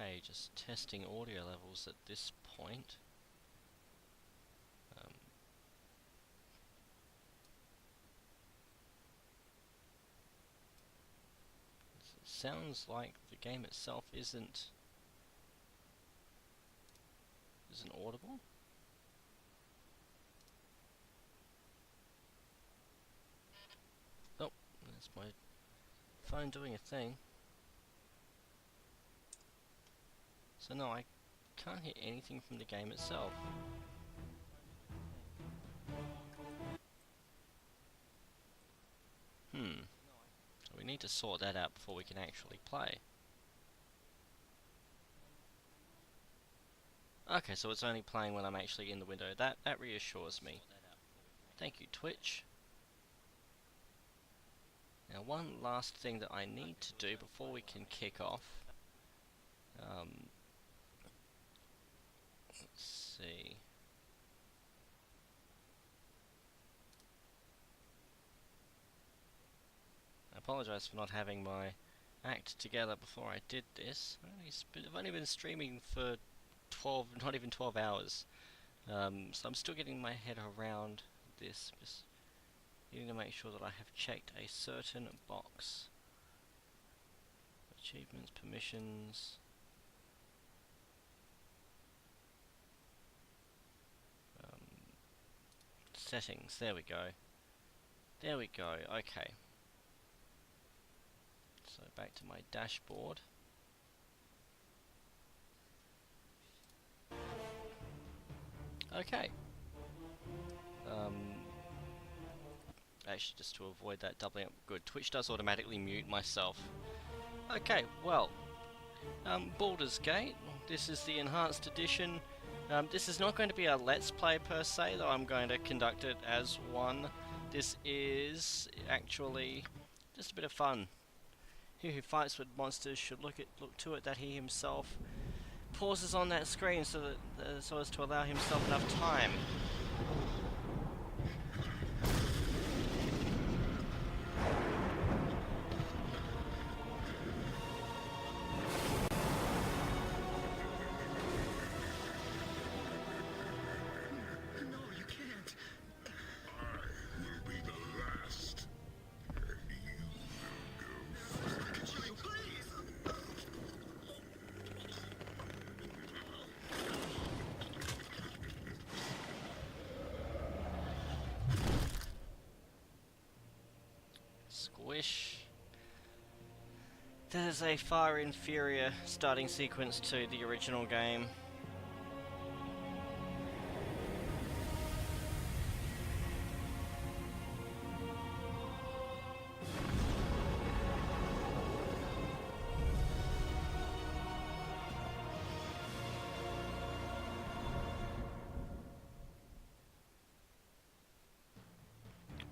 Okay, just testing audio levels at this point. It sounds like the game itself isn't audible. Oh, that's my phone doing a thing. So no, I can't hear anything from the game itself. So we need to sort that out before we can actually play. Okay, so it's only playing when I'm actually in the window. That reassures me. Thank you, Twitch. Now, one last thing that I need to do before we can kick off. Let's see. I apologise for not having my act together before I did this. I've only been streaming for not even 12 hours. So I'm still getting my head around this. Just needing to make sure that I have checked a certain box. Achievements, permissions. Settings, there we go. There we go, okay. So back to my dashboard. Okay. Actually, just to avoid that doubling up, good. Twitch does automatically mute myself. Okay, well, Baldur's Gate. This is the enhanced edition. This is not going to be a let's play per se, though I'm going to conduct it as one. This is actually just a bit of fun. He who fights with monsters should look to it that he himself pauses on that screen so as to allow himself enough time. Squish. That is a far inferior starting sequence to the original game.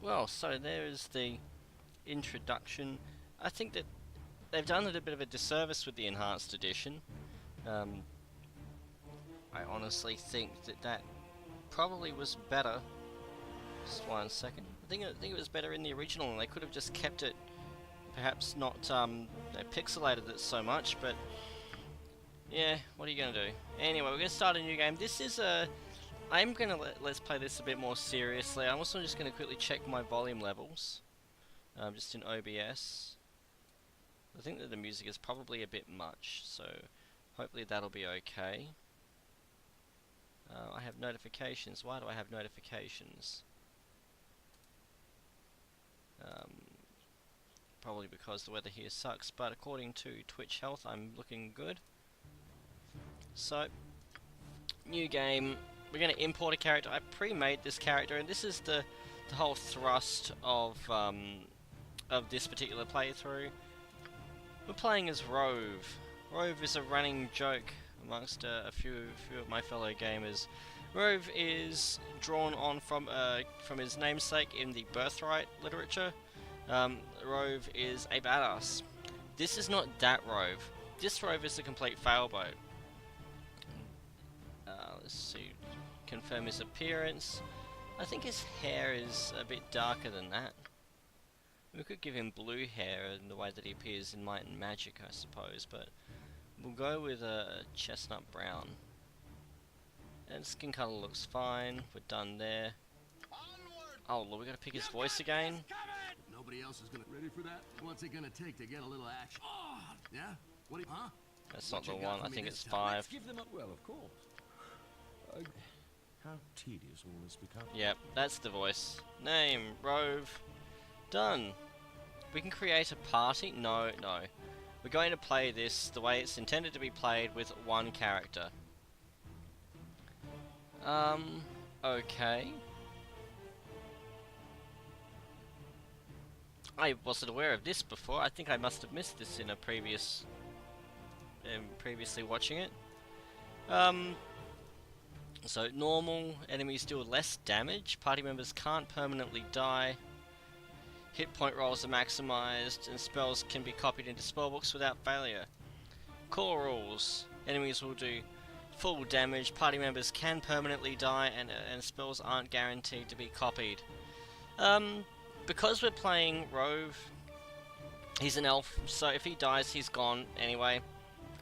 Well, so there is the introduction. I think that they've done it a bit of a disservice with the enhanced edition. I honestly think that probably was better. Just 1 second. I think it was better in the original, and they could have just kept it, perhaps not they pixelated it so much. But yeah, what are you gonna do? Anyway, we're gonna start a new game. This is I'm gonna let's play this a bit more seriously. I'm also just gonna quickly check my volume levels. Just in OBS. I think that the music is probably a bit much, so hopefully that'll be okay. I have notifications. Why do I have notifications? Probably because the weather here sucks, but according to Twitch Health, I'm looking good. So, new game. We're going to import a character. I pre-made this character, and this is the whole thrust of this particular playthrough. We're playing as Rhuobhe. Rhuobhe is a running joke amongst a few of my fellow gamers. Rhuobhe is drawn on from his namesake in the Birthright literature. Rhuobhe is a badass. This is not that Rhuobhe. This Rhuobhe is a complete failboat. Let's see. Confirm his appearance. I think his hair is a bit darker than that. We could give him blue hair in the way that he appears in Might and Magic, I suppose, but We'll go with a chestnut brown. And skin colour looks fine. We're done there. Oh, look, we gotta pick his voice again. Nobody else is gonna ready for that. What's it gonna take to get a little action? Oh, yeah. What? Huh? That's not the one. I think it's 5. Let's give them a well, of course. How tedious will this become? Yep, that's the voice. Name, Rhuobhe. Done. We can create a party? No, no. We're going to play this the way it's intended to be played with one character. Okay. I wasn't aware of this before. I think I must have missed this in a previous... previously watching it. So normal, enemies deal less damage, party members can't permanently die, hit point rolls are maximized, and spells can be copied into spellbooks without failure. Core rules, enemies will do full damage, party members can permanently die, and spells aren't guaranteed to be copied. Because we're playing Rhuobhe, he's an elf, so if he dies he's gone anyway,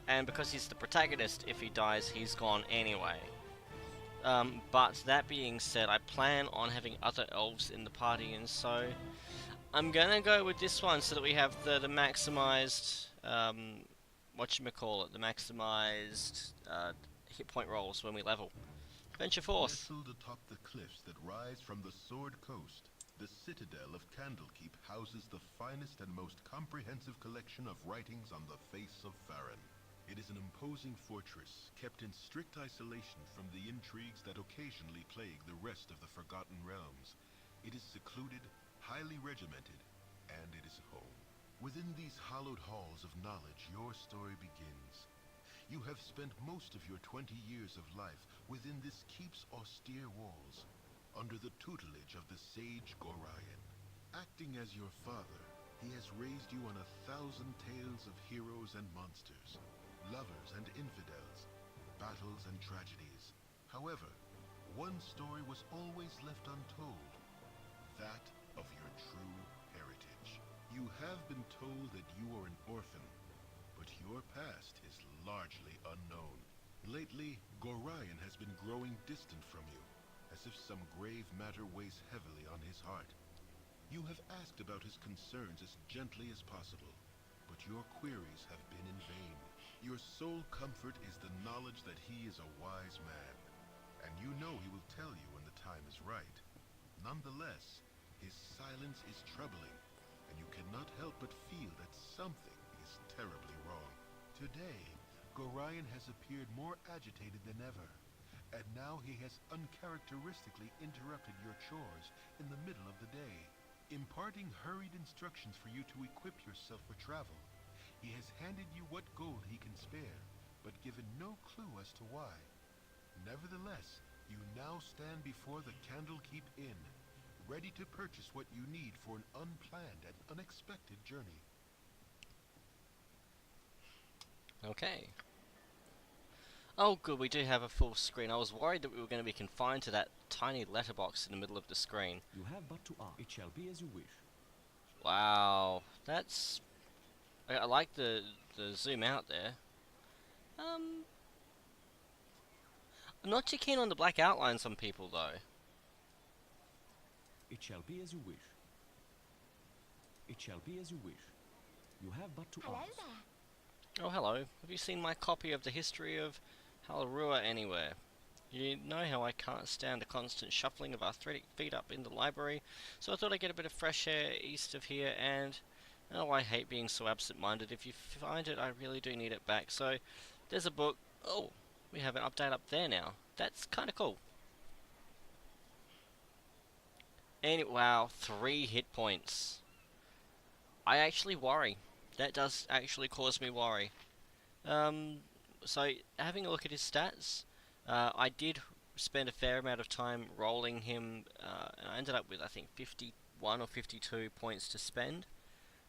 and because he's the protagonist, if he dies he's gone anyway. But that being said, I plan on having other elves in the party, and so I'm gonna go with this one so that we have the maximized, whatchamacallit, the maximized hit point rolls when we level. Venture forth. Nestled atop the cliffs that rise from the Sword Coast, the citadel of Candlekeep houses the finest and most comprehensive collection of writings on the face of Faerun. It is an imposing fortress, kept in strict isolation from the intrigues that occasionally plague the rest of the Forgotten Realms. It is secluded, highly regimented, and it is home. Within these hallowed halls of knowledge, your story begins. You have spent most of your 20 years of life within this keep's austere walls, under the tutelage of the sage Gorion. Acting as your father, he has raised you on 1,000 tales of heroes and monsters, lovers and infidels, battles and tragedies. However, one story was always left untold, that of your true heritage. You have been told that you are an orphan, but your past is largely unknown. Lately, Gorion has been growing distant from you, as if some grave matter weighs heavily on his heart. You have asked about his concerns as gently as possible, but your queries have been in vain. Your sole comfort is the knowledge that he is a wise man, and you know he will tell you when the time is right. Nonetheless, his silence is troubling, and you cannot help but feel that something is terribly wrong. Today, Gorion has appeared more agitated than ever, and now he has uncharacteristically interrupted your chores in the middle of the day, imparting hurried instructions for you to equip yourself for travel. He has handed you what gold he can spare, but given no clue as to why. Nevertheless, you now stand before the Candlekeep Inn, ready to purchase what you need for an unplanned and unexpected journey. Okay. Oh good, we do have a full screen. I was worried that we were going to be confined to that tiny letterbox in the middle of the screen. You have but to ask. It shall be as you wish. Wow, that's... I like the zoom out there. I'm not too keen on the black outlines on people though. It shall be as you wish. It shall be as you wish. You have but to ask. There. Oh hello, have you seen my copy of the history of Rhuobhe anywhere? You know how I can't stand the constant shuffling of arthritic feet up in the library, so I thought I'd get a bit of fresh air east of here, and oh, I hate being so absent-minded. If you find it, I really do need it back. So, there's a book. Oh, we have an update up there now. That's kind of cool. And wow, 3 hit points. I actually worry. That does actually cause me worry. So, having a look at his stats, I did spend a fair amount of time rolling him, and I ended up with, I think, 51 or 52 points to spend.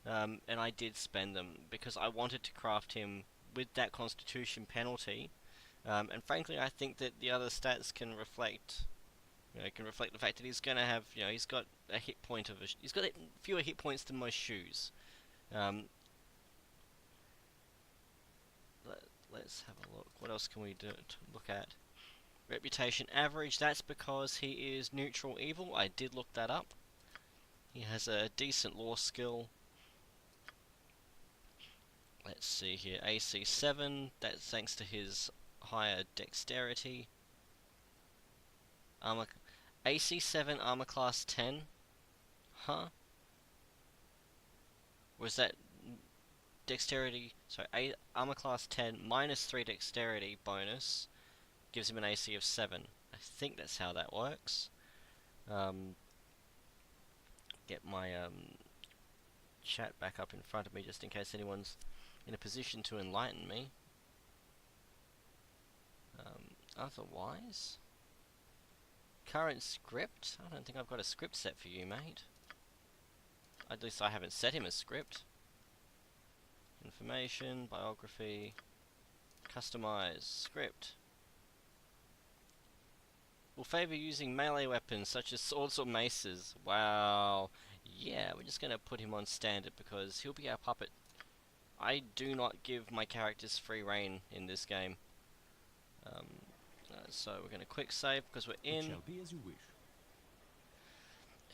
And I did spend them because I wanted to craft him with that constitution penalty, and frankly I think that the other stats can reflect, the fact that he's going to have, he's got a hit point of he's got fewer hit points than most shoes. let's have a look. What else can we do to look at? Reputation average, that's because he is neutral evil. I did look that up. He has a decent law skill. Let's see here, AC 7, that's thanks to his higher dexterity. Armor, AC 7, armor class 10. Huh? Was that dexterity? So armor class 10 minus 3 dexterity bonus gives him an AC of 7. I think that's how that works. Get my chat back up in front of me just in case anyone's in a position to enlighten me. Otherwise, current script? I don't think I've got a script set for you, mate. At least I haven't set him a script. Information, biography, customize, script. Will favour using melee weapons such as swords or maces. Wow. Yeah, we're just going to put him on standard because he'll be our puppet. I do not give my characters free reign in this game. So we're going to quick save because we're in. It shall be as you wish.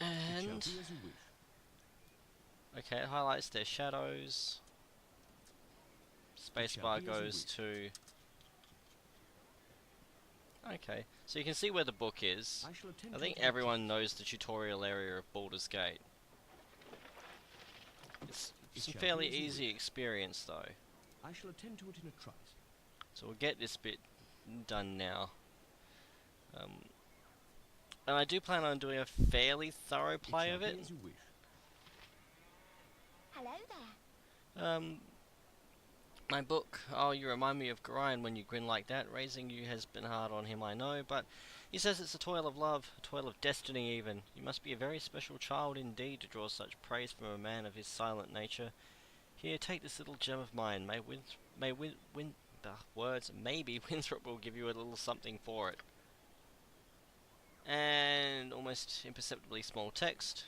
And It shall be as you wish. okay, it highlights their shadows. Spacebar be as you goes wish. to. Okay, so you can see where the book is. I shall attend I to think it in a everyone knows the tutorial area of Baldur's Gate. It's It some shall fairly be as you easy wish. experience though. I shall attend to it in a trice. So we'll get this bit done now. And I do plan on doing a fairly thorough play of It it. shall be as you wish. Hello there. My book, oh, you remind me of Grind when you grin like that. Raising you has been hard on him, I know, but he says it's a toil of love, a toil of destiny even. You must be a very special child indeed to draw such praise from a man of his silent nature. Here, take this little gem of mine. Maybe Winthrop will give you a little something for it. And almost imperceptibly small text.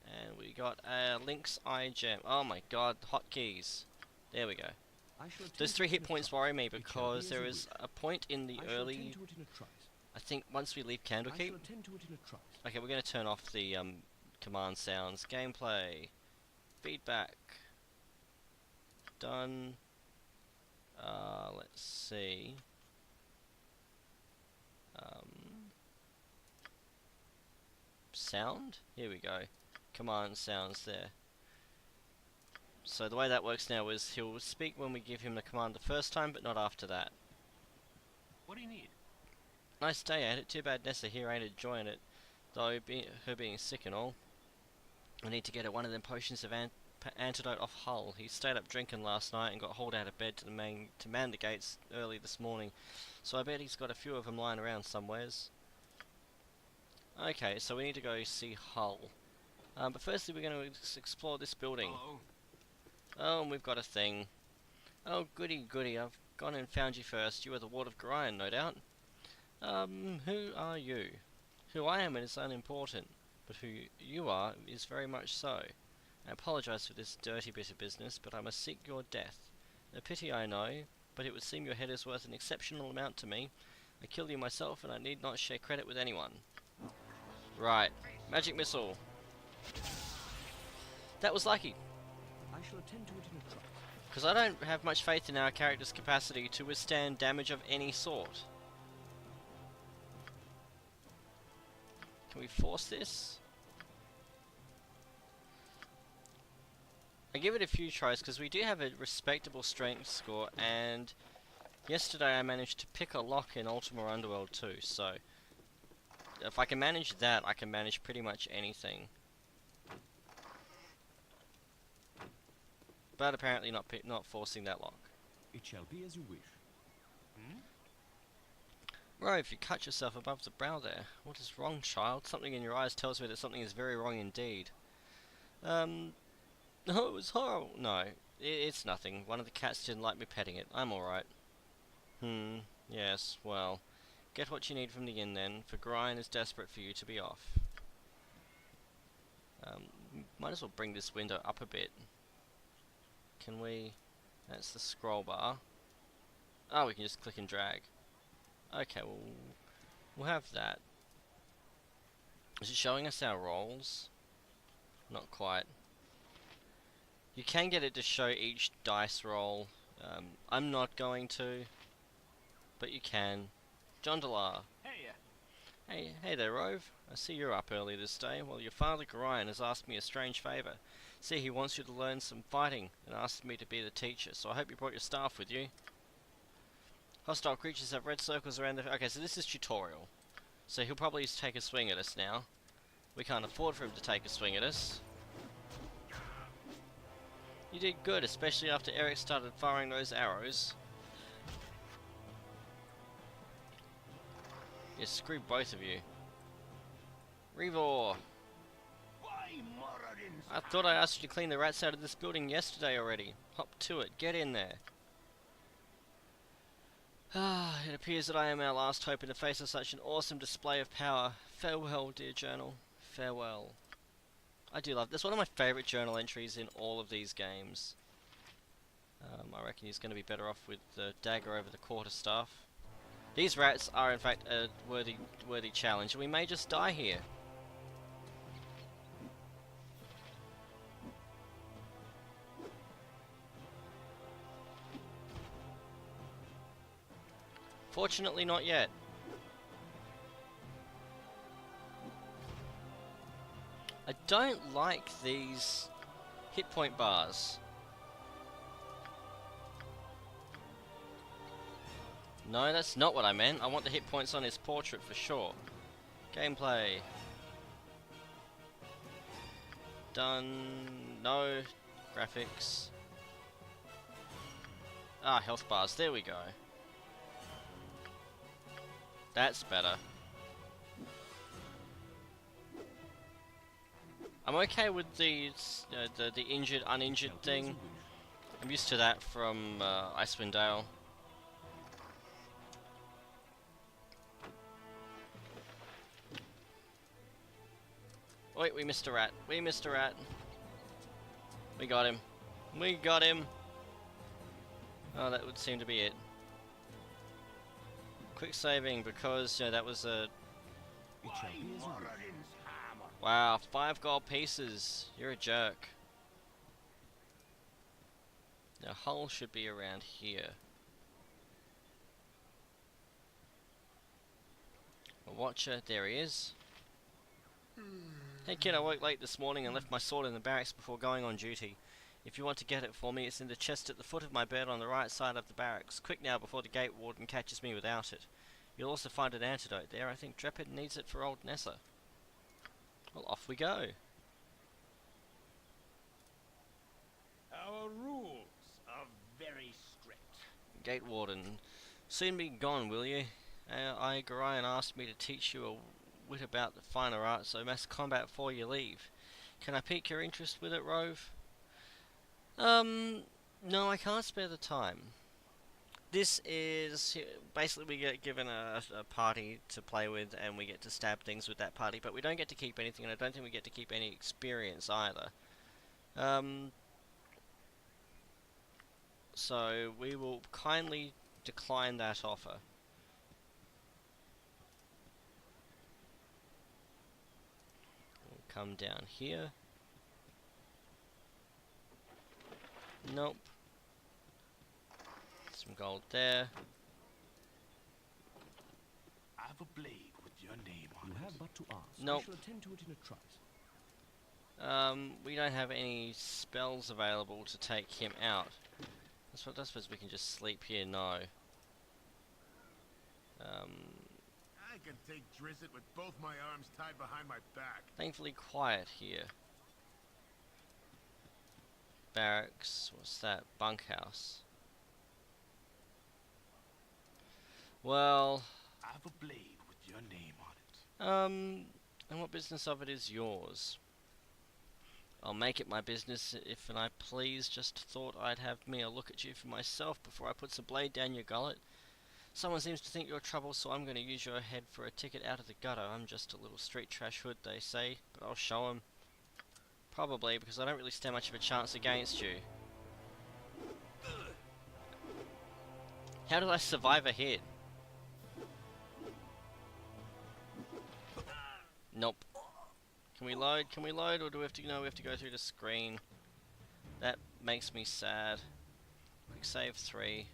And we got a Link's Eye Gem. Oh my god, hotkeys. There we go. I shall attend Those to 3 it hit in a points trice. worry me It shall be because as there you is wish. a point in the I shall early. attend to it in a trice. I think once we leave I Candlekeep. shall attend to it in a trice. Okay, we're going to turn off the command sounds. Gameplay. Feedback. Done. Let's see. Sound? Here we go. Command sounds there. So the way that works now is he'll speak when we give him the command the first time, but not after that. What do you need? Nice day at it. Too bad Nessa here ain't enjoying it. Though her being sick and all. I need to get her one of them potions of antidote off Hull. He stayed up drinking last night and got hauled out of bed to man the gates early this morning. So I bet he's got a few of them lying around somewheres. Okay, so we need to go see Hull. But firstly we're going to explore this building. Hello. Oh, and we've got a thing. Oh, goody goody, I've gone and found you first. You are the Ward of Grind, no doubt. Who are you? Who I am is unimportant, but who you are is very much so. I apologise for this dirty bit of business, but I must seek your death. A pity, I know, but it would seem your head is worth an exceptional amount to me. I killed you myself, and I need not share credit with anyone. Right, magic missile. That was lucky, I shall attend to it in a trice. because I don't have much faith in our character's capacity to withstand damage of any sort. Can we force this? I give it a few tries because we do have a respectable strength score, and yesterday I managed to pick a lock in Ultima Underworld too, so if I can manage that, I can manage pretty much anything. But apparently not forcing that lock. It shall be as you wish. Rhuobhe, you cut yourself above the brow there. What is wrong, child? Something in your eyes tells me that something is very wrong indeed. No, it was horrible. No, it's nothing. One of the cats didn't like me petting it. I'm alright. Yes, well, get what you need from the inn then, for Grind is desperate for you to be off. Might as well bring this window up a bit. Can we... That's the scroll bar. Oh, we can just click and drag. Okay, well, we'll have that. Is it showing us our rolls? Not quite. You can get it to show each dice roll. I'm not going to, but you can. John Delar. Hey there, Rhuobhe. I see you're up early this day. Well, your father, Gorion, has asked me a strange favour. See, he wants you to learn some fighting, and asked me to be the teacher, so I hope you brought your staff with you. Hostile creatures have red circles around their... Okay, so this is tutorial. So he'll probably take a swing at us now. We can't afford for him to take a swing at us. You did good, especially after Eric started firing those arrows. Yeah, screw both of you. Rhuobhe! I thought I asked you to clean the rats out of this building yesterday already. Hop to it, get in there. Ah, it appears that I am our last hope in the face of such an awesome display of power. Farewell, dear journal. Farewell. I do love this. One of my favourite journal entries in all of these games. I reckon he's going to be better off with the dagger over the quarterstaff. These rats are in fact a worthy challenge. We may just die here. Fortunately not yet. I don't like these hit point bars. No, that's not what I meant. I want the hit points on his portrait for sure. Gameplay. Done. No. Graphics. Ah, health bars. There we go. That's better. I'm okay with the injured, uninjured thing. I'm used to that from Icewind Dale. Wait, we missed a rat. We missed a rat. We got him. We got him. Oh, that would seem to be it. Quick saving because, you know, that was a... Wow, 5 gold pieces. You're a jerk. The hull should be around here. A watcher, there he is. Hey kid, I woke late this morning and left my sword in the barracks before going on duty. If you want to get it for me, it's in the chest at the foot of my bed on the right side of the barracks. Quick now before the gate warden catches me without it. You'll also find an antidote there. I think Drepid needs it for old Nessa. Well, off we go. Our rules are very strict. Gate warden. Soon be gone, will you? Gorion asked me to teach you a wit about the finer arts, so mass combat before you leave. Can I pique your interest with it, Rhuobhe? No, I can't spare the time. This is, basically we get given a party to play with and we get to stab things with that party, but we don't get to keep anything, and I don't think we get to keep any experience either. So we will kindly decline that offer. We'll come down here. Nope. Some gold there. I have a blade with your name on You it. have but to ask. Nope. I shall attend to it in a trice. We don't have any spells available to take him out. I suppose we can just sleep here. No. I can take Drizzt with both my arms tied behind my back. Thankfully quiet here. Barracks. What's that? Bunkhouse. Well. I have a blade with your name on it. And what business of it is yours? I'll make it my business if and I please. Just thought I'd have me a look at you for myself before I put the blade down your gullet. Someone seems to think you're trouble, so I'm going to use your head for a ticket out of the gutter. I'm just a little street trash hood, they say, but I'll show 'em. Probably, because I don't really stand much of a chance against you. How did I survive a hit? Nope. Can we load? Can we load? Or do we have to, no, we have to go through the screen. That makes me sad. Quick save 3.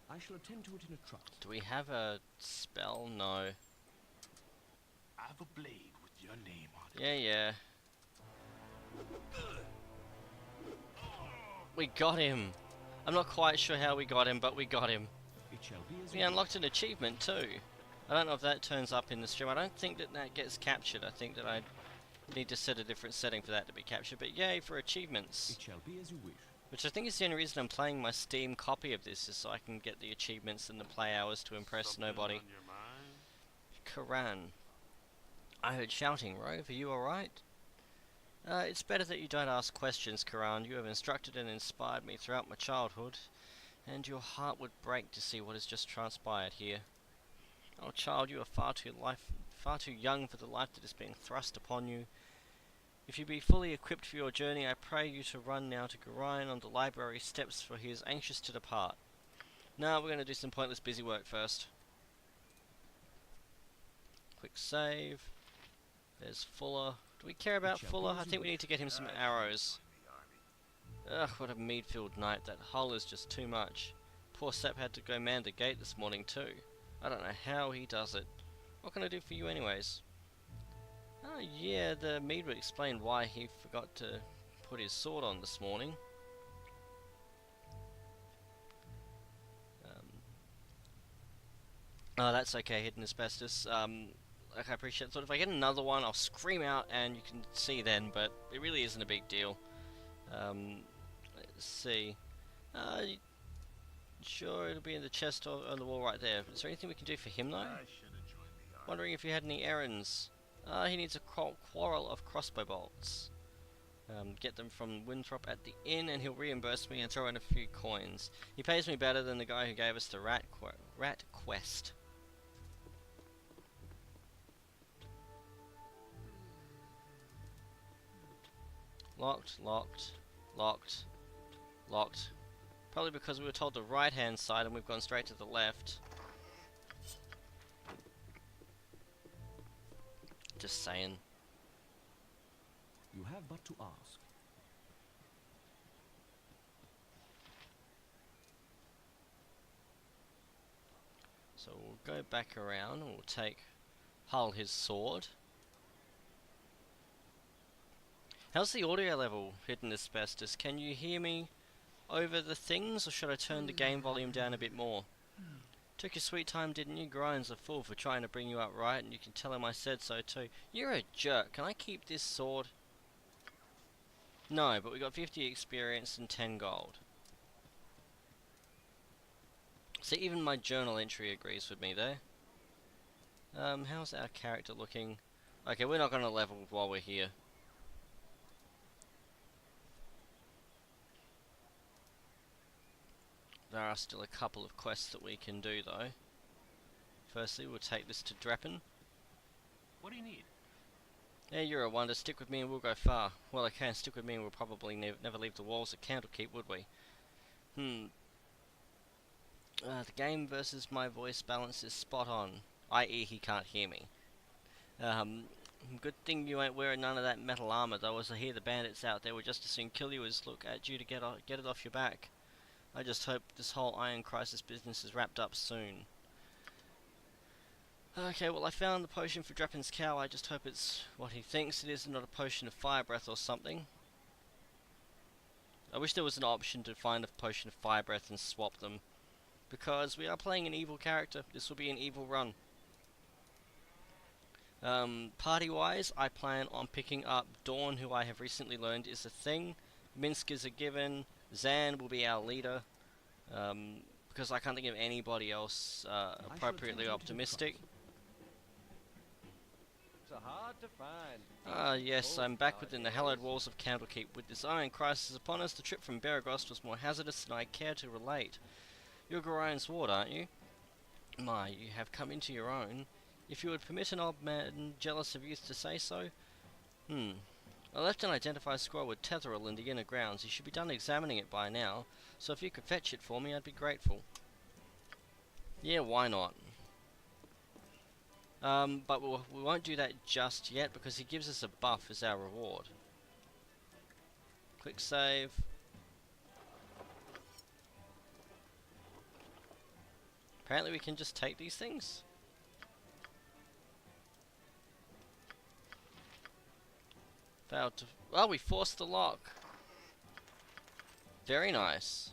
I shall attend to it in a trice. Do we have a spell? No. I have a blade with your name on it. Yeah, yeah. We got him! I'm not quite sure how we got him, but we got him. It shall be as We you unlocked an achievement too. I don't know if that turns up in the stream. I don't think that that gets captured. I think that I need to set a different setting for that to be captured. But yay for achievements. It shall be as you wish. Which I think is the only reason I'm playing my Steam copy of this, is so I can get the achievements and the play hours to impress Something nobody. on your mind? Karan. I heard shouting, Rhuobhe. Are you alright? It's better that you don't ask questions, Karan. You have instructed and inspired me throughout my childhood, and your heart would break to see what has just transpired here. Oh, child, you are far too young for the life that is being thrust upon you. If you be fully equipped for your journey, I pray you to run now to Garayan on the library steps, for he is anxious to depart. Now we're going to do some pointless busy work first. Quick save. There's Fuller. Do we care about Fuller? I think we need to get him some arrows. Ugh, what a mead-filled night. That hull is just too much. Poor Sap had to go man the gate this morning too. I don't know how he does it. What can I do for you anyways? Oh yeah, the mead would explain why he forgot to put his sword on this morning. Oh, that's okay, hidden asbestos. Like, I appreciate it. So if I get another one, I'll scream out and you can see then, but it really isn't a big deal. Let's see. Sure, it'll be in the chest or on the wall right there. Is there anything we can do for him though? Wondering if you had any errands. He needs a quarrel of crossbow bolts. Get them from Winthrop at the inn and he'll reimburse me and throw in a few coins. He pays me better than the guy who gave us the rat quest. Locked, locked, locked, locked. Probably because we were told the right hand side and we've gone straight to the left. Just saying. You have but to ask. So we'll go back around and we'll take Hull his sword. How's the audio level, hidden asbestos? Can you hear me over the things, or should I turn the game volume down a bit more? Took your sweet time, didn't you? Grind's a fool for trying to bring you up right, and you can tell him I said so too. You're a jerk. Can I keep this sword? No, but we got 50 experience and 10 gold. See, even my journal entry agrees with me there. How's our character looking? Okay, we're not going to level while we're here. There are still a couple of quests that we can do though. Firstly, we'll take this to Drappen. What do you need? Yeah, you're a wonder. Stick with me and we'll go far. Well, okay, stick with me and we'll probably never leave the walls of Candlekeep, would we? The game versus my voice balance is spot on. I.e. he can't hear me. Good thing you ain't wearing none of that metal armor though, as I hear the bandits out there would just as soon kill you as look at you to get it off your back. I just hope this whole Iron Crisis business is wrapped up soon. Okay, well I found the potion for Drappen's cow. I just hope it's what he thinks it is and not a potion of fire breath or something. I wish there was an option to find a potion of fire breath and swap them. Because we are playing an evil character. This will be an evil run. Party-wise, I plan on picking up Dawn, who I have recently learned is a thing. Minsk is a given. Zan will be our leader. Because I can't think of anybody else appropriately optimistic. Hard to find. Ah, yes, I'm back within the hallowed walls of Candlekeep. With this Iron Crisis upon us, the trip from Beregost was more hazardous than I care to relate. You're Gorian's ward, aren't you? My, you have come into your own. If you would permit an old man jealous of youth to say so. I left an identified scroll with Tetheril in the inner grounds. You should be done examining it by now, so if you could fetch it for me, I'd be grateful. Yeah, why not? But we won't do that just yet, because he gives us a buff as our reward. Quick save. Apparently we can just take these things. Failed to... Well, we forced the lock. Very nice.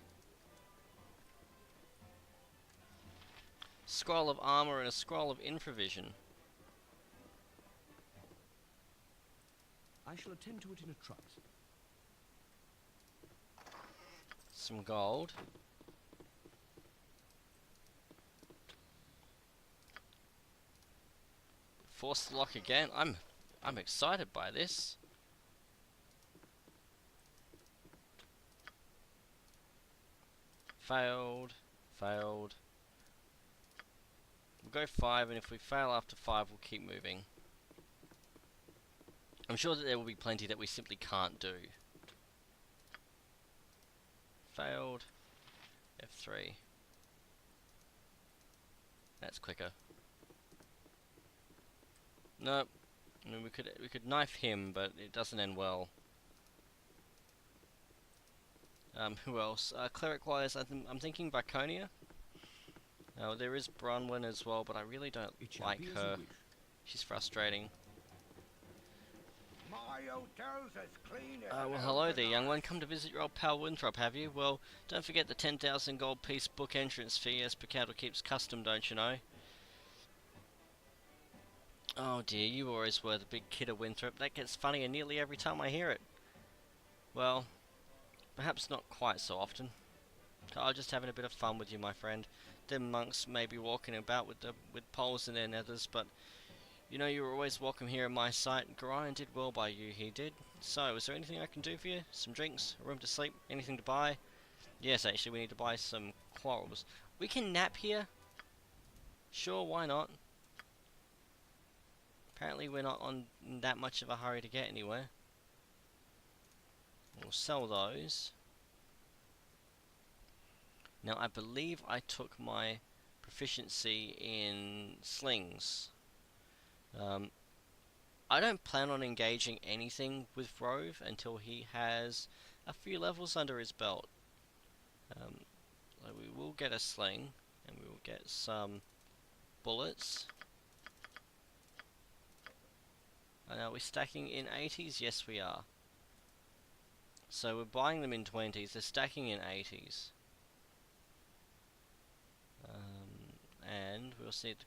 Scroll of armor and a scroll of infravision. I shall attend to it in a trice. Some gold. Force the lock again. I'm excited by this. Failed. Failed. We'll go 5, and if we fail after 5, we'll keep moving. I'm sure that there will be plenty that we simply can't do. Failed. F3. That's quicker. Nope. I mean, we could knife him, but it doesn't end well. Who else? Cleric-wise, I'm thinking Viconia. There is Bronwyn as well, but I really don't like her. She's frustrating. My hotel's as clean as Well, hello there, young one. Come to visit your old pal Winthrop, have you? Well, don't forget the 10,000 gold piece book entrance fee, as Picado keeps custom, don't you know? Oh dear, you always were the big kid of Winthrop. That gets funnier nearly every time I hear it. Well, perhaps not quite so often. I'm just having a bit of fun with you, my friend. Them monks may be walking about with poles in their nethers, but you know you were always welcome here in my sight. Gorion did well by you, he did. So, is there anything I can do for you? Some drinks, a room to sleep, anything to buy? Yes, actually, we need to buy some quarrels. We can nap here? Sure, why not? Apparently we're not in that much of a hurry to get anywhere. We'll sell those. Now, I believe I took my proficiency in slings. I don't plan on engaging anything with Rhuobhe until he has a few levels under his belt. So we will get a sling, and we will get some bullets. And are we stacking in 80s? Yes, we are. So we're buying them in 20s, they're stacking in 80s. And we'll see the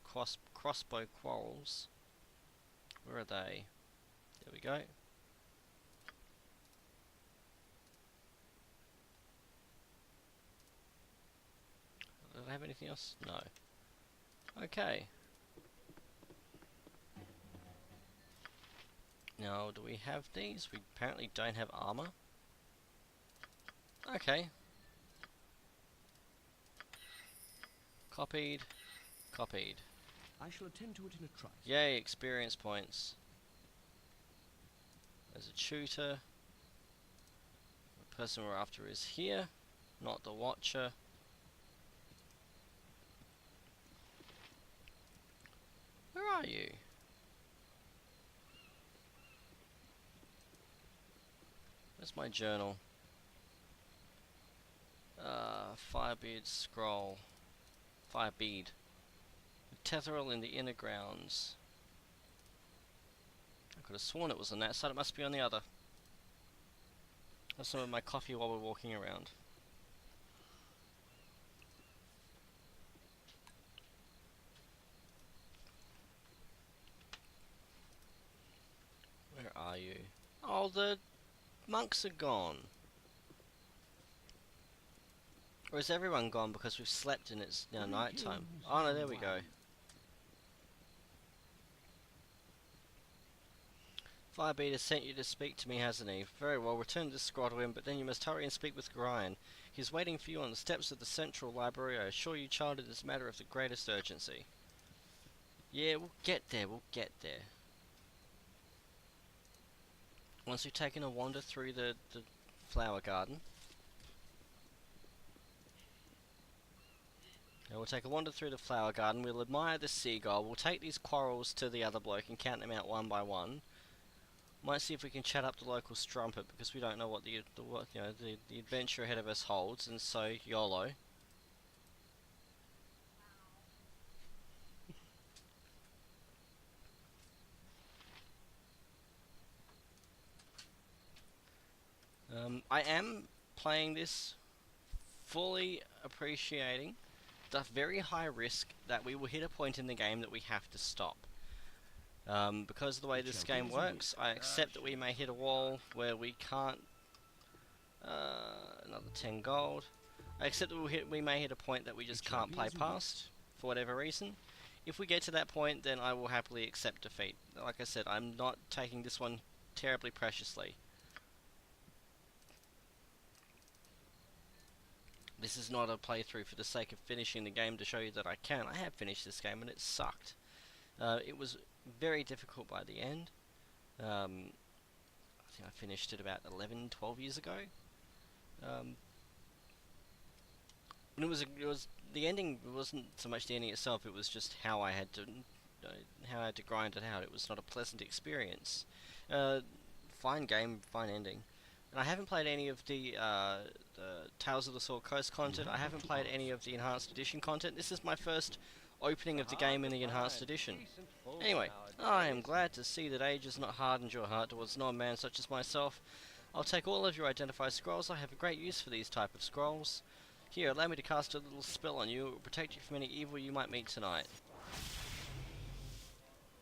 crossbow quarrels. Where are they? There we go. Do I have anything else? No. Okay. Now, do we have these? We apparently don't have armor. Okay. Copied. Copied. I shall attend to it in a trice. Yay, experience points. There's a tutor. The person we're after is here, not the watcher. Where are you? Where's my journal? Firebeard scroll. Firebead. Tetheril in the inner grounds. I could have sworn it was on that side, it must be on the other. Have some of my coffee while we're walking around. Where are you? Oh, the monks are gone. Or is everyone gone because we've slept and it's now night time? Oh no, there we go. Firebeard has sent you to speak to me, hasn't he? Very well, return this scroll to him, but then you must hurry and speak with Gorion. He's waiting for you on the steps of the Central Library. I assure you, child, it is a matter of the greatest urgency. Yeah, we'll get there, we'll get there. once we've taken a wander through the flower garden, we'll take a wander through the flower garden, we'll admire the seagull, we'll take these quarrels to the other bloke and count them out one by one. Might see if we can chat up the local strumpet, because we don't know what the adventure ahead of us holds, and so YOLO. I am playing this fully appreciating the very high risk that we will hit a point in the game that we have to stop. Because of the way this game works, I accept that we may hit a wall where we can't... another 10 gold. I accept that we may hit a point that we just can't play past, for whatever reason. If we get to that point, then I will happily accept defeat. Like I said, I'm not taking this one terribly preciously. This is not a playthrough for the sake of finishing the game to show you that I can. I have finished this game and it sucked. It was very difficult by the end. I think I finished it about 11, 12 years ago. And it was the ending wasn't so much the ending itself. It was just how I had to grind it out. It was not a pleasant experience. Fine game, fine ending. And I haven't played any of the Tales of the Sword Coast content. I haven't played any of the Enhanced Edition content. This is my first opening of the game in the Enhanced Edition. Anyway, I am glad to see that age has not hardened your heart towards non-man such as myself. I'll take all of your identified scrolls. I have a great use for these type of scrolls. Here, allow me to cast a little spell on you. It will protect you from any evil you might meet tonight.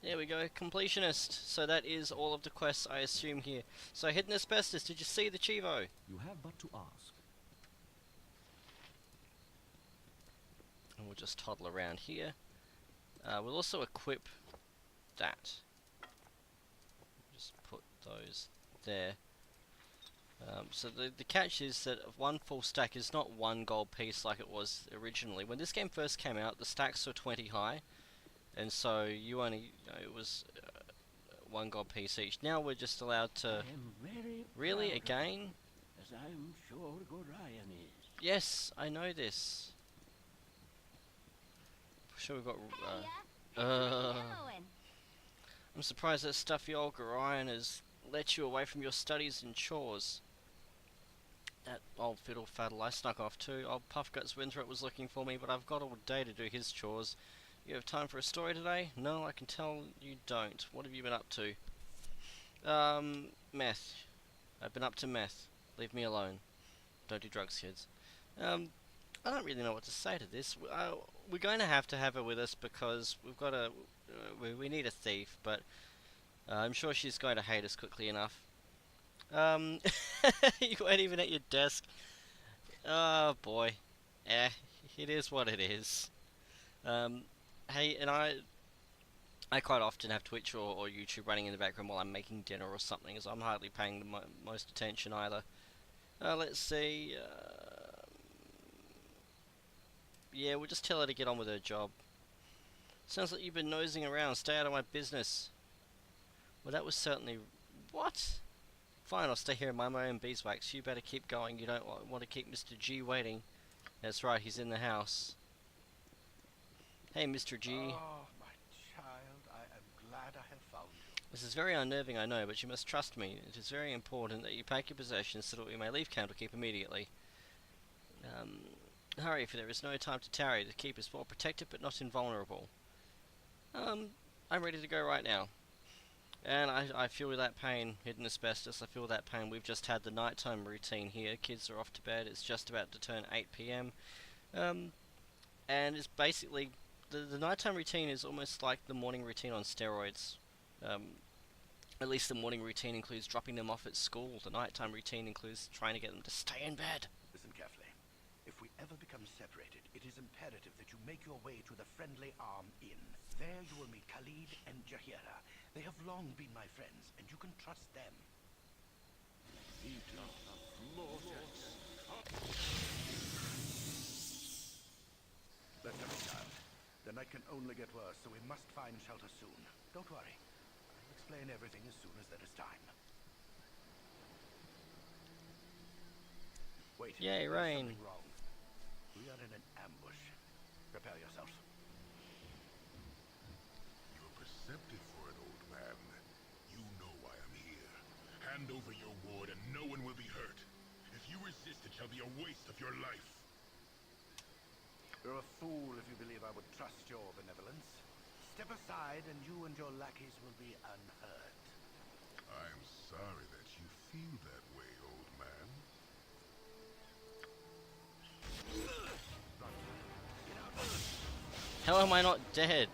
There we go, completionist. So that is all of the quests, I assume, here. So, Hidden Asbestos, did you see the Chivo? You have but to ask. And we'll just toddle around here. We'll also equip that. Just put those there. So the catch is that one full stack is not one gold piece like it was originally. When this game first came out, the stacks were 20 high. And so you only, it was one gold piece each. Now we're just allowed to... Really? Again? As I'm sure good Ryan is. Yes, I know this. Sure we've got... I'm surprised that stuffy old Gorion has let you away from your studies and chores. That old fiddle faddle, I snuck off too. Old Puffguts Winthrop was looking for me, but I've got all day to do his chores. You have time for a story today? No, I can tell you don't. What have you been up to? Meth. I've been up to meth. Leave me alone. Don't do drugs, kids. I don't really know what to say to this. We're going to have her with us because we've got a... we need a thief, but I'm sure she's going to hate us quickly enough. You weren't even at your desk. Oh boy. It is what it is. Hey, and I quite often have Twitch or YouTube running in the background while I'm making dinner or something, as I'm hardly paying the most attention either. Let's see. Yeah, we'll just tell her to get on with her job. Sounds like you've been nosing around. Stay out of my business. Well, that was certainly... What? Fine, I'll stay here and mind my own beeswax. You better keep going. You don't want to keep Mr. G waiting. That's right, he's in the house. Hey, Mr. G. Oh, my child, I am glad I have found you. This is very unnerving, I know, but you must trust me. It is very important that you pack your possessions so that we may leave Candlekeep immediately. Hurry, for there is no time to tarry. The keep is well protected, but not invulnerable. I'm ready to go right now. And I feel that pain, Hidden Asbestos. I feel that pain. We've just had the nighttime routine here. Kids are off to bed. It's just about to turn 8 PM. And it's basically... The nighttime routine is almost like the morning routine on steroids. At least the morning routine includes dropping them off at school. The nighttime routine includes trying to get them to stay in bed. Listen carefully. If we ever become separated, it is imperative that you make your way to the Friendly Arm Inn. There you will meet Khalid and Jahira. They have long been my friends, and you can trust them. Let's go, child. The night can only get worse, so we must find shelter soon. Don't worry. I'll explain everything as soon as there is time. Wait. Yay, there's rain. something wrong. We are in an ambush. Prepare yourself. You're perceptive for an old man. You know why I'm here. Hand over your ward and no one will be hurt. If you resist, it shall be a waste of your life. You're a fool if you believe I would trust your benevolence. Step aside and you and your lackeys will be unhurt. I'm sorry that you feel that way, old man. How am I not dead?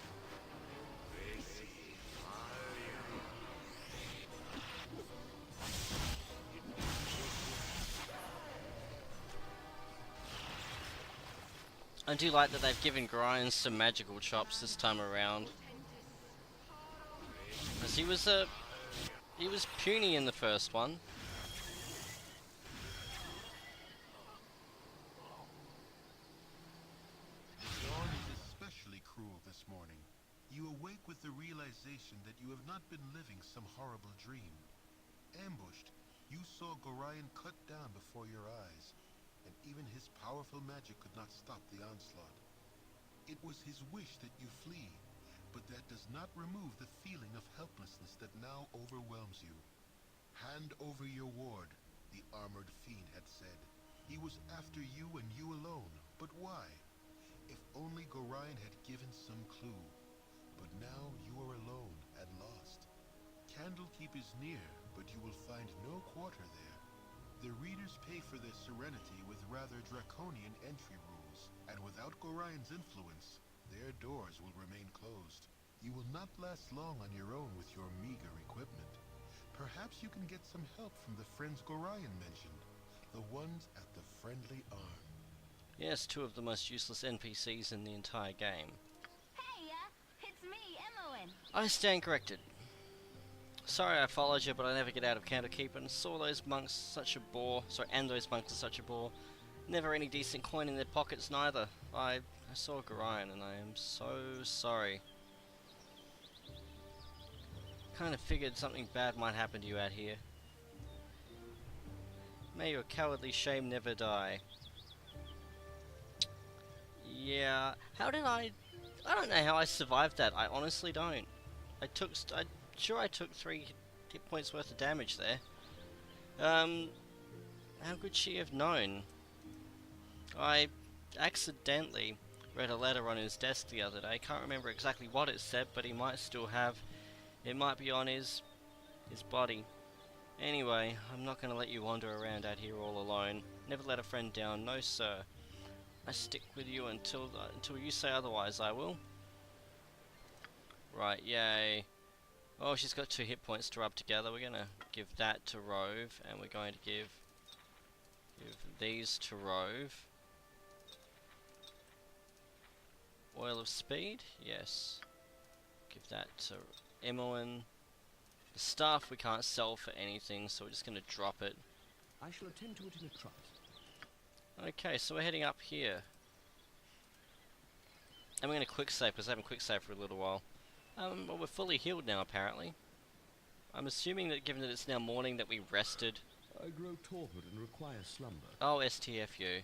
I do like that they've given Grimes some magical chops this time around. Because he was puny in the first one. Dawn is especially cruel this morning. You awake with the realization that you have not been living some horrible dream. Ambushed, you saw Gorion cut down before your eyes, and even his powerful magic could not stop the onslaught. It was his wish that you flee, but that does not remove the feeling of helplessness that now overwhelms you. Hand over your ward, the armored fiend had said. He was after you and you alone, but why? If only Gorion had given some clue. But now you are alone and lost. Candlekeep is near, but you will find no quarter there. The readers pay for their serenity with rather draconian entry rules, and without Gorion's influence, their doors will remain closed. You will not last long on your own with your meager equipment. Perhaps you can get some help from the friends Gorion mentioned, the ones at the Friendly Arm. Yes, two of the most useless NPCs in the entire game. Hey, it's me, Emmoen. I stand corrected. Sorry I followed you, but I never get out of Candlekeep and saw those monks such a bore. Sorry, and those monks are such a bore. Never any decent coin in their pockets neither. I saw Gorion and I am so sorry. Kind of figured something bad might happen to you out here. May your cowardly shame never die. Yeah, how did I don't know how I survived that. I honestly don't. I'm sure I took 3 hit points worth of damage there. How could she have known? I accidentally read a letter on his desk the other day. I can't remember exactly what it said, but he might still have. It might be on his body. Anyway, I'm not going to let you wander around out here all alone. Never let a friend down, no sir. I stick with you until you say otherwise, I will. Right, yay. Oh, she's got 2 hit points to rub together. We're going to give that to Rhuobhe, and we're going to give these to Rhuobhe. Oil of Speed, yes. Give that to Emmoen. The staff we can't sell for anything, so we're just going to drop it. I shall attend to it in a trice. Okay, so we're heading up here. And we're going to quick save, because I haven't quick saved for a little while. Well, we're fully healed now, apparently. I'm assuming that given that it's now morning that we rested. I grow torpid and require slumber. Oh, STFU.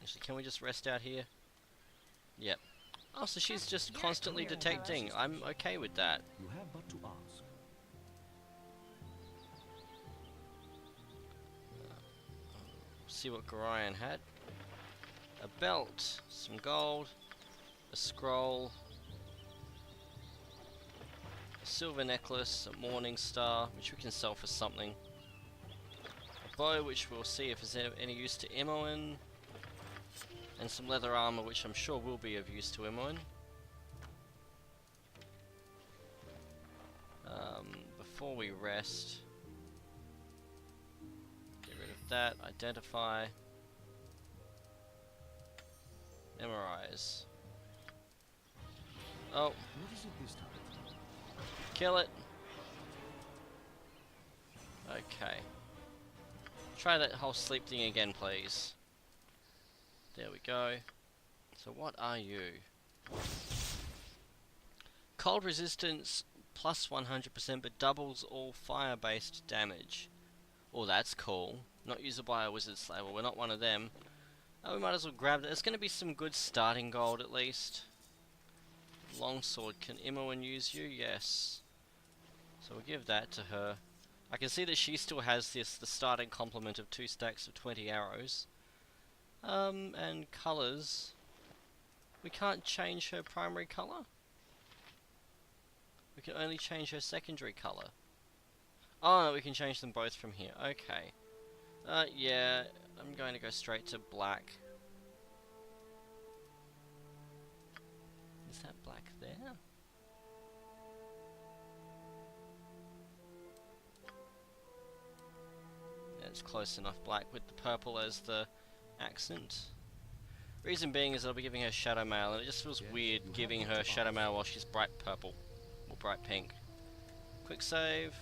Actually, can we just rest out here? Yep. Oh, so she's just constantly detecting. I'm okay with that. You have but to ask. See what Gorion had. A belt, some gold, a scroll, a silver necklace, a morning star, which we can sell for something. A bow, which we'll see if it's any use to Emmoen. And some leather armor, which I'm sure will be of use to Emmoen. Before we rest, get rid of that, identify, memorize. Oh, What is it this time? kill it. Okay. Try that whole sleep thing again, please. There we go. So what are you? Cold resistance plus 100%, but doubles all fire-based damage. Oh, that's cool. Not usable by a wizard slaver. We're not one of them. Oh, we might as well grab it. There's going to be some good starting gold at least. Longsword. Can Imoen use you? Yes. So we'll give that to her. I can see that she still has the starting complement of 2 stacks of 20 arrows. And colours. We can't change her primary colour? We can only change her secondary colour. Oh no, we can change them both from here. Okay. Yeah, I'm going to go straight to black. Is that black there? It's close enough black with the purple as the accent. Reason being is I'll be giving her shadow mail, and it just feels weird giving her shadow mail while she's bright purple or bright pink. Quick save.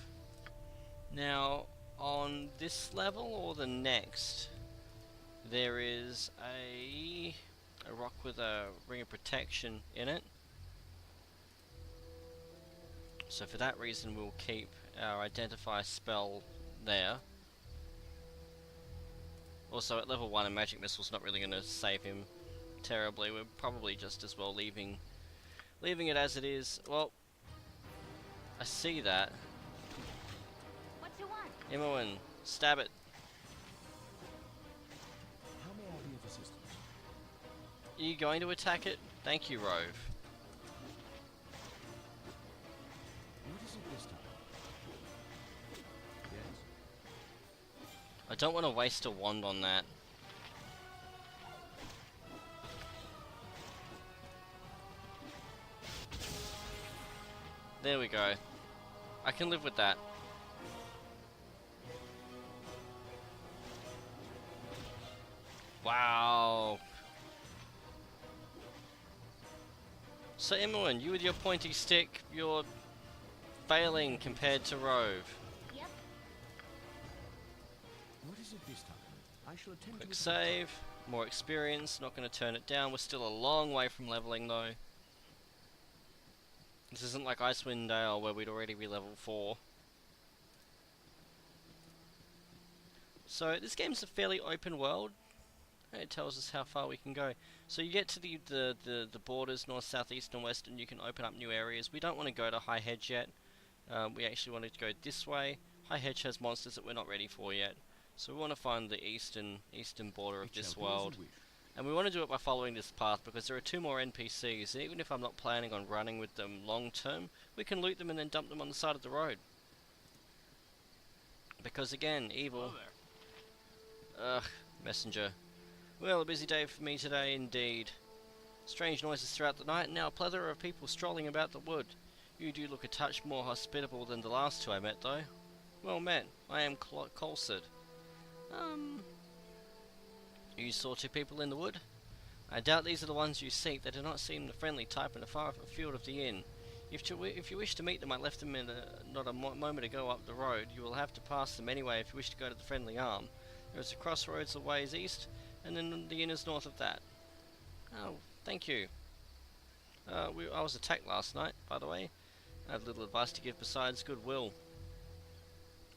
Now on this level or the next, there is a rock with a ring of protection in it. So for that reason we'll keep our identify spell there. Also at level 1 a magic missile's not really going to save him terribly. We're probably just as well leaving it as it is. Well, I see that. What you want? Imoen, stab it. How may I be of assistance? Are you going to attack it? Thank you, Rhuobhe. What is it this time? Yes. I don't want to waste a wand on that. There we go. I can live with that. Wow. So Imoen, you with your pointy stick, you're failing compared to Rhuobhe. Yep. What is it this time? I shall attend Quick to it. save, more experience, not going to turn it down. We're still a long way from leveling though. This isn't like Icewind Dale where we'd already be level 4. So this game's a fairly open world. It tells us how far we can go. So you get to the borders, north, south, east and west, and you can open up new areas. We don't want to go to High Hedge yet. We actually wanted to go this way. High Hedge has monsters that we're not ready for yet. So we want to find the eastern border of this world. And we want to do it by following this path because there are 2 more NPCs. And even if I'm not planning on running with them long term, we can loot them and then dump them on the side of the road. Because again, evil. Ugh, messenger. Well, a busy day for me today indeed. Strange noises throughout the night and now a plethora of people strolling about the wood. You do look a touch more hospitable than the last 2 I met though. Well met, I am Colsid. You saw 2 people in the wood? I doubt these are the ones you seek. They do not seem the friendly type in the far field of the inn. If you wish to meet them, I left them not a moment ago up the road. You will have to pass them anyway if you wish to go to the friendly arm. There is a crossroads a ways east, and then the inn is north of that. Oh, thank you. I was attacked last night, by the way. I have little advice to give besides goodwill.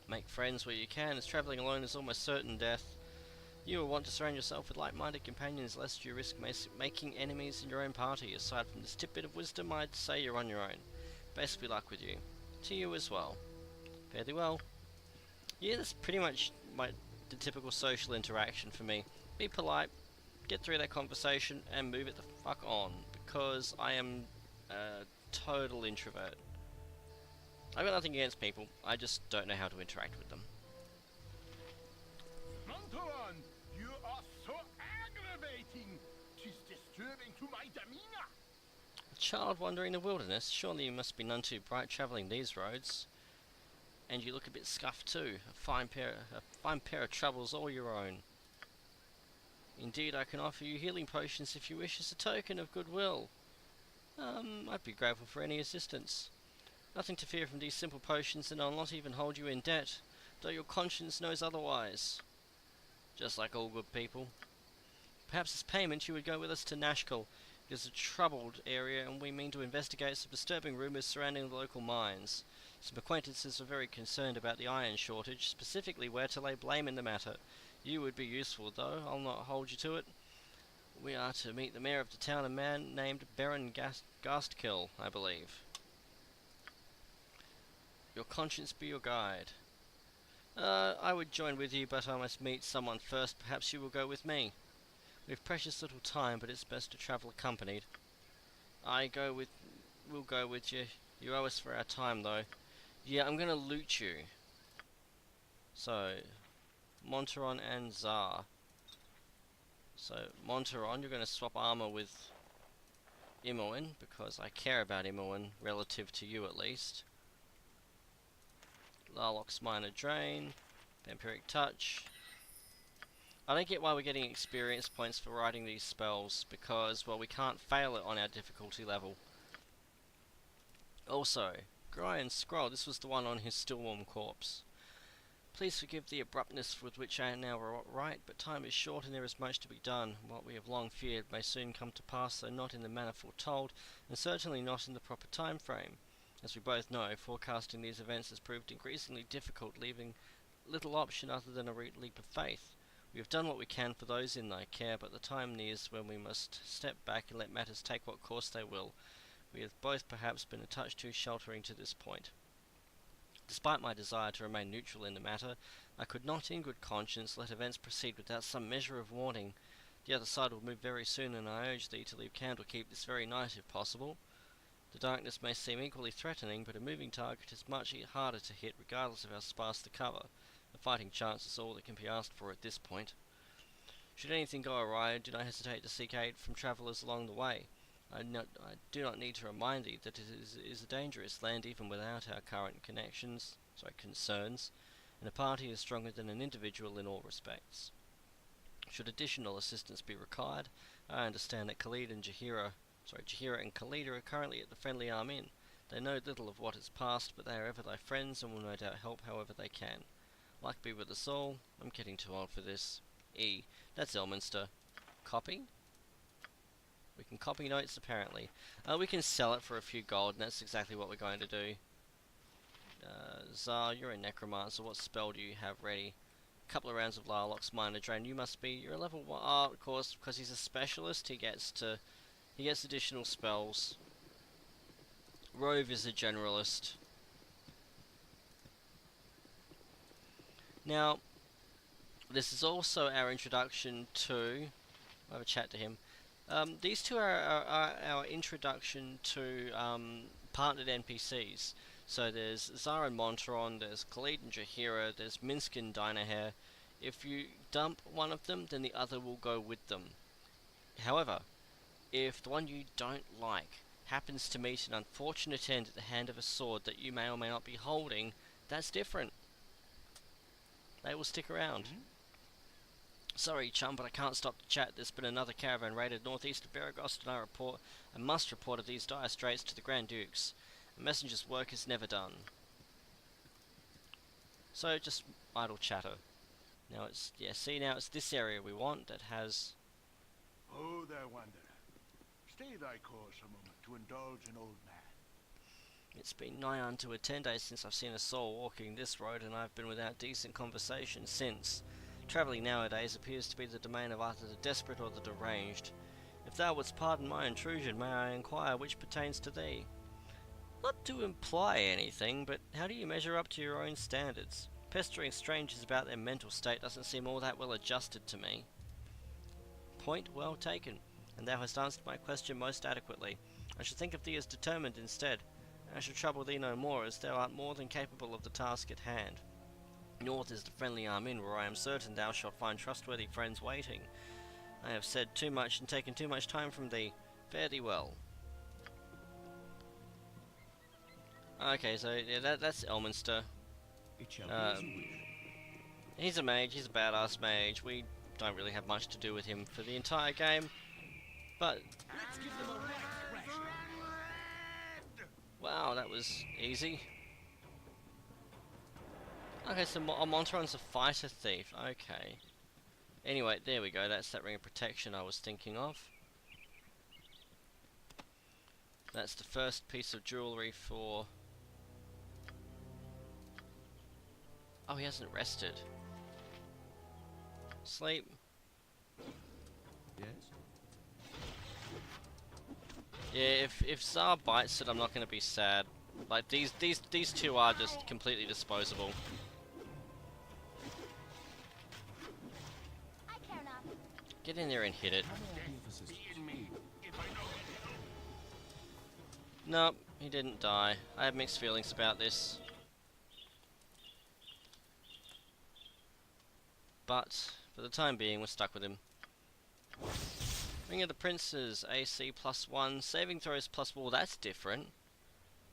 Make friends where you can, as travelling alone is almost certain death. You will want to surround yourself with like-minded companions lest you risk making enemies in your own party. Aside from this tidbit of wisdom, I'd say you're on your own. Best be luck with you. To you as well. Fare thee well. Yeah, that's pretty much the typical social interaction for me. Be polite, get through that conversation, and move it the fuck on. Because I am a total introvert. I've got nothing against people, I just don't know how to interact with them. Mantuan, you are so aggravating. 'Tis disturbing to my demeanor. A child wandering the wilderness? Surely you must be none too bright travelling these roads. And you look a bit scuffed too. A fine pair of troubles all your own. Indeed, I can offer you healing potions if you wish as a token of goodwill. I'd be grateful for any assistance. Nothing to fear from these simple potions, and I'll not even hold you in debt, though your conscience knows otherwise. Just like all good people. Perhaps as payment you would go with us to Nashkel. It is a troubled area, and we mean to investigate some disturbing rumours surrounding the local mines. Some acquaintances are very concerned about the iron shortage, specifically where to lay blame in the matter. You would be useful, though. I'll not hold you to it. We are to meet the mayor of the town, a man named Baron Gastkill, I believe. Your conscience be your guide. I would join with you, but I must meet someone first. Perhaps you will go with me. We have precious little time, but it's best to travel accompanied. We'll go with you. You owe us for our time, though. Yeah, I'm gonna loot you. So, Monteron and Tsar. So, Monteron, you're gonna swap armor with Imoen, because I care about Imoen, relative to you at least. Larlock's Minor Drain, Vampiric Touch. I don't get why we're getting experience points for writing these spells, because, well, we can't fail it on our difficulty level. Also, Gryan's Scroll, this was the one on his still warm corpse. Please forgive the abruptness with which I now write, but time is short and there is much to be done. What we have long feared may soon come to pass, though not in the manner foretold, and certainly not in the proper time frame. As we both know, forecasting these events has proved increasingly difficult, leaving little option other than a leap of faith. We have done what we can for those in thy care, but the time nears when we must step back and let matters take what course they will. We have both perhaps been a touch too sheltering to this point. Despite my desire to remain neutral in the matter, I could not in good conscience let events proceed without some measure of warning. The other side will move very soon, and I urge thee to leave Candlekeep this very night if possible. The darkness may seem equally threatening, but a moving target is much harder to hit regardless of how sparse the cover. A fighting chance is all that can be asked for at this point. Should anything go awry, do not hesitate to seek aid from travellers along the way. I do not need to remind thee that it is a dangerous land even without our current concerns, and a party is stronger than an individual in all respects. Should additional assistance be required, I understand that Jahira and Khalid are currently at the Friendly Arm Inn. They know little of what has passed, but they are ever thy friends and will no doubt help however they can. Luck be with us all. I'm getting too old for this. E. That's Elminster. Copy? We can copy notes, apparently. We can sell it for a few gold, and that's exactly what we're going to do. Tsar, you're a necromancer. What spell do you have ready? A couple of rounds of Larlock's Minor Drain. You're a level 1. Oh, of course, because he's a specialist, he gets additional spells. Rhuobhe is a generalist. Now, this is also our introduction to... I'll have a chat to him. These two are our introduction to partnered NPCs. So there's Tsar and Monteron, there's Khalid and Jahira, there's Minsk and Dynahair. If you dump one of them, then the other will go with them. However, if the one you don't like happens to meet an unfortunate end at the hand of a sword that you may or may not be holding, that's different. They will stick around. Sorry, chum, but I can't stop to chat. There's been another caravan raided northeast of Beregost, and I must report of these dire straits to the Grand Dukes. A messenger's work is never done. So, just idle chatter. Now it's this area we want that has... Oh, there, wanderer. Stay thy course a moment to indulge an old man. It's been nigh unto 10 days since I've seen a soul walking this road, and I've been without decent conversation since. Travelling nowadays appears to be the domain of either the desperate or the deranged. If thou wouldst pardon my intrusion, may I inquire which pertains to thee? Not to imply anything, but how do you measure up to your own standards? Pestering strangers about their mental state doesn't seem all that well adjusted to me. Point well taken, and thou hast answered my question most adequately. I should think of thee as determined instead. I shall trouble thee no more, as thou art more than capable of the task at hand. North is the Friendly Arm Inn, where I am certain thou shalt find trustworthy friends waiting. I have said too much and taken too much time from thee. Fare thee well. Okay, so yeah, that's Elminster. It shall be as you wish. He's a mage, he's a badass mage. We don't really have much to do with him for the entire game, but... Let's give them a right thrashing. Wow, that was easy. Okay, so Monteron's a fighter thief. Okay. Anyway, there we go. That's that ring of protection I was thinking of. That's the first piece of jewellery for Oh, he hasn't rested. Sleep. Yes? Yeah, if Tsar bites it, I'm not going to be sad. Like, these two are just completely disposable. I care not. Get in there and hit it. Nope, he didn't die. I have mixed feelings about this. But, for the time being, we're stuck with him. Ring of the Princes, AC +1, saving throws +1. Well, that's different.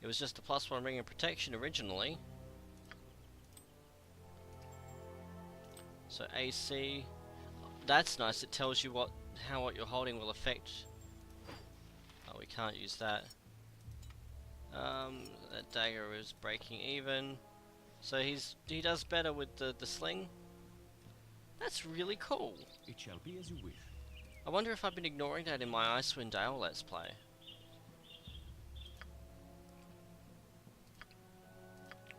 It was just a +1 ring of protection originally. So AC, that's nice. It tells you what you're holding will affect. Oh, we can't use that. That dagger is breaking even. So he does better with the sling. That's really cool. It shall be as you wish. I wonder if I've been ignoring that in my Icewind Dale Let's Play.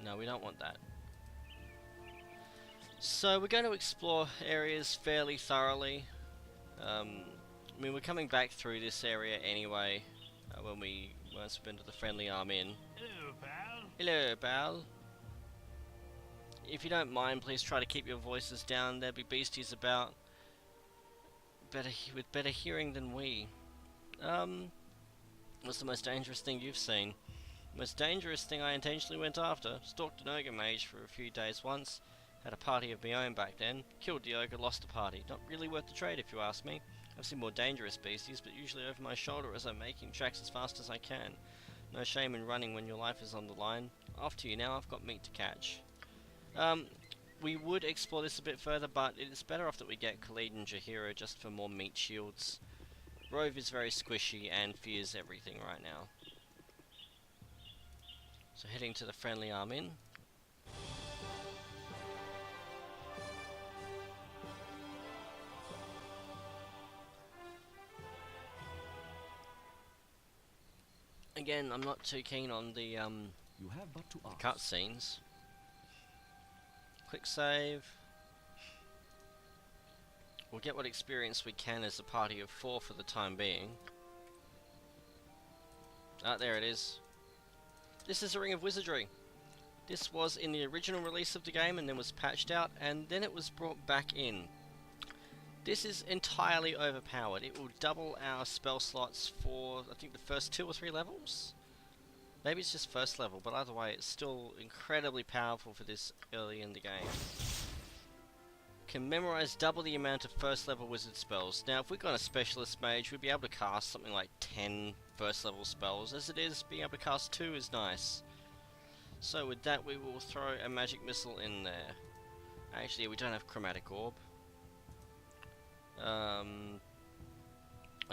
No, we don't want that. So we're going to explore areas fairly thoroughly. I mean, we're coming back through this area anyway, once we've been to the Friendly Arm Inn. Hello, pal. Hello, pal. If you don't mind, please try to keep your voices down. There'll be beasties about with better hearing than we. What's the most dangerous thing you've seen? Most dangerous thing I intentionally went after. Stalked an ogre mage for a few days once. Had a party of my own back then. Killed the ogre, lost the party. Not really worth the trade if you ask me. I've seen more dangerous beasties, but usually over my shoulder as I'm making tracks as fast as I can. No shame in running when your life is on the line. Off to you now, I've got meat to catch. We would explore this a bit further, but it's better off that we get Khalid and Jaheira just for more meat shields. Rhuobhe is very squishy and fears everything right now. So heading to the Friendly Arm Inn. Again, I'm not too keen on the You have but to ask. cutscenes. Quick save. We'll get what experience we can as a party of 4 for the time being. Ah, there it is. This is a Ring of Wizardry. This was in the original release of the game and then was patched out and then it was brought back in. This is entirely overpowered. It will double our spell slots for, I think, the first 2 or 3 levels? Maybe it's just first level, but either way, it's still incredibly powerful for this early in the game. Can memorize double the amount of first level wizard spells. Now, if we've got a specialist mage, we'd be able to cast something like 10 first level spells. As it is, being able to cast 2 is nice. So with that, we will throw a magic missile in there. Actually, we don't have chromatic orb. I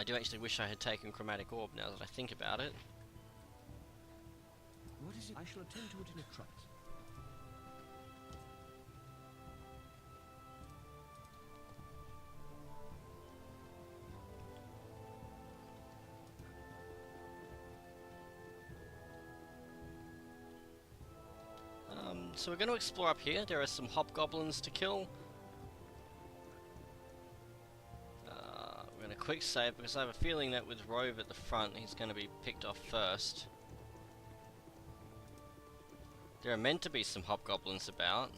do actually wish I had taken chromatic orb now that I think about it. What is it? I shall attend to it in a trice. So we're going to explore up here. There are some hobgoblins to kill. We're going to quick save because I have a feeling that with Rhuobhe at the front, he's going to be picked off first. There are meant to be some hobgoblins about.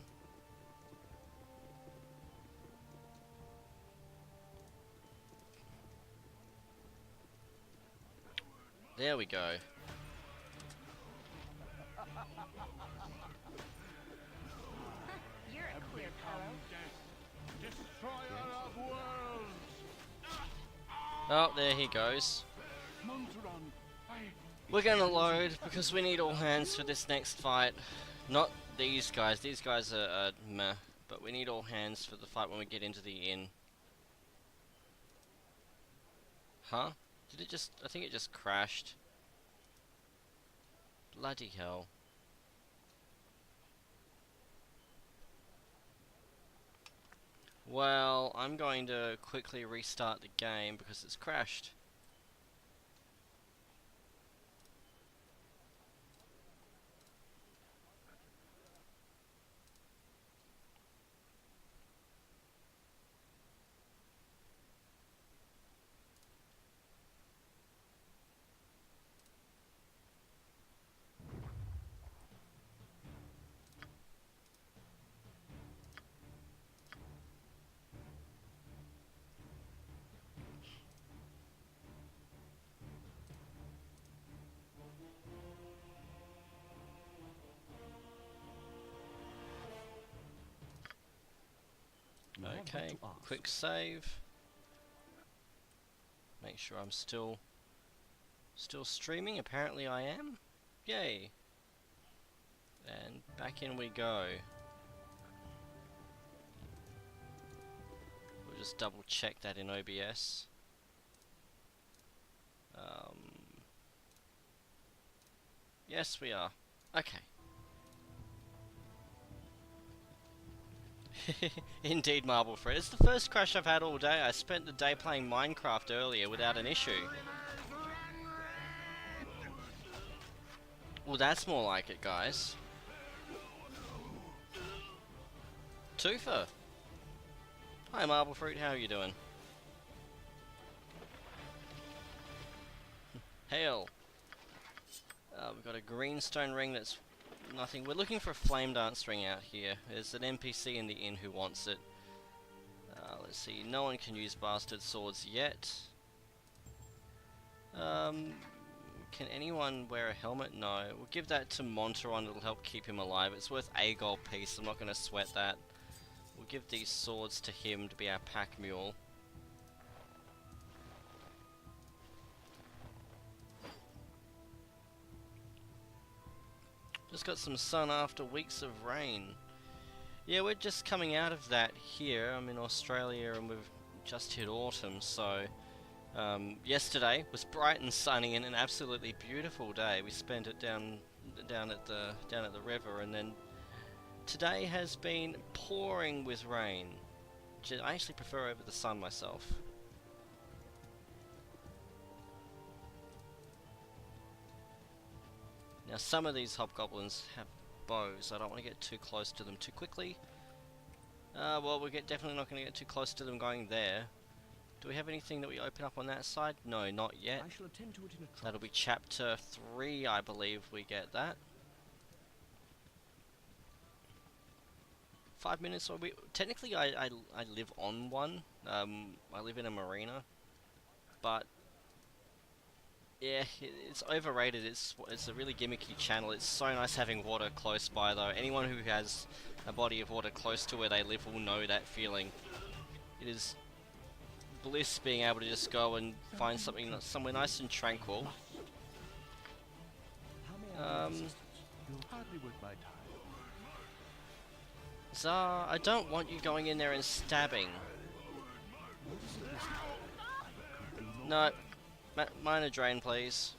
There we go. You're a queer fellow. Destroyer of worlds! Oh, there he goes. Munturon, We're gonna load because we need all hands for this next fight. Not these guys. These guys are meh. But we need all hands for the fight when we get into the inn. Huh? Did it just... I think it just crashed. Bloody hell. Well, I'm going to quickly restart the game because it's crashed. but Okay, to ask. quick save. Make sure I'm still streaming. Apparently I am. Yay. And back in we go. We'll just double check that in OBS. Yes, we are. Okay. Indeed, Marble Fred. It's the first crash I've had all day. I spent the day playing Minecraft earlier without an issue. Well, that's more like it, guys. Twofer. Hi, Marble Fruit. How are you doing? Hail. We've got a greenstone ring that's nothing. We're looking for a flame dance ring out here. There's an NPC in the inn who wants it. Let's see. No one can use bastard swords yet. Can anyone wear a helmet? No. We'll give that to Monteron. It'll help keep him alive. It's worth a gold piece. I'm not going to sweat that. We'll give these swords to him to be our pack mule. Just got some sun after weeks of rain. Yeah, we're just coming out of that here. I'm in Australia and we've just hit autumn, so yesterday was bright and sunny and an absolutely beautiful day. We spent it down at the river, and then today has been pouring with rain, which I actually prefer over the sun myself. Now some of these hobgoblins have bows. I don't want to get too close to them too quickly. Well, we're definitely not going to get too close to them going there. Do we have anything that we open up on that side? No, not yet. I shall attend to it in a trice. That'll be chapter 3, I believe we get that. 5 minutes, or technically I live on one. I live in a marina, but yeah, it's overrated. It's a really gimmicky channel. It's so nice having water close by, though. Anyone who has a body of water close to where they live will know that feeling. It is bliss being able to just go and find something somewhere nice and tranquil. Zar, I don't want you going in there and stabbing. No. Minor drain, please.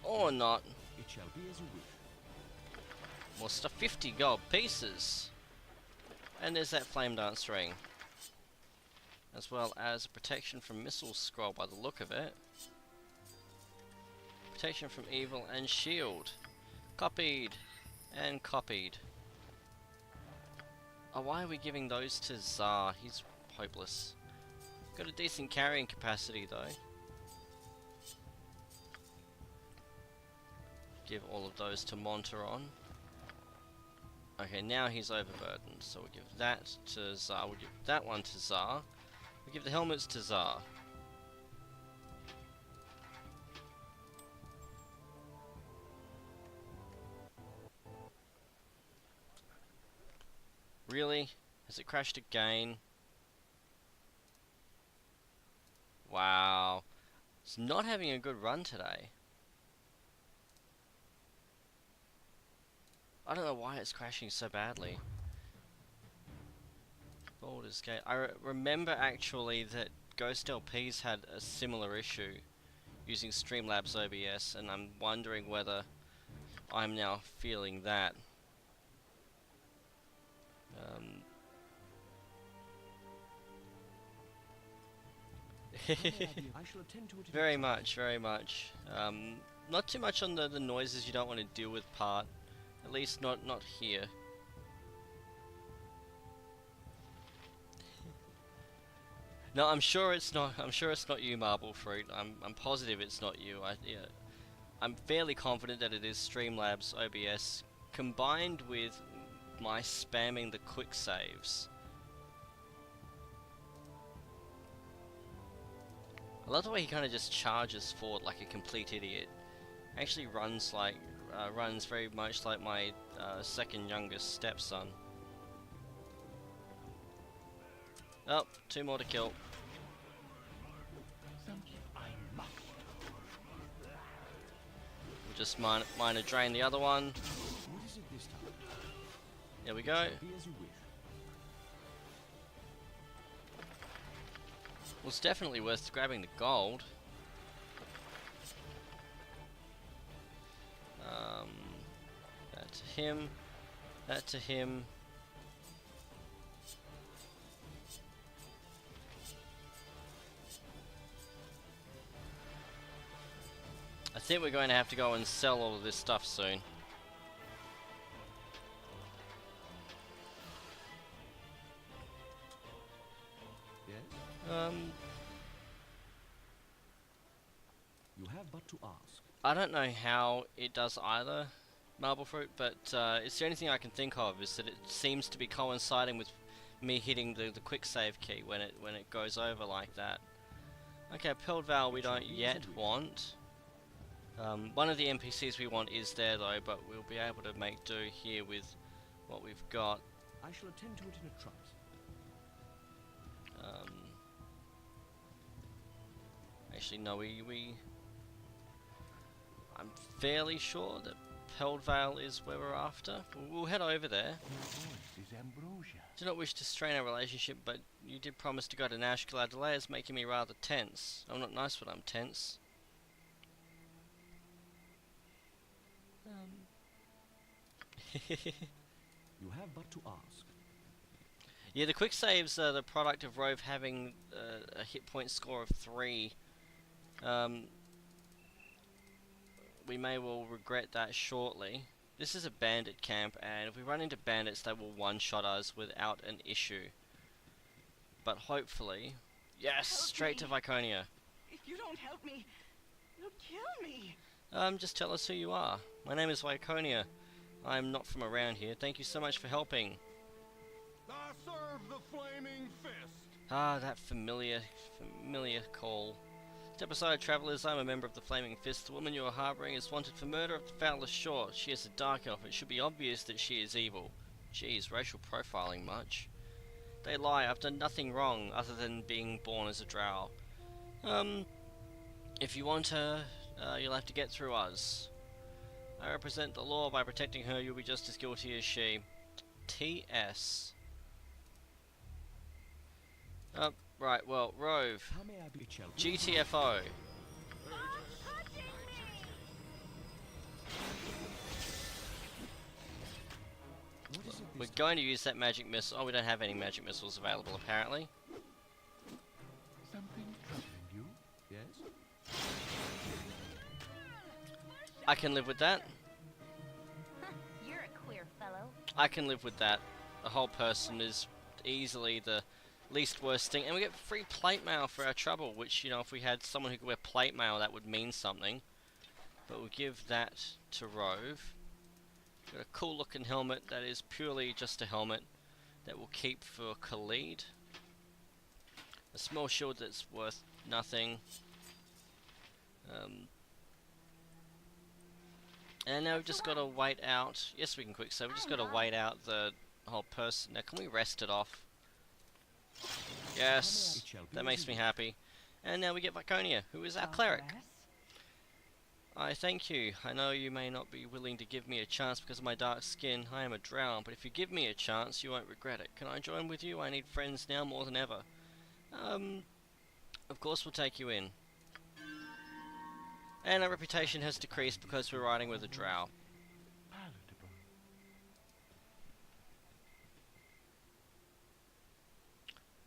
Or not. It shall be as you wish. More stuff. 50 gold pieces. And there's that flame dance ring. As well as protection from missile scroll by the look of it. Protection from evil and shield. Copied. And copied. Oh, why are we giving those to Zar? He's hopeless. Got a decent carrying capacity though. Give all of those to Monteron. Okay, now he's overburdened, so we'll give that to Zar. We'll give that one to Zar. We'll give the helmets to Zar. Really? Has it crashed again? Wow. It's not having a good run today. I don't know why it's crashing so badly. Baldur's Gate. I remember actually that GHostLPs had a similar issue using Streamlabs OBS, and I'm wondering whether I'm now feeling that. Very much, very much. Not too much on the noises you don't want to deal with part. At least not here. No, I'm sure it's not. I'm sure it's not you, Marble Fruit. I'm positive it's not you. Yeah, I'm fairly confident that it is Streamlabs OBS combined with my spamming the quick saves. I love the way he kind of just charges forward like a complete idiot. Actually runs like. Runs very much like my second youngest stepson. Oh, 2 more to kill. We'll just minor drain the other one. What is it this time? There we go. Be as you wish. Well, it's definitely worth grabbing the gold. That to him. That to him. I think we're going to have to go and sell all of this stuff soon. Yes? You have but to ask. I don't know how it does either, Marble Fruit, but it's the only thing I can think of is that it seems to be coinciding with me hitting the quick save key when it goes over like that. Okay, Pearl Val we don't yet want. One of the NPCs we want is there though, but we'll be able to make do here with what we've got. I shall attend to it in a trice. Actually, no, I'm fairly sure that Peldvale is where we're after. We'll head over there. Is ambrosia. Do not wish to strain our relationship, but you did promise to go to Nashkel. Our delay is making me rather tense. I'm not nice when I'm tense. You have but to ask. Yeah, the quick saves are the product of Rhuobhe having a hit point score of 3. We may well regret that shortly. This is a bandit camp, and if we run into bandits, they will one-shot us without an issue. But hopefully... Yes! Straight to Viconia! If you don't help me, you'll kill me. Just tell us who you are. My name is Viconia. I'm not from around here. Thank you so much for helping. I serve the flaming fist. Ah, that familiar call. Step aside, travelers. I'm a member of the Flaming Fist. The woman you are harboring is wanted for murder of the foulest sort. She is a dark elf. It should be obvious that she is evil. Geez, racial profiling much. They lie. I've done nothing wrong other than being born as a drow. If you want her, you'll have to get through us. I represent the law. By protecting her, you'll be just as guilty as she. T.S. Right, well, Rhuobhe. How may I be GTFO. We're going to use that magic missile. Oh, we don't have any magic missiles available, apparently. Something troubling you? Yes? I can live with that. You're a queer fellow. I can live with that. A whole person is easily the least worst thing. And we get free plate mail for our trouble, which, you know, if we had someone who could wear plate mail, that would mean something. But we'll give that to Rhuobhe. Got a cool looking helmet that is purely just a helmet that we'll keep for Khalid. A small shield that's worth nothing. And now we've just got to wait out. Yes, we can quick save. We've just got to wait out the whole person. Now, can we rest it off? Yes, that makes me happy. And now we get Viconia, who is our cleric. I thank you. I know you may not be willing to give me a chance because of my dark skin. I am a drow, but if you give me a chance, you won't regret it. Can I join with you? I need friends now more than ever. Of course we'll take you in. And our reputation has decreased because we're riding with a drow. Palatable.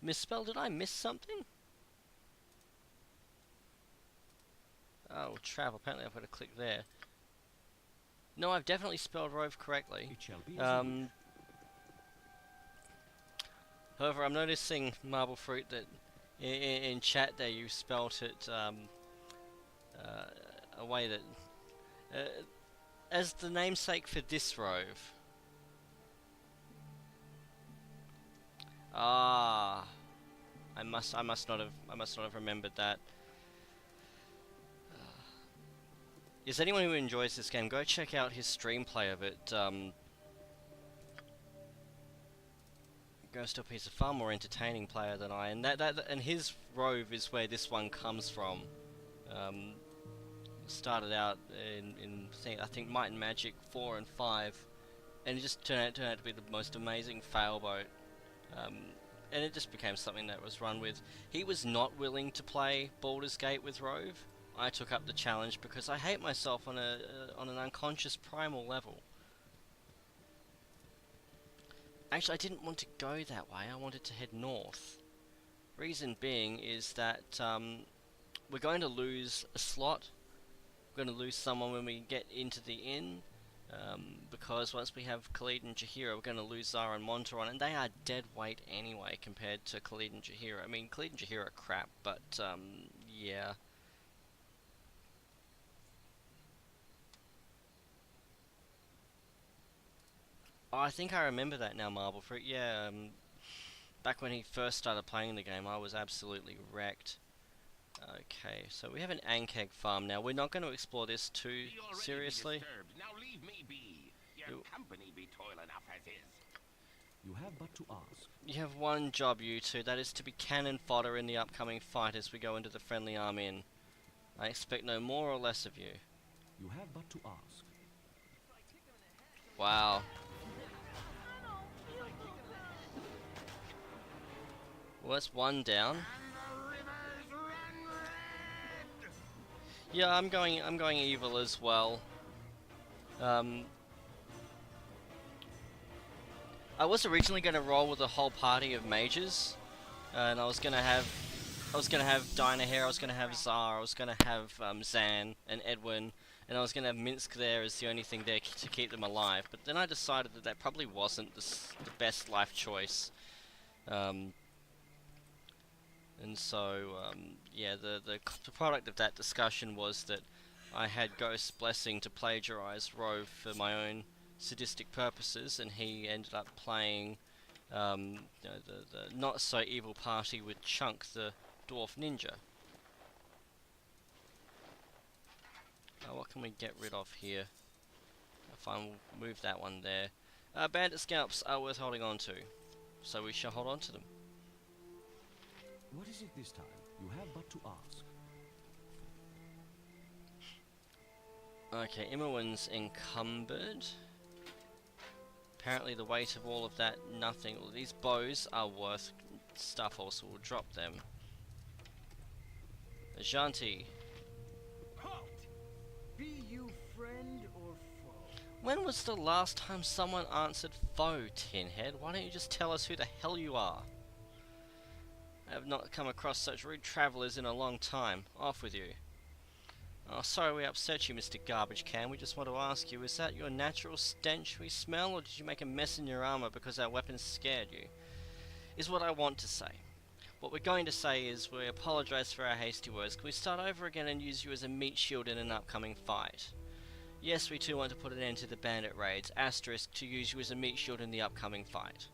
Misspell? Did I miss something? Oh, travel. Apparently I've got to click there. No, I've definitely spelled Rhuobhe correctly. It shall be as you wish. However, I'm noticing, Marble Fruit, that in chat there you spelt it a way that... as the namesake for this Rhuobhe. Ah, I must not have remembered that. Is anyone who enjoys this game, go check out his stream play of it. GHostLPs a far more entertaining player than I, and and his Rhuobhe is where this one comes from. Started out in I think Might and Magic 4 and 5, and it just turned out to be the most amazing failboat. And it just became something that was run with. He was not willing to play Baldur's Gate with Rhuobhe. I took up the challenge because I hate myself on an unconscious primal level. Actually, I didn't want to go that way. I wanted to head north. Reason being is that we're going to lose a slot. We're going to lose someone when we get into the inn. Because once we have Khalid and Jaheira, we're going to lose Zara and Montaron, and they are dead weight anyway compared to Khalid and Jaheira. I mean, Khalid and Jaheira are crap, but yeah. Oh, I think I remember that now, Marble Fruit. Yeah, back when he first started playing the game, I was absolutely wrecked. Okay, so we have an Ankeg farm now. We're not going to explore this too seriously. Now leave me be. Your company be toil enough as is. You have but to ask. You have one job, you two. That is to be cannon fodder in the upcoming fight as we go into the friendly arm inn. I expect no more or less of you. You have but to ask. Wow. Well, that's one down. Yeah, I'm going evil as well. I was originally going to roll with a whole party of mages, and I was going to have Dynahair, I was going to have Zara, I was going to have Zan and Edwin, and I was going to have Minsk there as the only thing there to keep them alive. But then I decided that that probably wasn't the best life choice. And so, yeah, the product of that discussion was that I had Ghost's Blessing to plagiarize Rhuobhe for my own sadistic purposes, and he ended up playing you know, the not-so-evil party with Chunk, the Dwarf Ninja. What can we get rid of here? Fine, we'll move that one there. Bandit Scalps are worth holding on to, so we shall hold on to them. What is it this time? You have but to ask. Okay, Imowen's encumbered. Apparently the weight of all of that, nothing. Well, these bows are worth stuff also, we'll drop them. Ajanti. Halt! Be you friend or foe? When was the last time someone answered foe, Tinhead? Why don't you just tell us who the hell you are? I have not come across such rude travellers in a long time. Off with you. Oh, sorry we upset you, Mr. Garbage Can. We just want to ask you, is that your natural stench we smell, or did you make a mess in your armour because our weapons scared you? Is what I want to say. What we're going to say is we apologise for our hasty words. Can we start over again and use you as a meat shield in an upcoming fight? Yes, we too want to put an end to the bandit raids. Asterisk to use you as a meat shield in the upcoming fight.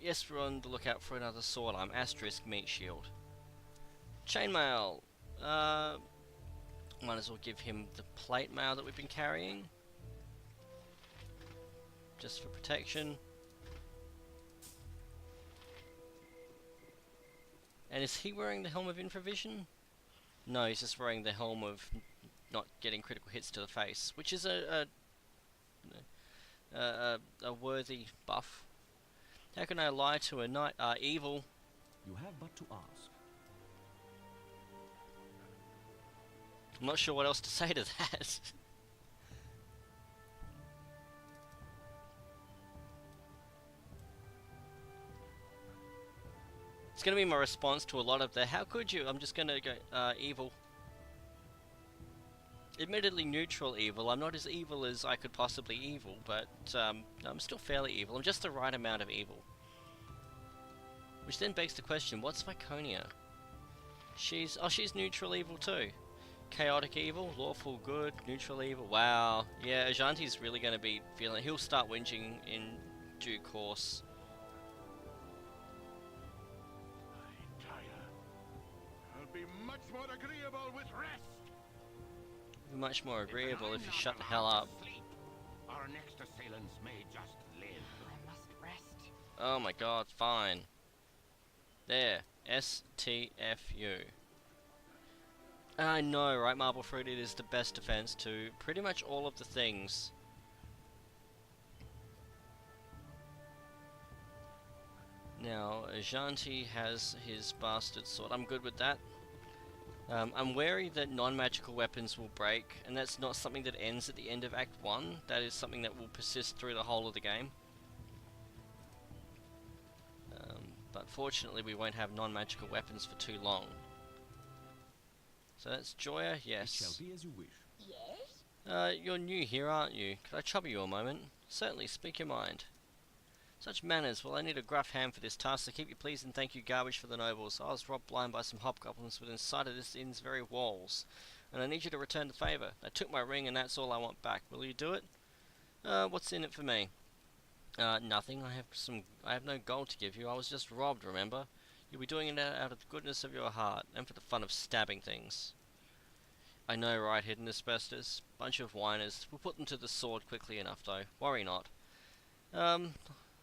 Yes, we're on the lookout for another sword arm. Asterisk meat shield. Chainmail. Might as well give him the plate mail that we've been carrying. Just for protection. And is he wearing the Helm of Infravision? No, he's just wearing the Helm of not getting critical hits to the face, which is a worthy buff. How can I lie to a knight? Evil. You have but to ask. I'm not sure what else to say to that. It's going to be my response to a lot of the how could you? I'm just going to go evil. Admittedly neutral evil. I'm not as evil as I could possibly evil, but I'm still fairly evil. I'm just the right amount of evil. Which then begs the question, what's Viconia? She's neutral evil too. Chaotic evil, lawful good, neutral evil. Wow. Yeah, Ajanti's really going to be feeling... He'll start whinging in due course. I tire. I'll be much more agreeable with rest. Much more agreeable if you shut the hell up. Our next assailants may just live. I must rest. Oh my god, fine. There. STFU. I know, right, Marble Fruit? It is the best defense to pretty much all of the things. Now, Ajanti has his bastard sword. I'm good with that. I'm wary that non-magical weapons will break, and that's not something that ends at the end of Act 1. That is something that will persist through the whole of the game. But fortunately we won't have non-magical weapons for too long. So that's Joya, yes. It shall be as you wish. Yes? You're new here, aren't you? Could I trouble you a moment? Certainly, speak your mind. Such manners, well I need a gruff hand for this task, so keep you pleased and thank you garbage for the nobles. I was robbed blind by some hobgoblins within sight of this inn's very walls, and I need you to return the favour. They took my ring and that's all I want back. Will you do it? What's in it for me? Nothing. I have no gold to give you. I was just robbed, remember? You'll be doing it out of the goodness of your heart, and for the fun of stabbing things. I know, right, hidden asbestos? Bunch of whiners. We'll put them to the sword quickly enough, though. Worry not. I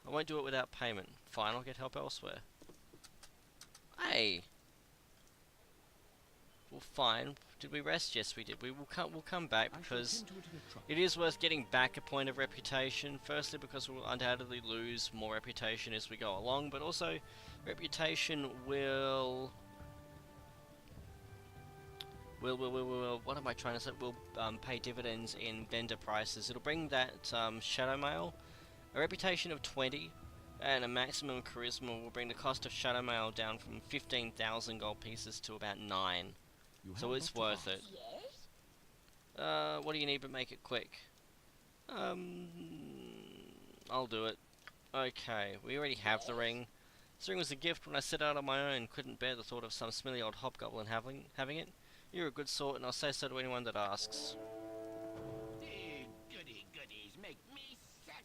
won't do it without payment. Fine, I'll get help elsewhere. Hey! Well, fine. Did we rest? Yes, we did. We'll come back because it is worth getting back a point of reputation. Firstly, because we'll undoubtedly lose more reputation as we go along, but also reputation will what am I trying to say? Will pay dividends in vendor prices. It'll bring that shadow mail. A reputation of 20 and a maximum charisma will bring the cost of shadow mail down from 15,000 gold pieces to about 9. So it's worth it. Yes? What do you need but make it quick? I'll do it. Okay, we already have the ring. This ring was a gift when I set out on my own. Couldn't bear the thought of some smelly old hobgoblin having it. You're a good sort, and I'll say so to anyone that asks. Goody goodies make me sick.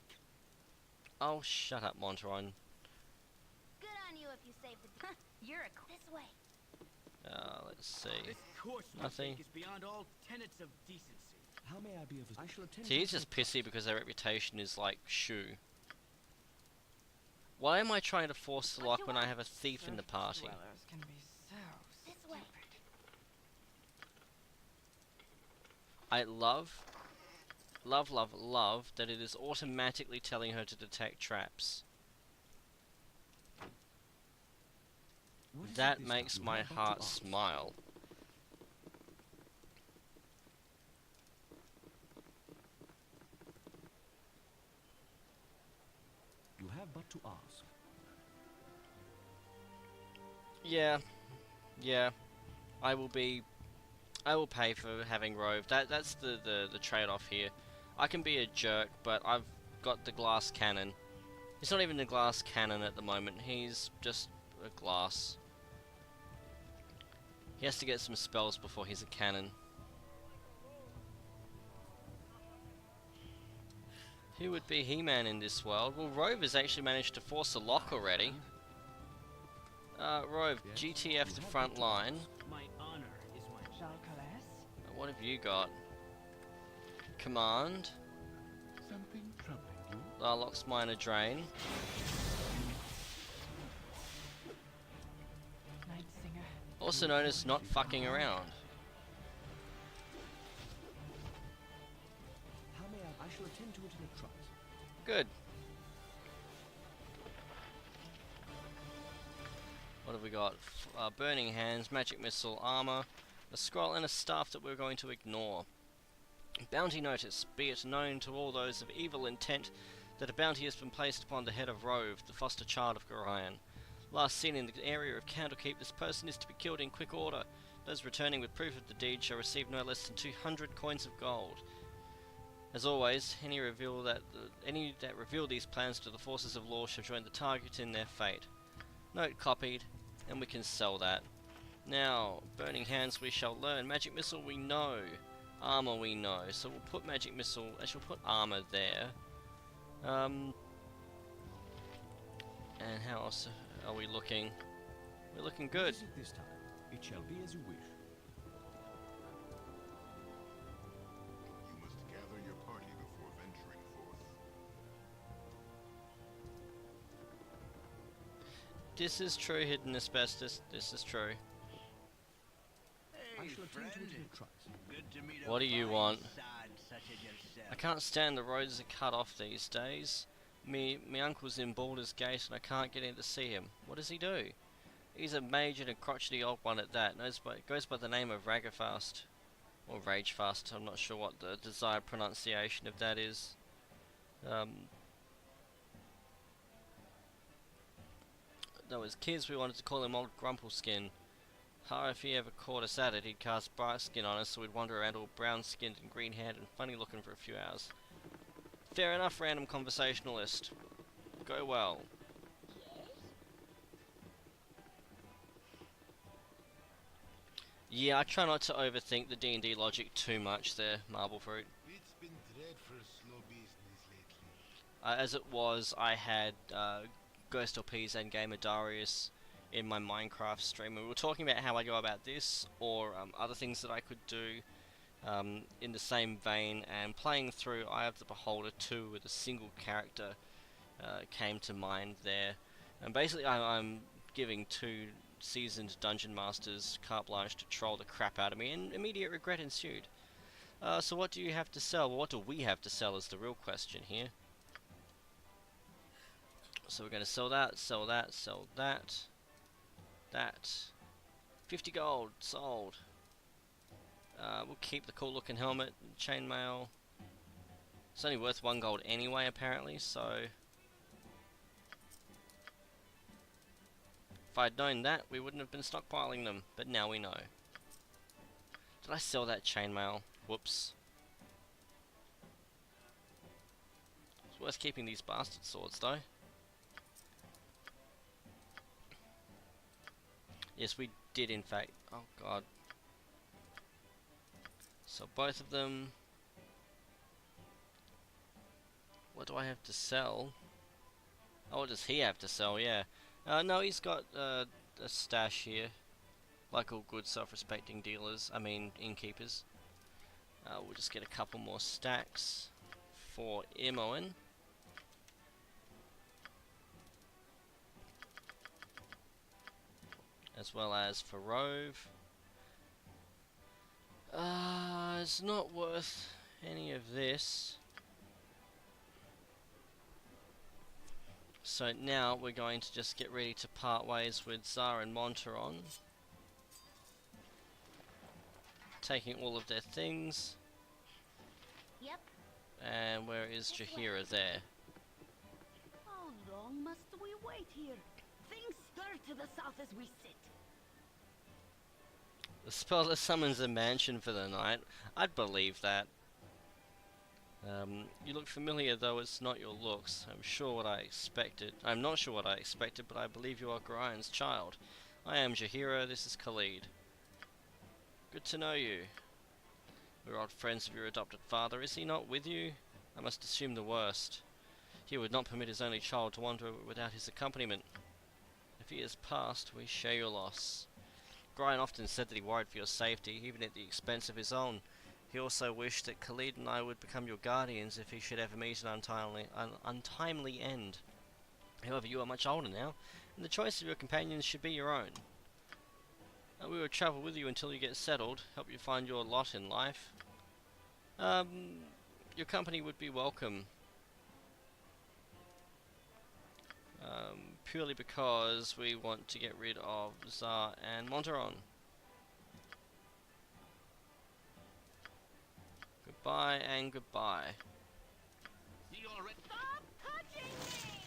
Oh, shut up, Monteron. Good on you if you saved the day. You're a this way. Let's see. This course Nothing. is beyond all tenets of decency. How may I be of I shall attend See, he's just pissy because their reputation is like shoo. Why am I trying to force the lock when I have a thief in the party? Dwellers can be so This way. I love that it is automatically telling her to detect traps. What is That it this makes time? You my have but to heart ask. smile. You have but to ask. Yeah. I will pay for having Rhuobhe. That's the trade-off here. I can be a jerk, but I've got the glass cannon. He's not even a glass cannon at the moment. He's just a glass. He has to get some spells before he's a cannon. Who would be He-Man in this world? Well, Rhuobhe has actually managed to force a lock already. Rhuobhe, GTF to front line. My honor is my What have you got? Command. Something troubling you? Larlock's Minor Drain. Night Singer. Also known as not fucking around. How may I shall attend to it in a trot. Good. What have we got? Burning Hands, Magic Missile, Armor, a scroll and a staff that we're going to ignore. Bounty Notice. Be it known to all those of evil intent that a bounty has been placed upon the head of Rhuobhe, the foster child of Gorion. Last seen in the area of Candlekeep, this person is to be killed in quick order. Those returning with proof of the deed shall receive no less than 200 coins of gold. As always, any that reveal these plans to the forces of law shall join the target in their fate. Note copied, and we can sell that. Now, Burning Hands we shall learn. Magic Missile we know. Armor we know. So we'll put Magic Missile, actually we'll put Armor there. And how else are we looking? We're looking What good. is it this time? It shall be as you wish. You must gather your party before venturing forth. This is true, hidden asbestos. This is true. I shall attend to it in a trice. Good to meet What do you want? sod such as yourself. I can't stand the roads are cut off these days. Me uncle's in Baldur's Gate and I can't get in to see him. What does he do? He's a mage and a crotchety old one at that. Goes by the name of Ragafast. Or Ragefast, I'm not sure what the desired pronunciation of that is. Though as kids we wanted to call him Old Grumpleskin. If he ever caught us at it, he'd cast bright skin on us, so we'd wander around all brown-skinned and green-haired and funny-looking for a few hours. Fair enough, random conversationalist. Go well. Yeah, I try not to overthink the D&D logic too much there, Marble Fruit. It's been dreadful slow business lately. As it was, I had GHostLPs and Gamer Darius in my Minecraft stream. We were talking about how I go about this, or other things that I could do in the same vein, and playing through Eye of the Beholder 2 with a single character came to mind there. And basically I'm giving two seasoned dungeon masters carte blanche to troll the crap out of me, and immediate regret ensued. So what do you have to sell? Well, what do we have to sell is the real question here. So we're going to sell that, sell that, sell that. That. 50 gold, sold. We'll keep the cool looking helmet, chainmail. It's only worth 1 gold anyway apparently, so... If I'd known that, we wouldn't have been stockpiling them, but now we know. Did I sell that chainmail? Whoops. It's worth keeping these bastard swords though. Yes, we did in fact. Oh god. So both of them. What do I have to sell? Oh, what does he have to sell? Yeah. No, he's got a stash here. Like all good self-respecting dealers. I mean, innkeepers. We'll just get a couple more stacks for Imoen. As well as for Rhuobhe. It's not worth any of this. So now we're going to just get ready to part ways with Zara and Monteron. Taking all of their things. Yep. And where is Jaheira? There. How long must we wait here? Things stir to the south as we sit. The spell that summons a mansion for the night. I'd believe that. You look familiar, though it's not your looks. I'm not sure what I expected, but I believe you are Grion's child. I am Jaheira, this is Khalid. Good to know you. We're old friends of your adopted father. Is he not with you? I must assume the worst. He would not permit his only child to wander without his accompaniment. If he has passed, we share your loss. Grion often said that he worried for your safety, even at the expense of his own. He also wished that Khalid and I would become your guardians if he should ever meet an untimely end. However, you are much older now, and the choice of your companions should be your own. We will travel with you until you get settled, help you find your lot in life. Your company would be welcome. Purely because we want to get rid of Zar and Monteron. Goodbye and goodbye. Stop touching me!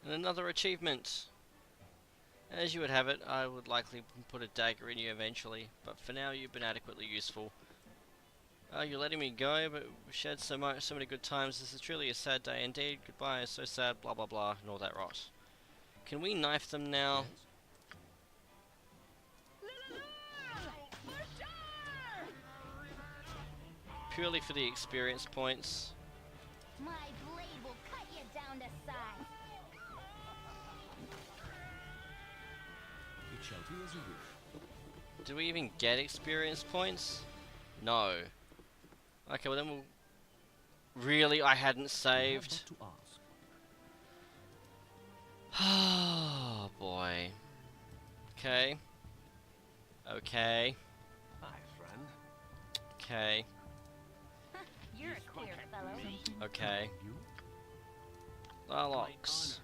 And another achievement. As you would have it, I would likely put a dagger in you eventually, but for now you've been adequately useful. You're letting me go, but we've shared so many good times. This is truly a sad day indeed. Goodbye, so sad, blah blah blah, and all that rot. Can we knife them now? Purely for the experience points. My blade will cut you down to size. It shall be as you wish. Do we even get experience points? No. Okay, well then we'll... Really? I hadn't saved? I have but to ask. Oh boy. Okay. Okay. Hi, friend. Okay. You're a queer fellow. Okay. You? Larlox.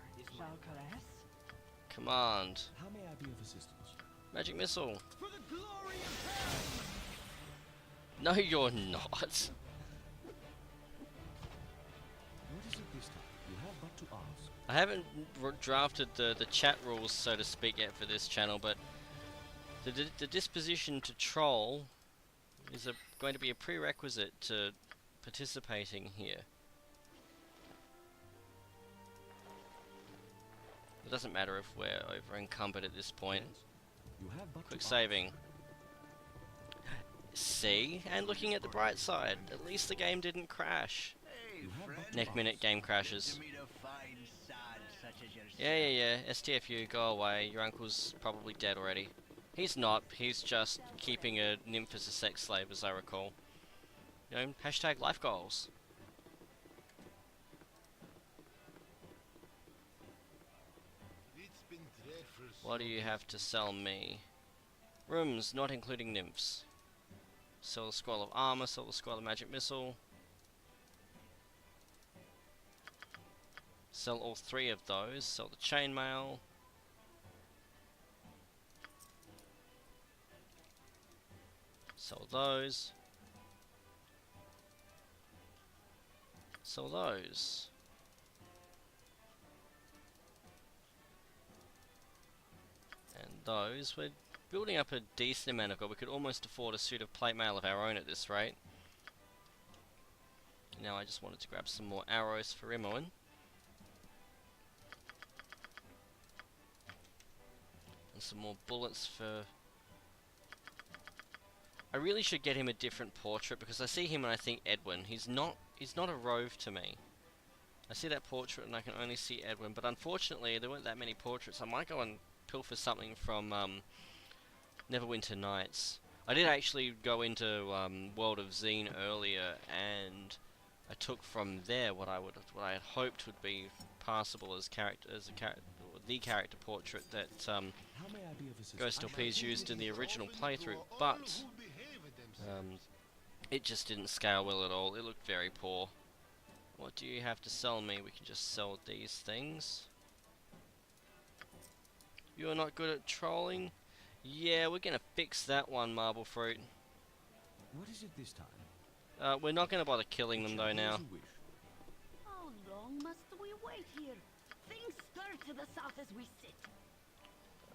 Command. How may I be of assistance? Magic missile. For the glory of heaven! No, you're not. What is it this time? You have but to ask. I haven't drafted the chat rules, so to speak, yet for this channel, but the disposition to troll is going to be a prerequisite to participating here. It doesn't matter if we're over encumbered at this point. Yes. You have but Quick to saving. See? And looking at the bright side, at least the game didn't crash. Hey, You have friend. but to Next minute, game Good crashes. to meet a fine sod such as yourself. Yeah. STFU, go away. Your uncle's probably dead already. He's not. He's just keeping a nymph as a sex slave, as I recall. You know, hashtag life goals. It's been dreadful. What do you have to sell me? Rooms, not including nymphs. Sell the scroll of armor, sell the scroll of magic missile. Sell all 3 of those, sell the chainmail. Sell those. Sell those. And those. We're building up a decent amount of gold. We could almost afford a suit of plate mail of our own at this rate. Now I just wanted to grab some more arrows for Imoen. And some more bullets for... I really should get him a different portrait because I see him and I think Edwin. He's not a Rhuobhe to me. I see that portrait and I can only see Edwin, but unfortunately there weren't that many portraits. I might go and pilfer something from Neverwinter Nights. I did actually go into World of Zine earlier, and I took from there what I had hoped would be passable as the character portrait that How may I be of assistance? GHostLPs used in the original playthrough, but it just didn't scale well at all. It looked very poor. What do you have to sell me? We can just sell these things. You're not good at trolling? Yeah, we're gonna fix that one, Marble Fruit. What is it this time? We're not gonna bother killing them though now. As you wish. How long must we wait here? Things stir to the south as we sit.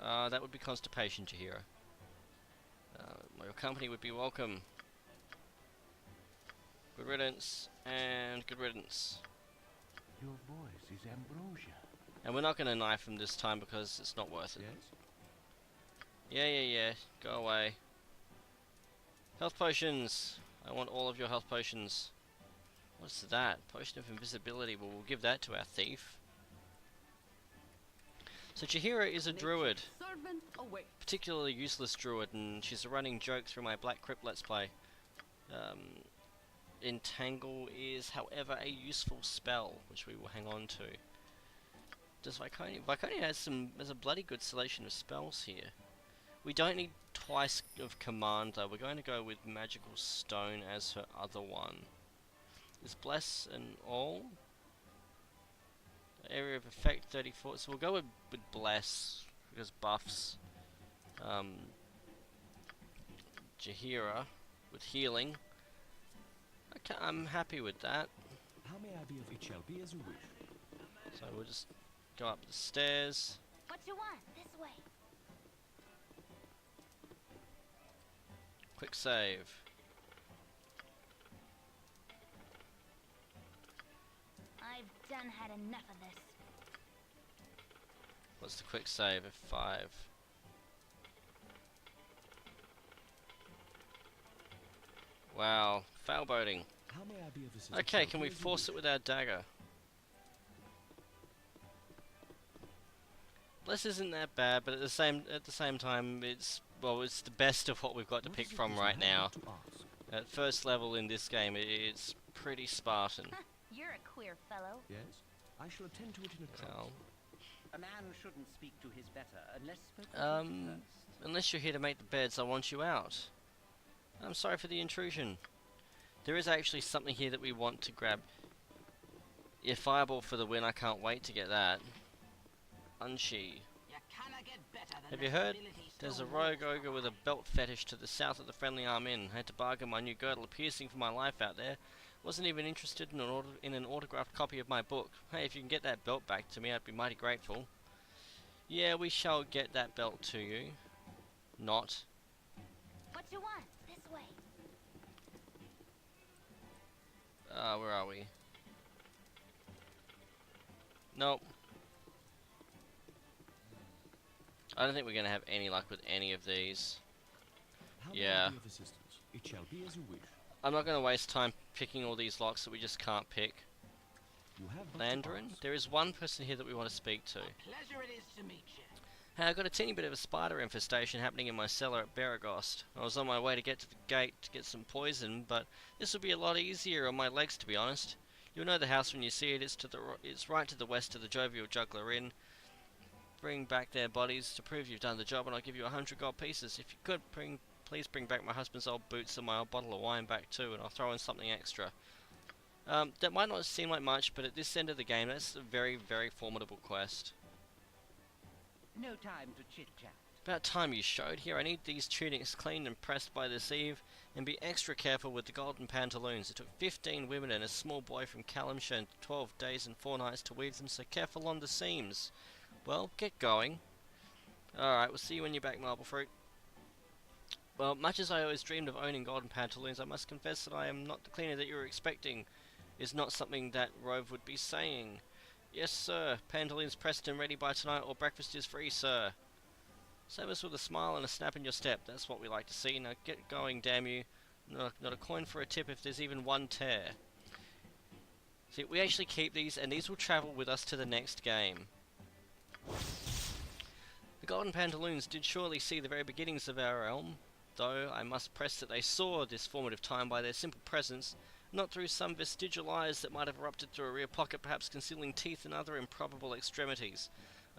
That would be constipation, Jahira. Your company would be welcome. Good riddance, and good riddance. Your voice is ambrosia. And we're not gonna knife him this time because it's not worth it. Yes. Yeah. Go away. Health potions. I want all of your health potions. What's that? Potion of invisibility. Well, we'll give that to our thief. So Jahira is a druid. Servant away. Particularly useless druid, and she's a running joke through my Black Crypt Let's Play. Entangle is, however, a useful spell, which we will hang on to. Does Viconia has a bloody good selection of spells here. We don't need twice of command though. We're going to go with Magical Stone as her other one. Is Bless and all? Area of effect 34. So we'll go with Bless because buffs. Jahira with healing. Okay, I'm happy with that. How may I be of it shall be as you wish. So we'll just go up the stairs. What you want? This way. Quick save. I've done had enough of this. What's the quick save? F5. Wow, foul boating. How may I be of assistance? Okay, can we force it with our dagger? Bless isn't that bad, but at the same time, it's the best of what we've got to pick from right now. At first level in this game, it's pretty Spartan. You're a queer fellow. Yes, I shall attend to it in a trice. Well, A man shouldn't speak to his better unless spoken to first. Unless you're here to make the beds, I want you out. I'm sorry for the intrusion. There is actually something here that we want to grab. Yeah, fireball for the win. I can't wait to get that. Unshi. Have you heard? There's a rogue ogre with a belt fetish to the south of the friendly arm inn. I had to bargain my new girdle piercing for my life out there. Wasn't even interested in an autographed copy of my book. Hey, if you can get that belt back to me, I'd be mighty grateful. Yeah, we shall get that belt to you. Not. What you want? This way. Where are we? Nope. I don't think we're going to have any luck with any of these. Yeah. It shall be as you wish. I'm not going to waste time picking all these locks that we just can't pick. Landarin? There is one person here that we want to speak to. Pleasure it is to meet you. Hey, I got a teeny bit of a spider infestation happening in my cellar at Baragost. I was on my way to get to the gate to get some poison, but this will be a lot easier on my legs, to be honest. You'll know the house when you see it. It's right to the west of the Jovial Juggler Inn. Bring back their bodies to prove you've done the job, and I'll give you 100 gold pieces. If you could, please bring back my husband's old boots and my old bottle of wine back too, and I'll throw in something extra. That might not seem like much, but at this end of the game, that's a very, very formidable quest. No time to chit-chat. About time you showed. Here, I need these tunics cleaned and pressed by this eve, and be extra careful with the golden pantaloons. It took 15 women and a small boy from Calamshire and 12 days and 4 nights to weave them, so careful on the seams. Well, get going. Alright, we'll see you when you're back, Marble Fruit. Well, much as I always dreamed of owning golden pantaloons, I must confess that I am not the cleaner that you were expecting. Is not something that Rhuobhe would be saying. Yes, sir. Pantaloons pressed and ready by tonight, or breakfast is free, sir. Save us with a smile and a snap in your step. That's what we like to see. Now get going, damn you. Not a coin for a tip if there's even one tear. See, we actually keep these, and these will travel with us to the next game. The golden pantaloons did surely see the very beginnings of our realm, though I must press that they saw this formative time by their simple presence, not through some vestigial eyes that might have erupted through a rear pocket, perhaps concealing teeth and other improbable extremities.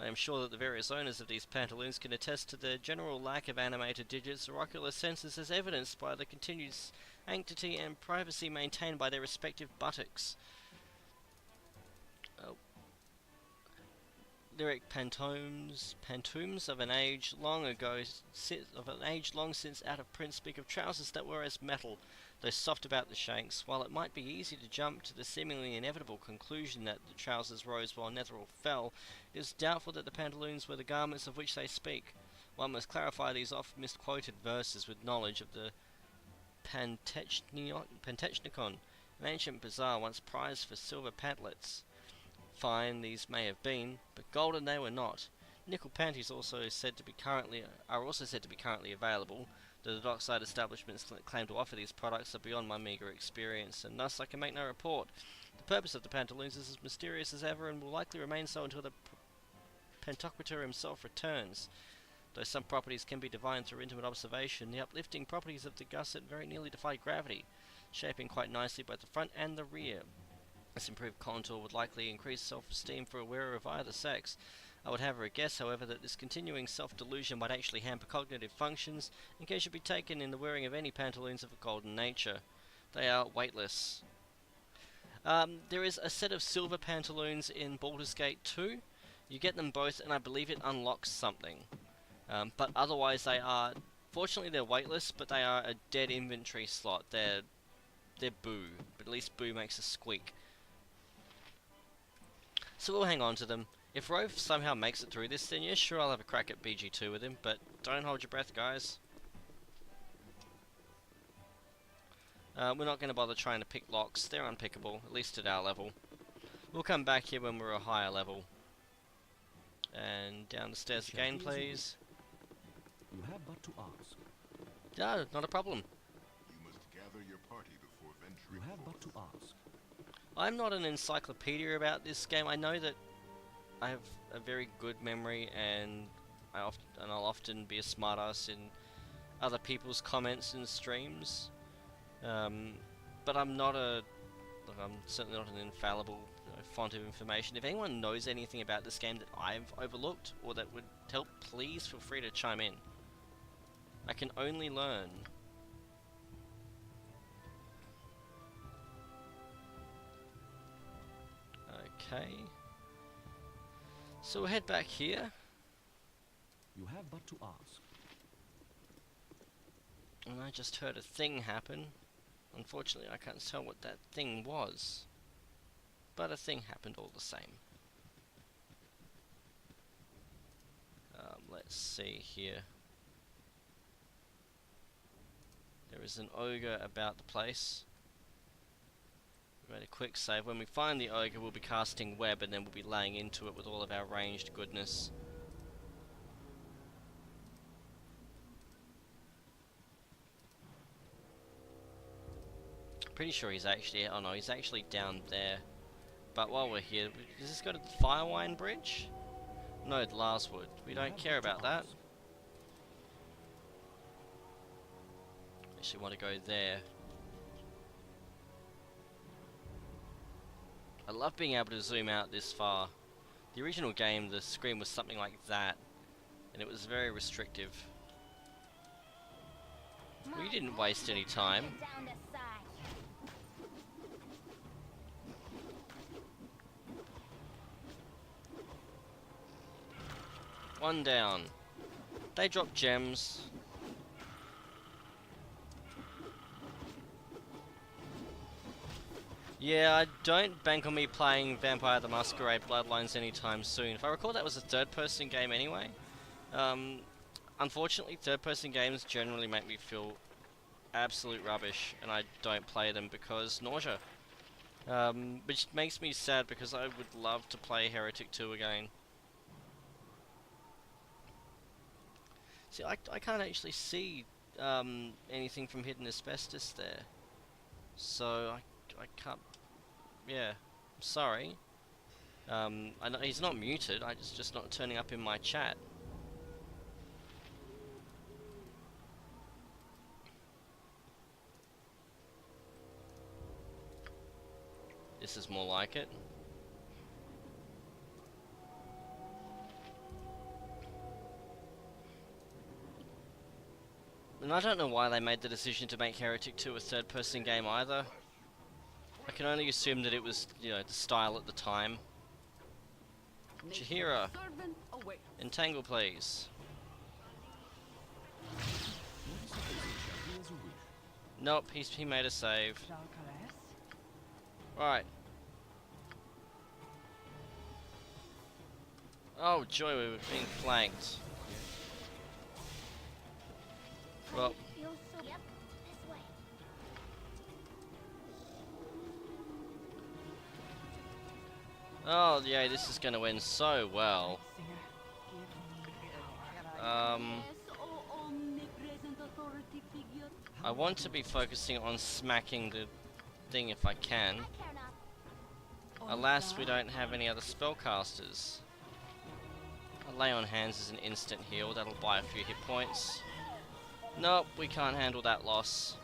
I am sure that the various owners of these pantaloons can attest to the general lack of animated digits or ocular senses as evidenced by the continued sanctity and privacy maintained by their respective buttocks. Lyric pantoums of an age long since out of print speak of trousers that were as metal, though soft about the shanks. While it might be easy to jump to the seemingly inevitable conclusion that the trousers rose while Netheril fell, it is doubtful that the pantaloons were the garments of which they speak. One must clarify these oft misquoted verses with knowledge of the Pantechnicon, an ancient bazaar once prized for silver pantlets. Fine these may have been, but golden they were not. Nickel panties are also said to be currently available, though the dockside establishments that claim to offer these products are beyond my meagre experience, and thus I can make no report. The purpose of the pantaloons is as mysterious as ever, and will likely remain so until the Pantocrator himself returns. Though some properties can be divined through intimate observation, the uplifting properties of the gusset very nearly defy gravity, shaping quite nicely both the front and the rear. This improved contour would likely increase self-esteem for a wearer of either sex. I would have a guess, however, that this continuing self-delusion might actually hamper cognitive functions, and care should be taken in the wearing of any pantaloons of a golden nature. They are weightless. There is a set of silver pantaloons in Baldur's Gate 2. You get them both, and I believe it unlocks something. But otherwise they are... Fortunately they're weightless, but they are a dead inventory slot. They're boo, but at least boo makes a squeak. So we'll hang on to them. If Rhuobhe somehow makes it through this, then yeah, sure, I'll have a crack at BG2 with him, but don't hold your breath, guys. We're not going to bother trying to pick locks. They're unpickable, at least at our level. We'll come back here when we're a higher level. And down the stairs again, please. You have but to ask. No, not a problem. You must gather your party before venturing. You have but to ask. I'm not an encyclopedia about this game. I know that I have a very good memory, and I'll often be a smartass in other people's comments and streams. But I'm not I'm certainly not an infallible font of information. If anyone knows anything about this game that I've overlooked or that would help, please feel free to chime in. I can only learn. Okay. So we'll head back here. You have but to ask. And I just heard a thing happen. Unfortunately, I can't tell what that thing was. But a thing happened all the same. Let's see here. There is an ogre about the place. We made a quick save. When we find the ogre, we'll be casting web, and then we'll be laying into it with all of our ranged goodness. Pretty sure he's actually... oh no, he's actually down there. But while we're here, does this go to the Firewine Bridge? No, the Larswood. We don't care about that. Actually want to go there. I love being able to zoom out this far. The original game, the screen was something like that, and it was very restrictive. We didn't waste any time. One down. They drop gems. Yeah, I don't bank on me playing Vampire the Masquerade Bloodlines anytime soon. If I recall, that was a third-person game anyway. Unfortunately, third-person games generally make me feel absolute rubbish, and I don't play them because nausea. Which makes me sad because I would love to play Heretic 2 again. See, I can't actually see anything from Hidden Asbestos there. So, I can't... yeah, I'm sorry. I know he's not muted, it's just not turning up in my chat. This is more like it. And I don't know why they made the decision to make Heretic 2 a third-person game either. I can only assume that it was, you know, the style at the time. Chihira, entangle please. Nope, he made a save. Right. Oh joy, we were being flanked. Well. Oh yeah, this is gonna end so well. I want to be focusing on smacking the thing if I can. Alas, we don't have any other spellcasters. A Lay on Hands is an instant heal, that'll buy a few hit points. Nope, we can't handle that loss.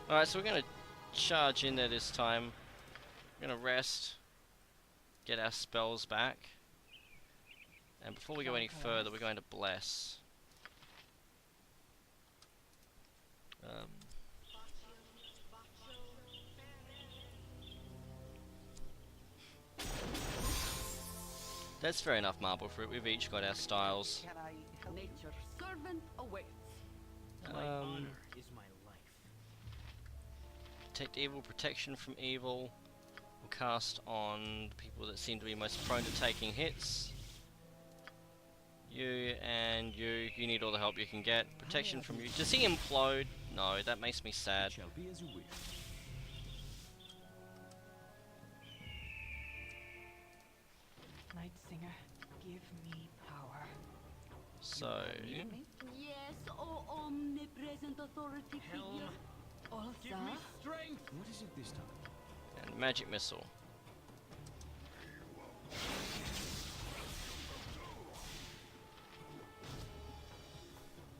Alright, so we're gonna charge in there this time. We're gonna rest, get our spells back, and before we go any further, we're going to bless. That's fair enough, Marble Fruit. We've each got our styles. Nature's servant awaits. My honor is my life. Detect evil, protection from evil. We'll cast on the people that seem to be most prone to taking hits. You and you need all the help you can get. Protection from you. Does he implode? No, that makes me sad. Shall be as you wish. Night Singer, give me power. So, Yes, oh omnipresent authority figure. Give me strength. What is it this time? and magic missile.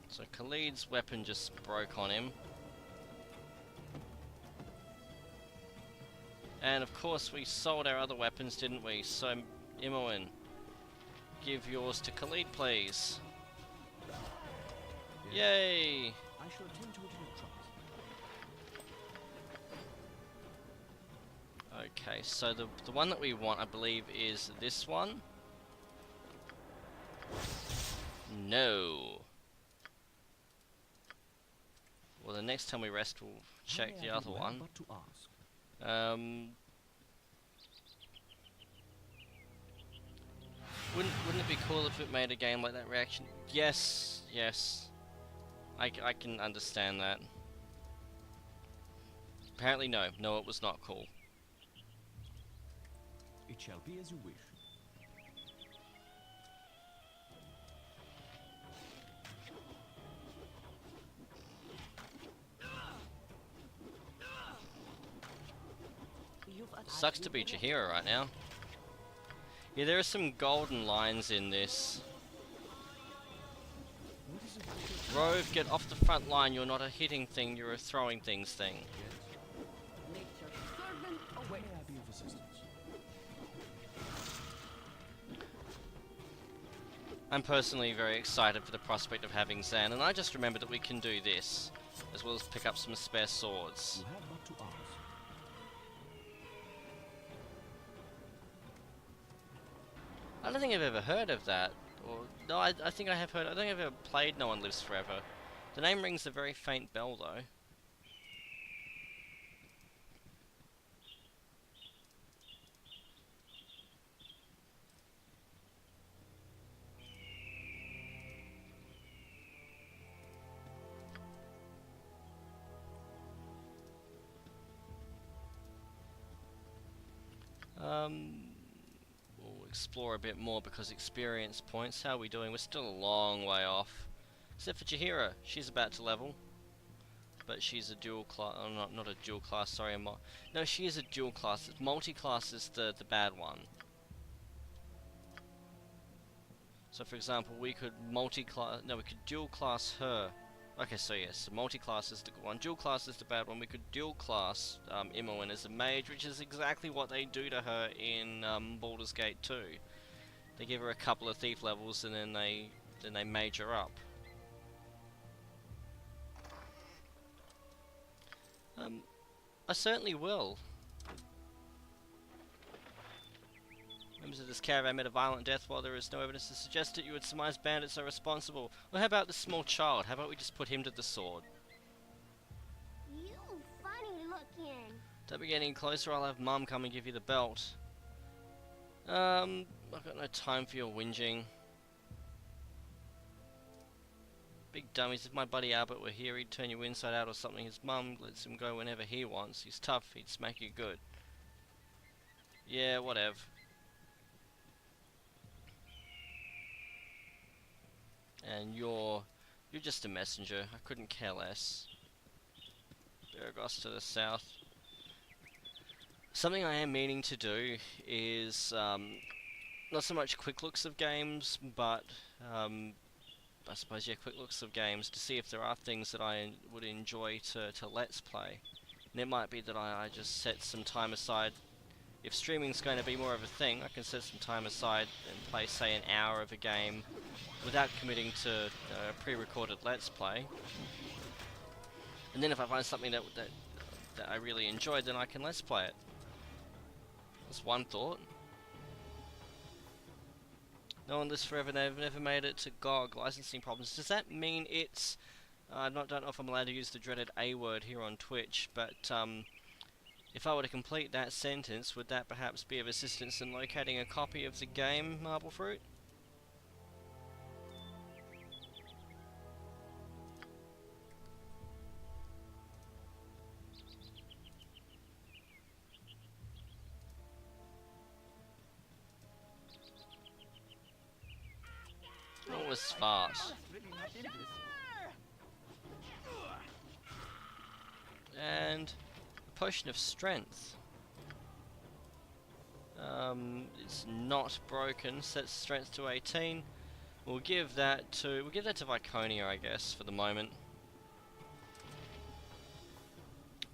So Khalid's weapon just broke on him. And of course we sold our other weapons, didn't we? So, Imoen, give yours to Khalid, please. Yes. Yay! I shall attend to it in a trice. Okay, so the one that we want, I believe, is this one. No. Well, the next time we rest, we'll check the other one. But to ask. Wouldn't it be cool if it made a game like that reaction? Yes, yes. I can understand that. Apparently no. No, it was not cool. It shall be as you wish. Sucks to be Jaheira right now. Yeah, there are some golden lines in this. Rhuobhe, get off the front line. You're not a hitting thing, you're a throwing things thing. May I be of assistance? I'm personally very excited for the prospect of having Zan, and I just remembered that we can do this, as well as pick up some spare swords. You have but to ask. I don't think I've ever heard of that. Or no, I think I have heard. I don't think I've ever played No One Lives Forever. The name rings a very faint bell, though. We'll explore a bit more because experience points. How are we doing? We're still a long way off. Except for Jaheira, she's about to level. But she's a dual class. Oh, not a dual class. Sorry, no, she is a dual class. Multi-class is the bad one. So, for example, we could multi-class. No, we could dual class her. Okay, so yes, so multi-class is the good one. Dual class is the bad one. We could dual class Imoen as a mage, which is exactly what they do to her in Baldur's Gate 2. They give her a couple of thief levels and then they mage her up. I certainly will. Members of this caravan met a violent death while there is no evidence to suggest that you would surmise bandits are responsible. Well, how about the small child? How about we just put him to the sword? You funny looking. Don't be getting closer, I'll have Mum come and give you the belt. I've got no time for your whinging. Big dummies, if my buddy Albert were here, he'd turn you inside out or something. His mum lets him go whenever he wants. He's tough, he'd smack you good. Yeah, whatever. And you're just a messenger. I couldn't care less. Beragos to the south. Something I am meaning to do is not so much quick looks of games, but I suppose yeah, quick looks of games to see if there are things that I would enjoy to let's play. And it might be that I just set some time aside. If streaming's going to be more of a thing, I can set some time aside and play, say, an hour of a game without committing to a pre-recorded let's play. And then if I find something that I really enjoy, then I can let's play it. That's one thought. No One Lives Forever, they've never made it to GOG. Licensing problems. Does that mean it's... I don't know if I'm allowed to use the dreaded A word here on Twitch, but if I were to complete that sentence, would that perhaps be of assistance in locating a copy of the game, Marble Fruit? That was fast. And a potion of strength. It's not broken. Sets strength to 18. We'll give that to Viconia, I guess, for the moment.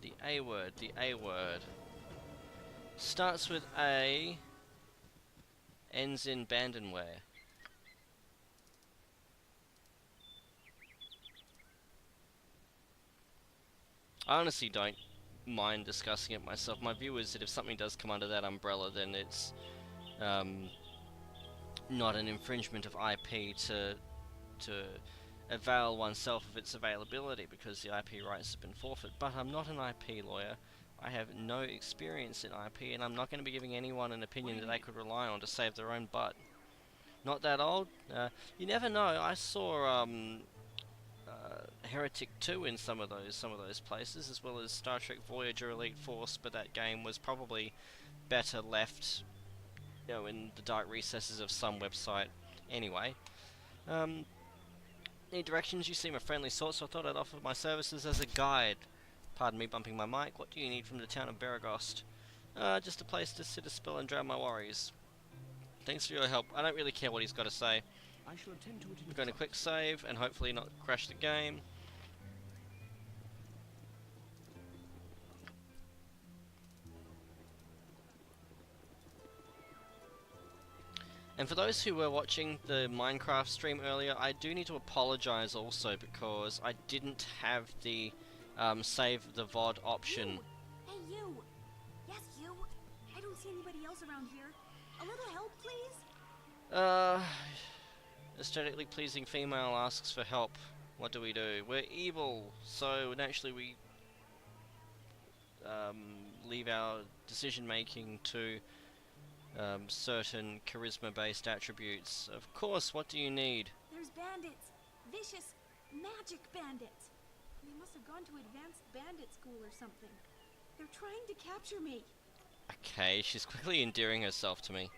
The A word, the A word. Starts with A, ends in Bandenware. I honestly don't mind discussing it myself. My view is that if something does come under that umbrella, then it's not an infringement of IP to avail oneself of its availability, because the IP rights have been forfeit. But I'm not an IP lawyer. I have no experience in IP, and I'm not going to be giving anyone an opinion that they could rely on to save their own butt. Not that old. You never know. I saw Heretic 2 in some of those places, as well as Star Trek Voyager Elite Force, but that game was probably better left, in the dark recesses of some website. Anyway, need directions? You seem a friendly sort, so I thought I'd offer my services as a guide. Pardon me bumping my mic. What do you need from the town of Baragost? Just a place to sit a spell and drown my worries. Thanks for your help. I don't really care what he's got to say. I shall attend to it in We're going to quick save and hopefully not crash the game. And for those who were watching the Minecraft stream earlier, I do need to apologise also, because I didn't have the save the VOD option. You. Hey, you! Yes, you! I don't see anybody else around here. A little help, please? Aesthetically pleasing female asks for help. What do? We're evil, so naturally we leave our decision making to certain charisma-based attributes. Of course, what do you need? There's bandits. Vicious, magic bandits. They must have gone to advanced bandit school or something. They're trying to capture me. Okay, she's quickly endearing herself to me.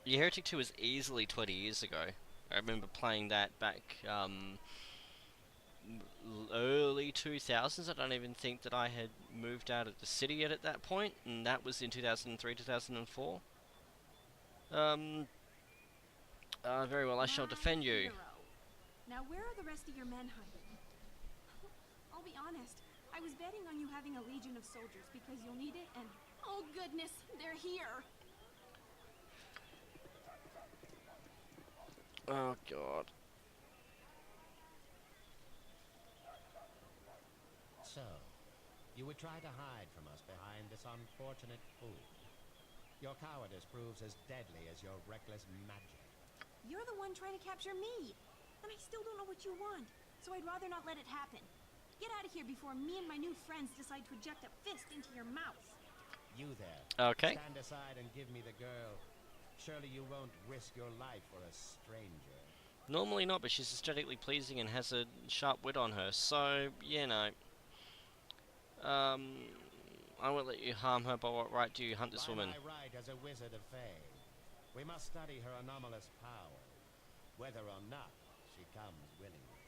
Yeah, Heretic 2 was easily 20 years ago. I remember playing that back early 2000s. I don't even think that I had moved out of the city yet at that point, and that was in 2003, 2004. Very well, I shall defend you. Hero. Now, where are the rest of your men hiding? I'll be honest, I was betting on you having a legion of soldiers because you'll need it, and oh goodness, they're here. Oh god. So, you would try to hide from us behind this unfortunate fool. Your cowardice proves as deadly as your reckless magic. You're the one trying to capture me, and I still don't know what you want, so I'd rather not let it happen. Get out of here before me and my new friends decide to eject a fist into your mouth. You there. Okay. Stand aside and give me the girl. Surely you won't risk your life for a stranger. Normally not, but she's aesthetically pleasing and has a sharp wit on her, so, you know. I won't let you harm her. By what right do you hunt this woman? By my right as a wizard of Fae, we must study her anomalous power, whether or not she comes willingly.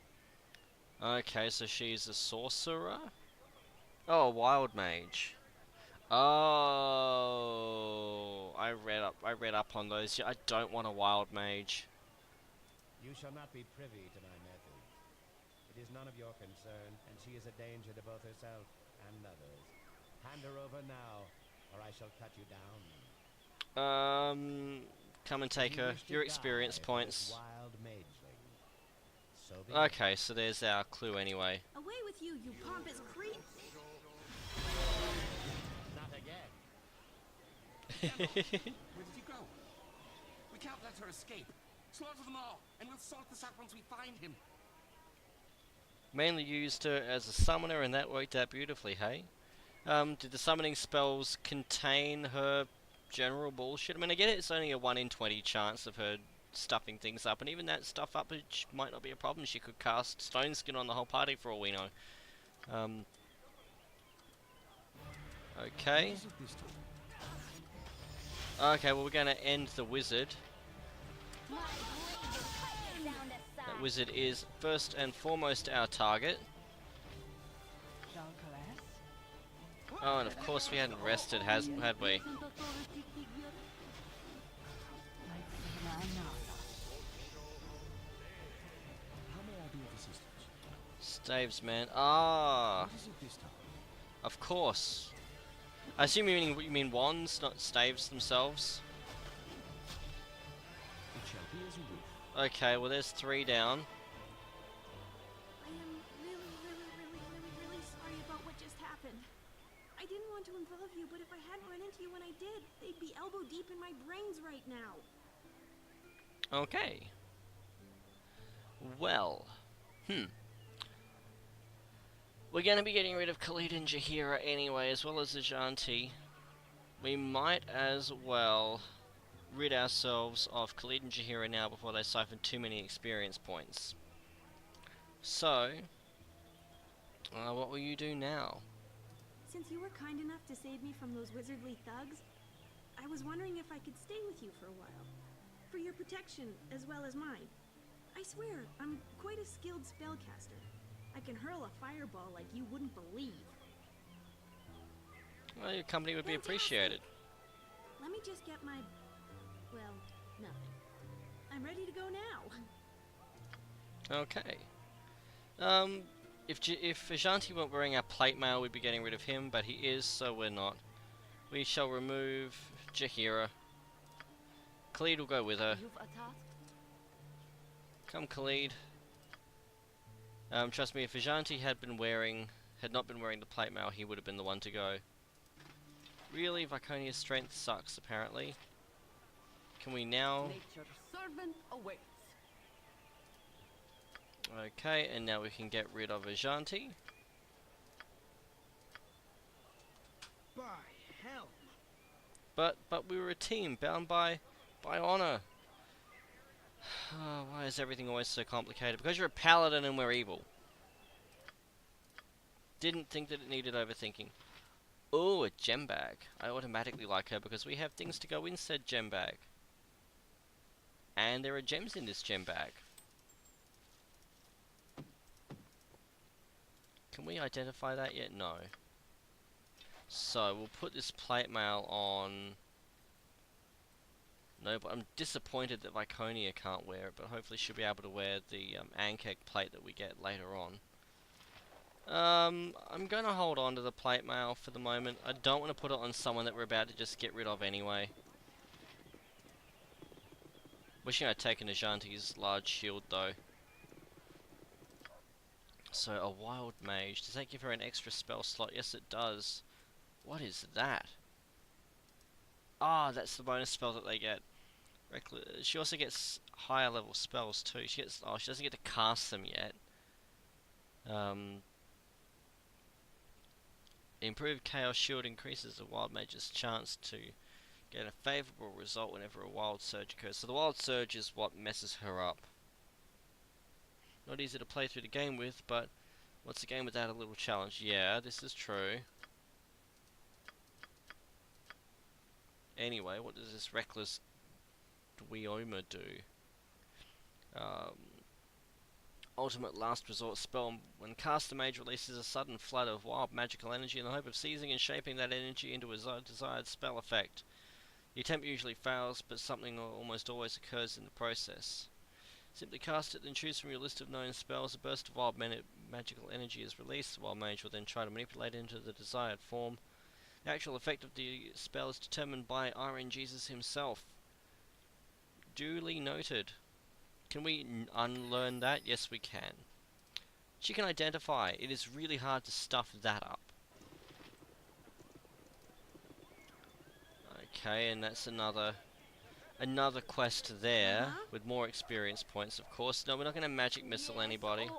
Okay, so she's a sorcerer? Oh, a wild mage. Oh, I read up on those. I don't want a wild mage. You shall not be privy to my methods. It is none of your concern, and she is a danger to both herself and others. Hand her over now, or I shall cut you down. Come and take her. Your experience points. Wild mageling. So be Okay, so there's our clue anyway. Away with you, you pompous creep! Not again. Where did you go? We can't let her escape. Slaughter them all, and we'll sort this out once we find him. Mainly used her as a summoner, and that worked out beautifully, hey? Did the summoning spells contain her general bullshit? I mean, I get it, it's only a 1 in 20 chance of her stuffing things up, and even that stuff up might not be a problem. She could cast Stone Skin on the whole party for all we know. Okay. Okay, well, we're going to end the wizard. That wizard is first and foremost our target. Oh, and of course we hadn't rested, had we? Staves, man. Ah, What is it this time? of course. I assume you mean wands, not staves themselves. It shall be as you wish. Okay, well there's 3 down. I am really sorry about what just happened. I didn't want to involve you, but if I hadn't run into you when I did, they'd be elbow deep in my brains right now. Okay. Well, we're going to be getting rid of Khalid and Jaheira anyway, as well as Ajanti. We might as well rid ourselves of Khalid and Jaheira now before they siphon too many experience points. So, what will you do now? Since you were kind enough to save me from those wizardly thugs, I was wondering if I could stay with you for a while. For your protection, as well as mine. I swear, I'm quite a skilled spellcaster. I can hurl a fireball like you wouldn't believe. Well, your company would be appreciated. Let me just get my... well, nothing. I'm ready to go now. Okay. If Ajanti weren't wearing our plate mail, we'd be getting rid of him, but he is, so we're not. We shall remove Jaheira. Khalid will go with her. Come, Khalid. Trust me, if Ajanti had not been wearing the plate mail, he would have been the one to go. Really, Viconia's strength sucks, apparently. Can we now... Nature's servant awaits. Okay, and now we can get rid of Ajanti. By hell. But we were a team, bound by honor. Why is everything always so complicated? Because you're a paladin and we're evil. Didn't think that it needed overthinking. Oh, a gem bag. I automatically like her because we have things to go in said gem bag. And there are gems in this gem bag. Can we identify that yet? No. So, we'll put this plate mail on... No, but I'm disappointed that Viconia can't wear it, but hopefully she'll be able to wear the Ankeg plate that we get later on. I'm going to hold on to the plate mail for the moment. I don't want to put it on someone that we're about to just get rid of anyway. Wishing I'd taken Ajanti's large shield though. So, a wild mage. Does that give her an extra spell slot? Yes, it does. What is that? Ah, that's the bonus spell that they get. She also gets higher level spells too. She doesn't get to cast them yet. Improved Chaos Shield increases the Wild Mage's chance to get a favourable result whenever a Wild Surge occurs. So the Wild Surge is what messes her up. Not easy to play through the game with, but what's a game without a little challenge? Yeah, this is true. Anyway, what does this Reckless Rhuobhe do? Ultimate last resort spell. When cast, a mage releases a sudden flood of wild magical energy in the hope of seizing and shaping that energy into a desired spell effect. The attempt usually fails, but something almost always occurs in the process. Simply cast it, then choose from your list of known spells. A burst of wild magical energy is released. The wild mage will then try to manipulate it into the desired form. The actual effect of the spell is determined by RNGesus himself. Duly noted. Can we unlearn that? Yes, we can. She can identify. It is really hard to stuff that up. Okay, and that's another quest there with more experience points, of course. No, we're not going to magic missile anybody.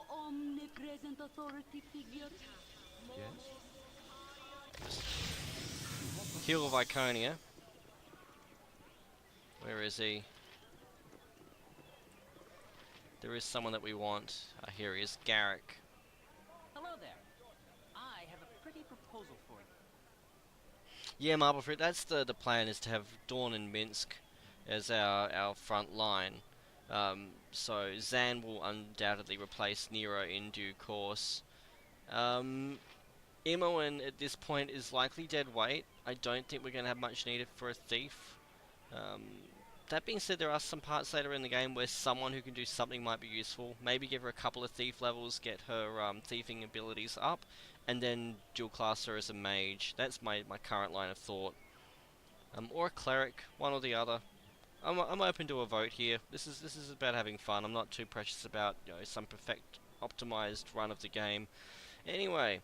Yes? Heal of Iconia. Where is he? There is someone that we want. Here he is, Garrick. Hello there. I have a pretty proposal for you. Yeah, Marble Fruit, that's the plan, is to have Dawn and Minsk as our front line. So Zan will undoubtedly replace Nero in due course. Imoen at this point is likely dead weight. I don't think we're going to have much needed for a thief. That being said, there are some parts later in the game where someone who can do something might be useful. Maybe give her a couple of thief levels, get her thieving abilities up, and then dual class her as a mage. That's my current line of thought. Or a cleric, one or the other. I'm open to a vote here. This is about having fun. I'm not too precious about, you know, some perfect optimized run of the game. Anyway,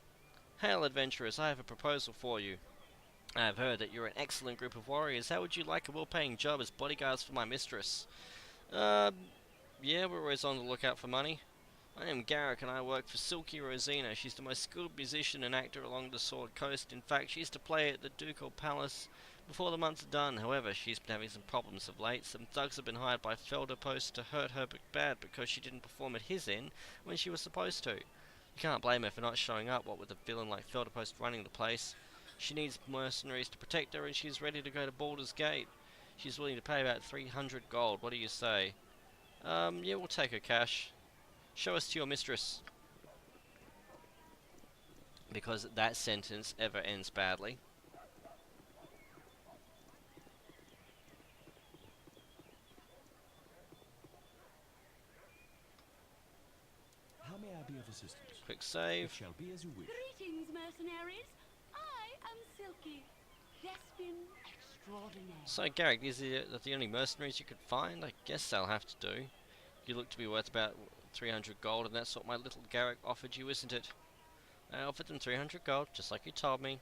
hail adventurers, I have a proposal for you. I have heard that you're an excellent group of warriors. How would you like a well-paying job as bodyguards for my mistress? Yeah, we're always on the lookout for money. I am Garrick and I work for Silky Rosina. She's the most skilled musician and actor along the Sword Coast. In fact, she used to play at the Ducal Palace before the month's done. However, she's been having some problems of late. Some thugs have been hired by Felderpost to hurt her bad because she didn't perform at his end when she was supposed to. You can't blame her for not showing up, what with a villain like Felderpost running the place. She needs mercenaries to protect her and she's ready to go to Baldur's Gate. She's willing to pay about 300 gold. What do you say? Yeah, we'll take her cash. Show us to your mistress. Because that sentence ever ends badly. How may I be of assistance? Quick save. It shall be as you wish. Greetings, mercenaries. I am Silky, Despin extraordinaire. So, Garrick, is that the only mercenaries you could find? I guess they'll have to do. You look to be worth about 300 gold, and that's what my little Garrick offered you, isn't it? I offered them 300 gold, just like you told me.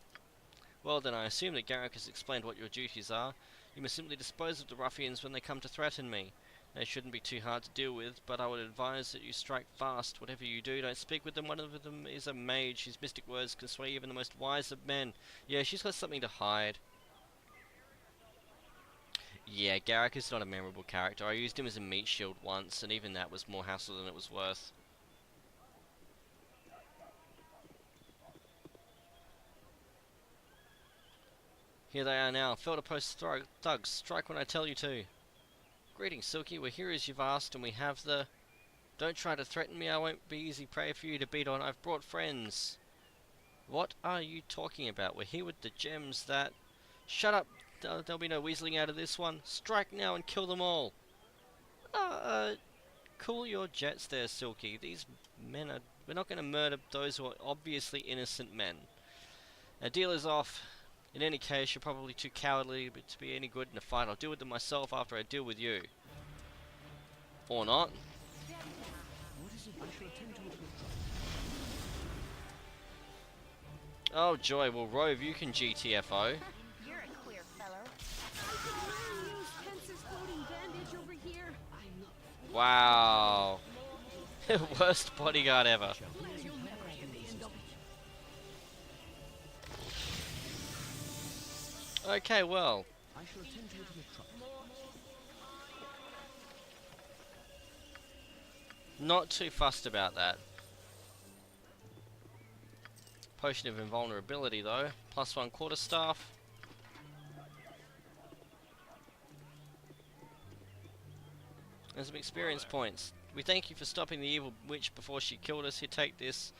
Well then, I assume that Garrick has explained what your duties are. You must simply dispose of the ruffians when they come to threaten me. They shouldn't be too hard to deal with, but I would advise that you strike fast. Whatever you do, don't speak with them. One of them is a mage. His mystic words can sway even the most wise of men. Yeah, she's got something to hide. Yeah, Garrick is not a memorable character. I used him as a meat shield once, and even that was more hassle than it was worth. Here they are now. Felderpost thugs. Strike when I tell you to. Greetings, Silky. We're here as you've asked, and we have the... Don't try to threaten me. I won't be easy prey for you to beat on. I've brought friends. What are you talking about? We're here with the gems that... Shut up. There'll be no weaseling out of this one. Strike now and kill them all. Cool your jets there, Silky. These men are... We're not going to murder those who are obviously innocent men. Our deal is off. In any case, you're probably too cowardly to be any good in a fight. I'll deal with them myself after I deal with you. Or not. What is it? I shall attend to it with Oh joy, well Rhuobhe, you can GTFO. You're a queer fellow. Wow. Worst bodyguard ever. Okay, well. I shall attend to it in a truck. Not too fussed about that. Potion of invulnerability though. +1 quarterstaff. And some experience points. We thank you for stopping the evil witch before she killed us. Here, take this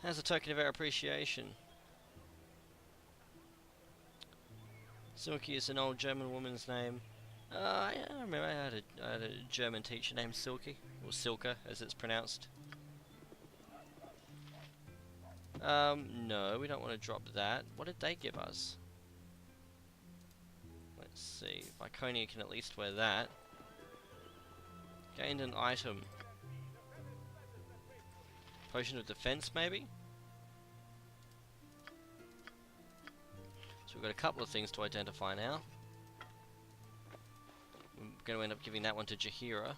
as a token of our appreciation. Silky is an old German woman's name. I remember I had a German teacher named Silky, or Silka as it's pronounced. No, we don't want to drop that. What did they give us? Let's see. Viconia can at least wear that. Gained an item. Potion of defense, maybe? So we've got a couple of things to identify now. We're going to end up giving that one to Jaheira.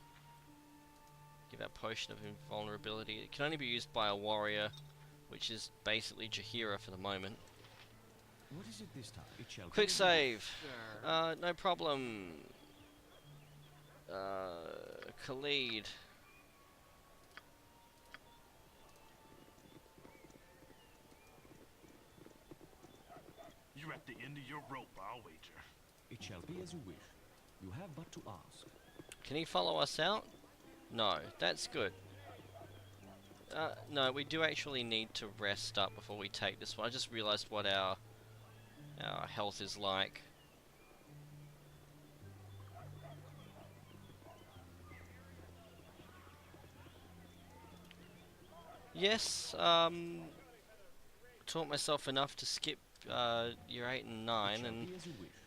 Give that potion of invulnerability. It can only be used by a warrior, which is basically Jaheira for the moment. What is it this time? It shall Quick be save. No problem. Khalid. You're at the end of your rope, I'll wager. It shall be as you wish. You have but to ask. Can he follow us out? No, that's good. No, we do actually need to rest up before we take this one. I just realized what our health is like. Yes, taught myself enough to skip year 8 and 9, and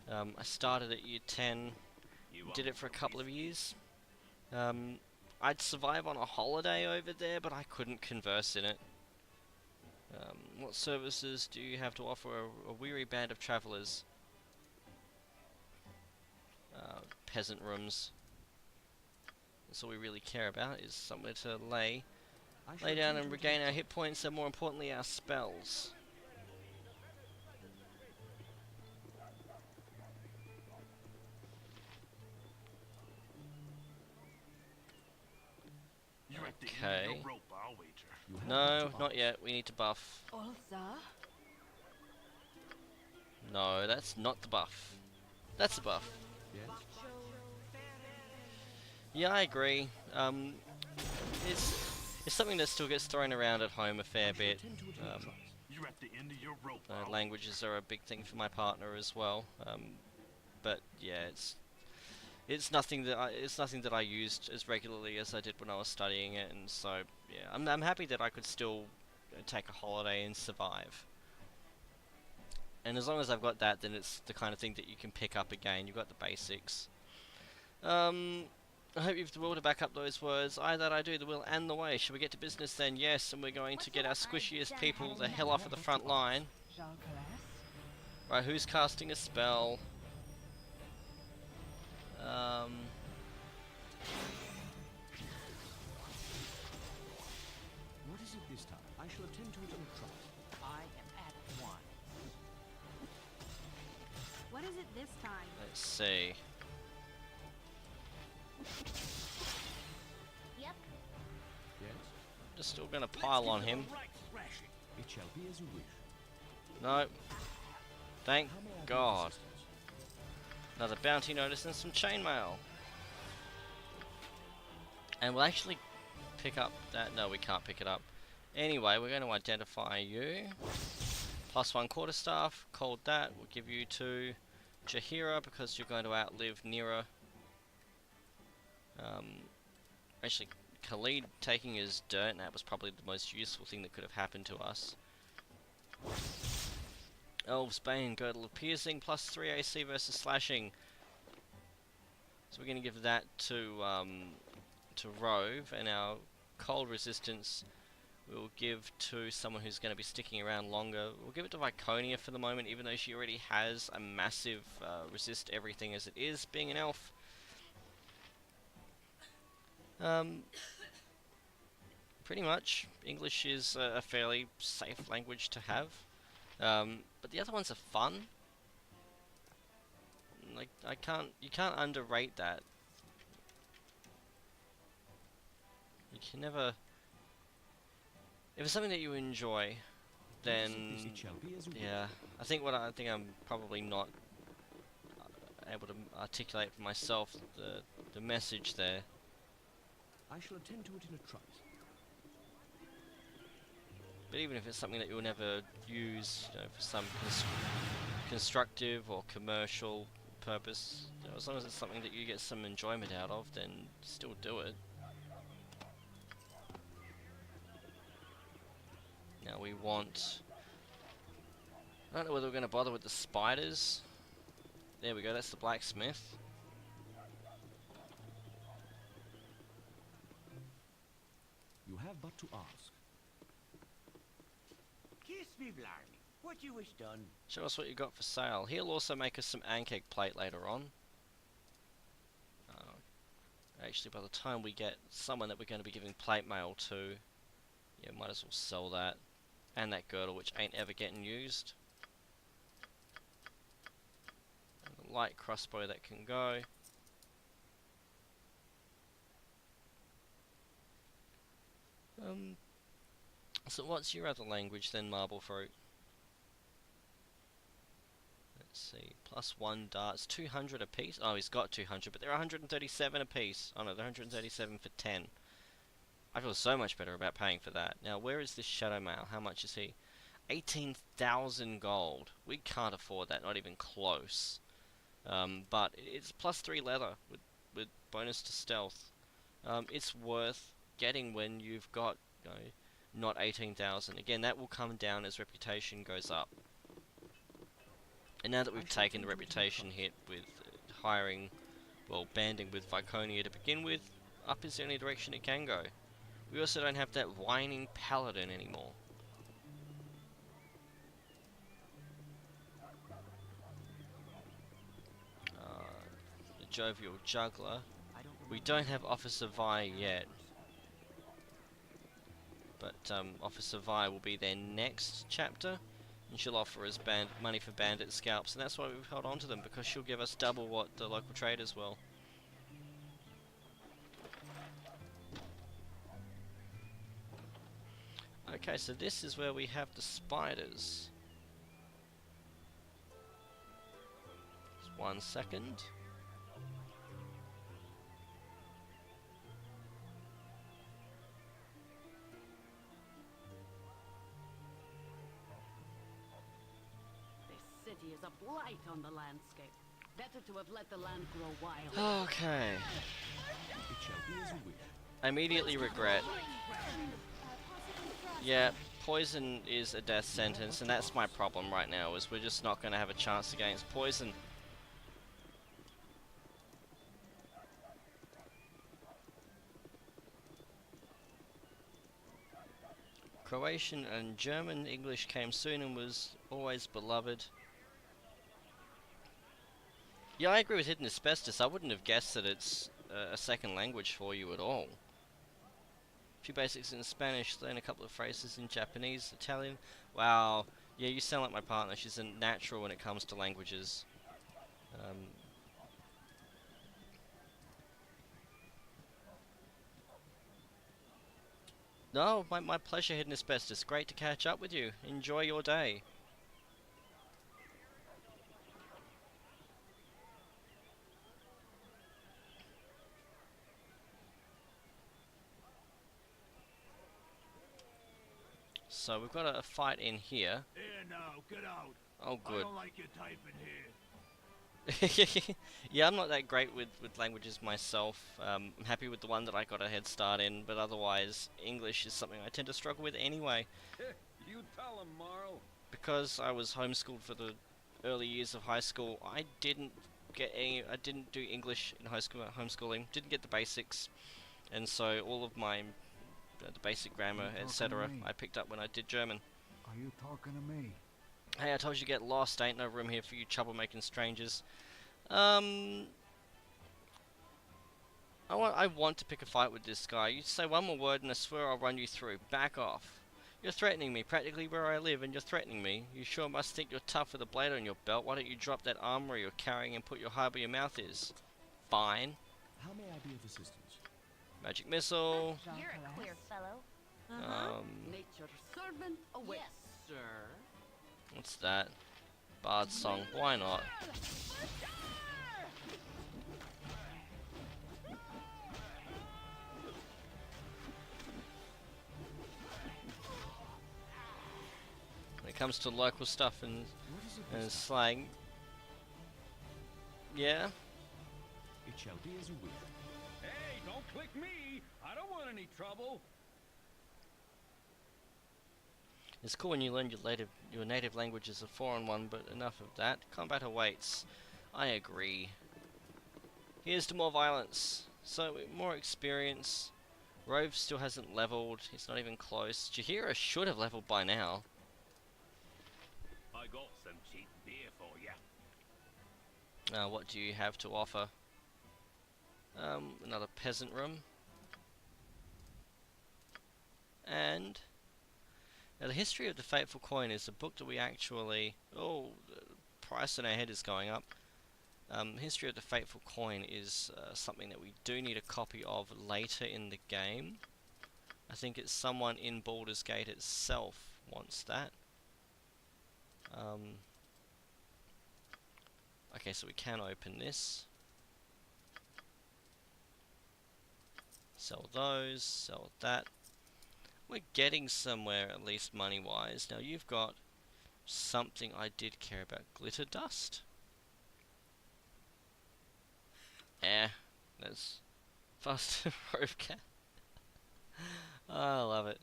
I started at year 10, did it for a couple of years. I'd survive on a holiday over there, but I couldn't converse in it. What services do you have to offer a weary band of travellers? Peasant rooms. That's all we really care about, is somewhere to lay down and regain our hit points, and more importantly our spells. Okay. No, not yet. We need to buff. No, that's not the buff. That's the buff. Yeah, I agree. It's something that still gets thrown around at home a fair bit. Languages are a big thing for my partner as well. But yeah, it's nothing that I used as regularly as I did when I was studying it, and so yeah, I'm happy that I could still take a holiday and survive. And as long as I've got that, then it's the kind of thing that you can pick up again. You've got the basics. I hope you've the will to back up those words. I that I do, the will and the way. Shall we get to business then? Yes, and we're going to get our squishiest people the hell off of the front line. Right, who's casting a spell? What is it this time? I shall attend to it in a trice. I am at 1. What is it this time? Let's see. Yep. Yes? Just still gonna pile on him. It shall be as you wish. No. Thank God. Another bounty notice and some chainmail. And we'll actually pick up that. No, we can't pick it up. Anyway, we're going to identify you. +1 quarterstaff. Called that. We'll give you to Jaheira because you're going to outlive Nira. Actually, Khalid taking his dirt, and that was probably the most useful thing that could have happened to us. Elves Bane, Girdle of Piercing, +3 AC versus slashing. So we're going to give that to Rhuobhe, and our cold resistance we'll give to someone who's going to be sticking around longer. We'll give it to Viconia for the moment, even though she already has a massive resist everything as it is, being an elf. Pretty much, English is a fairly safe language to have. But the other ones are fun. Like, you can't underrate that. You can never, if it's something that you enjoy, then yeah, I think I'm probably not able to articulate for myself the message there. I shall attend to it in a trice. But even if it's something that you'll never use, you know, for some constructive or commercial purpose, you know, as long as it's something that you get some enjoyment out of, then still do it. Now we want... I don't know whether we're going to bother with the spiders. There we go, that's the blacksmith. You have but to ask. Kiss me, blarney. What you wish done? Show us what you got for sale. He'll also make us some ankeg plate later on. Actually, by the time we get someone that we're going to be giving plate mail to, yeah, might as well sell that. And that girdle, which ain't ever getting used. And the light crossbow that can go. So what's your other language then, Marble Fruit? Let's see, +1 darts, 200 apiece. Oh, he's got 200, but they're 137 apiece. Oh no, they're 137 for 10. I feel so much better about paying for that. Now, where is this Shadow Mail? How much is he? 18,000 gold. We can't afford that, not even close. But it's +3 leather with bonus to stealth. It's worth getting when you've got, you know, not 18,000. Again, that will come down as reputation goes up. And now that we've taken the reputation hit with hiring, well, banding with Viconia to begin with, up is the only direction it can go. We also don't have that whining paladin anymore. The jovial juggler. We don't have Officer Vi yet. But Officer Vi will be their next chapter. And she'll offer us money for bandit scalps. And that's why we've held on to them, because she'll give us double what the local traders will. Okay, so this is where we have the spiders. Just 1 second. This city is a blight on the landscape. Better to have let the land grow wild. Okay. It shall be as you wish. I immediately regret. Yeah, poison is a death sentence, and that's my problem right now, is we're just not going to have a chance against poison. Croatian and German English came soon and was always beloved. Yeah, I agree with Hidden Asbestos. I wouldn't have guessed that it's a second language for you at all. A few basics in Spanish, learn a couple of phrases in Japanese, Italian. Wow, yeah, you sound like my partner. She's a natural when it comes to languages. No, my pleasure, Hidden Asbestos. Great to catch up with you. Enjoy your day. So we've got a fight in here. Here now, get out. Oh, good. I don't like your typing here. Yeah, I'm not that great with languages myself. I'm happy with the one that I got a head start in, but otherwise, English is something I tend to struggle with anyway. You tell him, Marl. Because I was homeschooled for the early years of high school, I didn't do English in high school homeschooling. Didn't get the basics, and so all of my the basic grammar, etc. I picked up when I did German. Are you talking to me? Hey, I told you to get lost. Ain't no room here for you troublemaking strangers. I want to pick a fight with this guy. You say one more word and I swear I'll run you through. Back off. You're threatening me, practically where I live, and you're threatening me. You sure must think you're tough with a blade on your belt. Why don't you drop that armor you're carrying and put your heart where your mouth is? Fine. How may I be of assistance? Magic missile. You're a queer fellow. Nature's servant awaits. Yes, sir. What's that? Bard's song. Why not? When it comes to local stuff and slang, yeah. It shall be as you wish. Hey, don't click me! I don't want any trouble. It's cool when you learn your native language is a foreign one, but enough of that. Combat awaits. I agree. Here's to more violence. So, more experience. Rhuobhe still hasn't leveled. He's not even close. Jaheira should have leveled by now. I got some cheap beer for ya. What do you have to offer? Another peasant room. And now the History of the Fateful Coin is a book that we actually... Oh, the price in our head is going up. History of the Fateful Coin is something that we do need a copy of later in the game. I think it's someone in Baldur's Gate itself wants that. Okay, so we can open this. Sell those, sell that. We're getting somewhere, at least money-wise. Now you've got something I did care about. Glitter dust? That's fast Rhuobhe cat. Oh, I love it.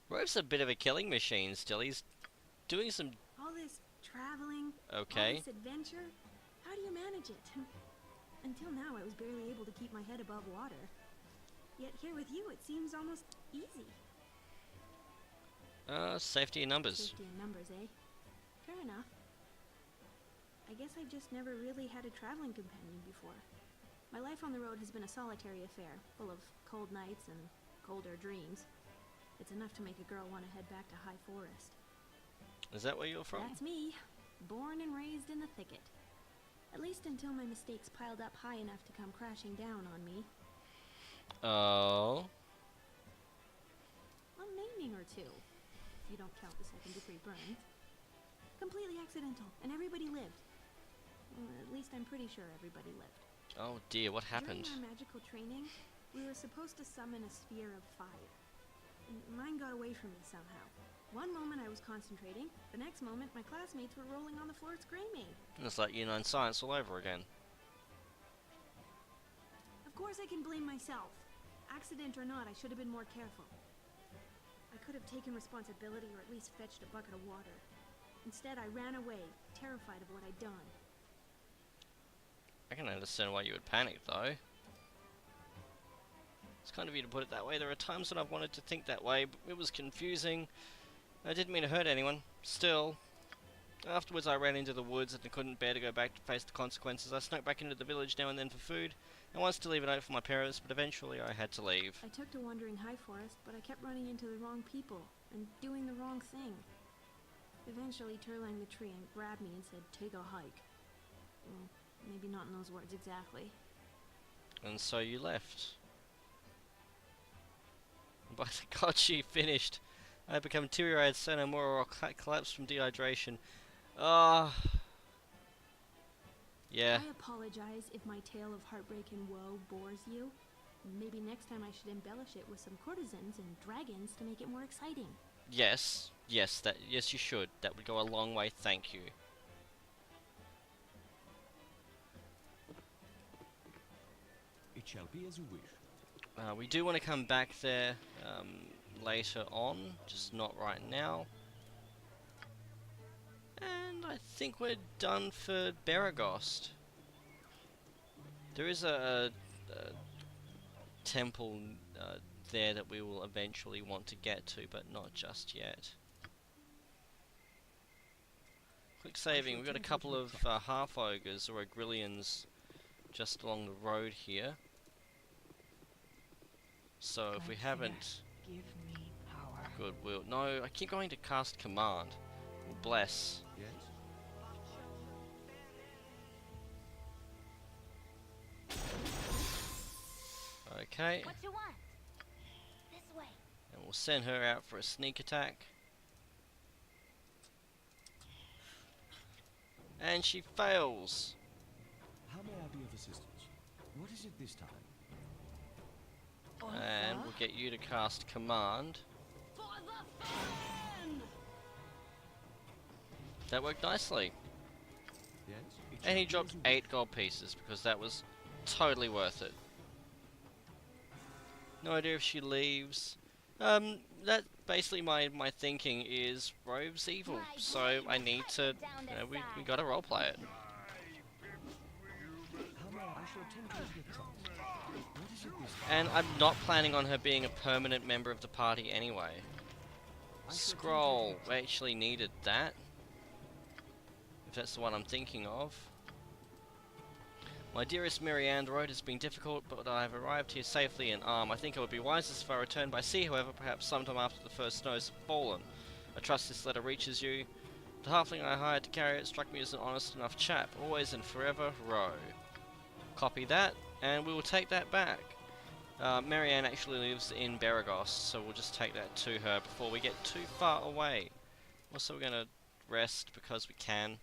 Rhuobhe's a bit of a killing machine still. He's doing some... All this traveling, Okay. all this adventure, how do you manage it? Until now, I was barely able to keep my head above water. Yet here with you, it seems almost easy. Safety in numbers. Safety in numbers, eh? Fair enough. I guess I've just never really had a traveling companion before. My life on the road has been a solitary affair, full of cold nights and colder dreams. It's enough to make a girl want to head back to High Forest. Is that where you're from? That's me, born and raised in the thicket. At least until my mistakes piled up high enough to come crashing down on me. Oh. A maiming or two, if you don't count the second-degree burns. Completely accidental, and everybody lived. Well, at least I'm pretty sure everybody lived. Oh dear, what happened? During our magical training, we were supposed to summon a sphere of fire. Mine got away from me somehow. One moment I was concentrating, the next moment my classmates were rolling on the floor screaming. It's like Year 9 science all over again. Of course I can blame myself. Accident or not, I should have been more careful. I could have taken responsibility or at least fetched a bucket of water. Instead, I ran away, terrified of what I'd done. I can understand why you would panic, though. It's kind of you to put it that way. There are times when I've wanted to think that way, but it was confusing. I didn't mean to hurt anyone. Still, afterwards I ran into the woods and I couldn't bear to go back to face the consequences. I snuck back into the village now and then for food, and once to leave a note for my parents, but eventually I had to leave. I took to wandering High Forest, but I kept running into the wrong people and doing the wrong thing. Eventually, Turlang the tree grabbed me and said, "Take a hike." Well, maybe not in those words exactly. And so you left. By the god, she finished. I had become teary-eyed, say no more, or I'll collapse from dehydration. Yeah. I apologize if my tale of heartbreak and woe bores you. Maybe next time I should embellish it with some courtesans and dragons to make it more exciting. Yes, yes, yes you should. That would go a long way, thank you. It shall be as you wish. We do want to come back there later on, just not right now. And I think we're done for Baragost. There is a temple there that we will eventually want to get to, but not just yet. Quick saving, we've got a couple of half-ogres or agrillions just along the road here. So if we haven't... Give me power. Goodwill. No, I keep going to cast command. Bless. Yes? Okay. What you want? This way. And we'll send her out for a sneak attack. And she fails. How may I be of assistance? What is it this time? And we'll get you to cast command. For the fan! That worked nicely. Yes? And he dropped 8 gold pieces because that was totally worth it. No idea if she leaves. That basically my thinking is Rhuobhe's evil, so I need to, you know, we gotta roleplay it. And I'm not planning on her being a permanent member of the party anyway. Scroll, we actually needed that. If that's the one I'm thinking of. My dearest Marianne, the road has been difficult, but I have arrived here safely in Arm. I think it would be wisest if I return by sea, however, perhaps sometime after the first snows have fallen. I trust this letter reaches you. The halfling I hired to carry it struck me as an honest enough chap. Always and forever, Rhuobhe. Copy that, and we will take that back. Marianne actually lives in Baragost, so we'll just take that to her before we get too far away. Also, we're going to rest because we can.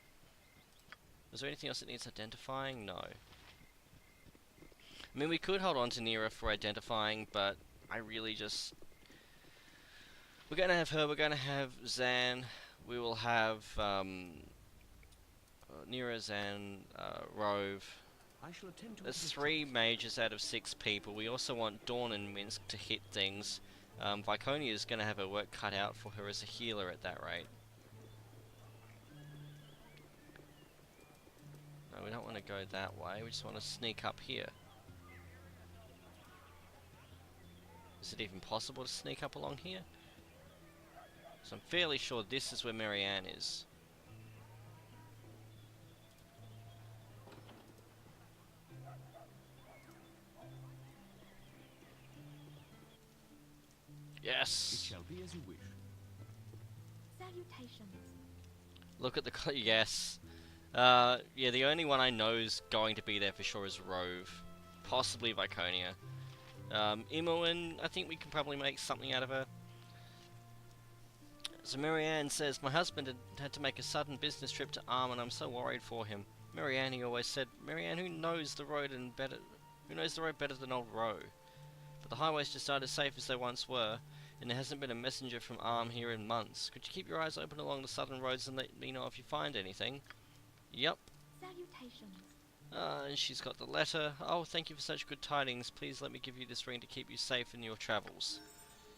Is there anything else that needs identifying? No. I mean, we could hold on to Nira for identifying, but I really just... We're going to have her, we're going to have Zan, we will have Nira, Zan, Rhuobhe. There's 3 mages out of 6 people. We also want Dawn and Minsk to hit things. Viconia is going to have her work cut out for her as a healer at that rate. No, we don't want to go that way, we just want to sneak up here. Is it even possible to sneak up along here? So I'm fairly sure this is where Marianne is. Yes! It shall be as you wish. Salutations. Look at the yes. Yeah, the only one I know is going to be there for sure is Rhuobhe. Possibly Viconia. Imoen, I think we can probably make something out of her. So Marianne says, my husband had to make a sudden business trip to Arm and I'm so worried for him. Marianne, he always said, Marianne, who knows the road better than old Rhuobhe? But the highways just aren't as safe as they once were, and there hasn't been a messenger from Arm here in months. Could you keep your eyes open along the southern roads and let me know if you find anything? Yep. Salutations. And she's got the letter. Oh, thank you for such good tidings. Please let me give you this ring to keep you safe in your travels.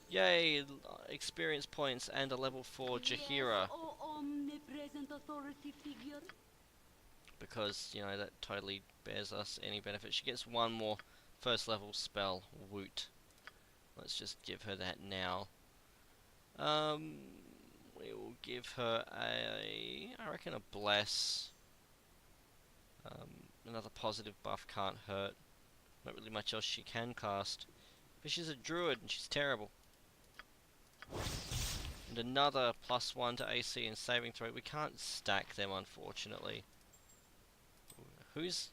Yay! Experience points and a level 4 Jaheira. Oh, omnipresent authority figure. Because, you know, that totally bears us any benefit. She gets one more first level spell. Woot. Let's just give her that now. We will give her I reckon a bless. Another positive buff can't hurt. Not really much else she can cast. But she's a druid and she's terrible. And another +1 to AC and saving throw. We can't stack them, unfortunately. Who's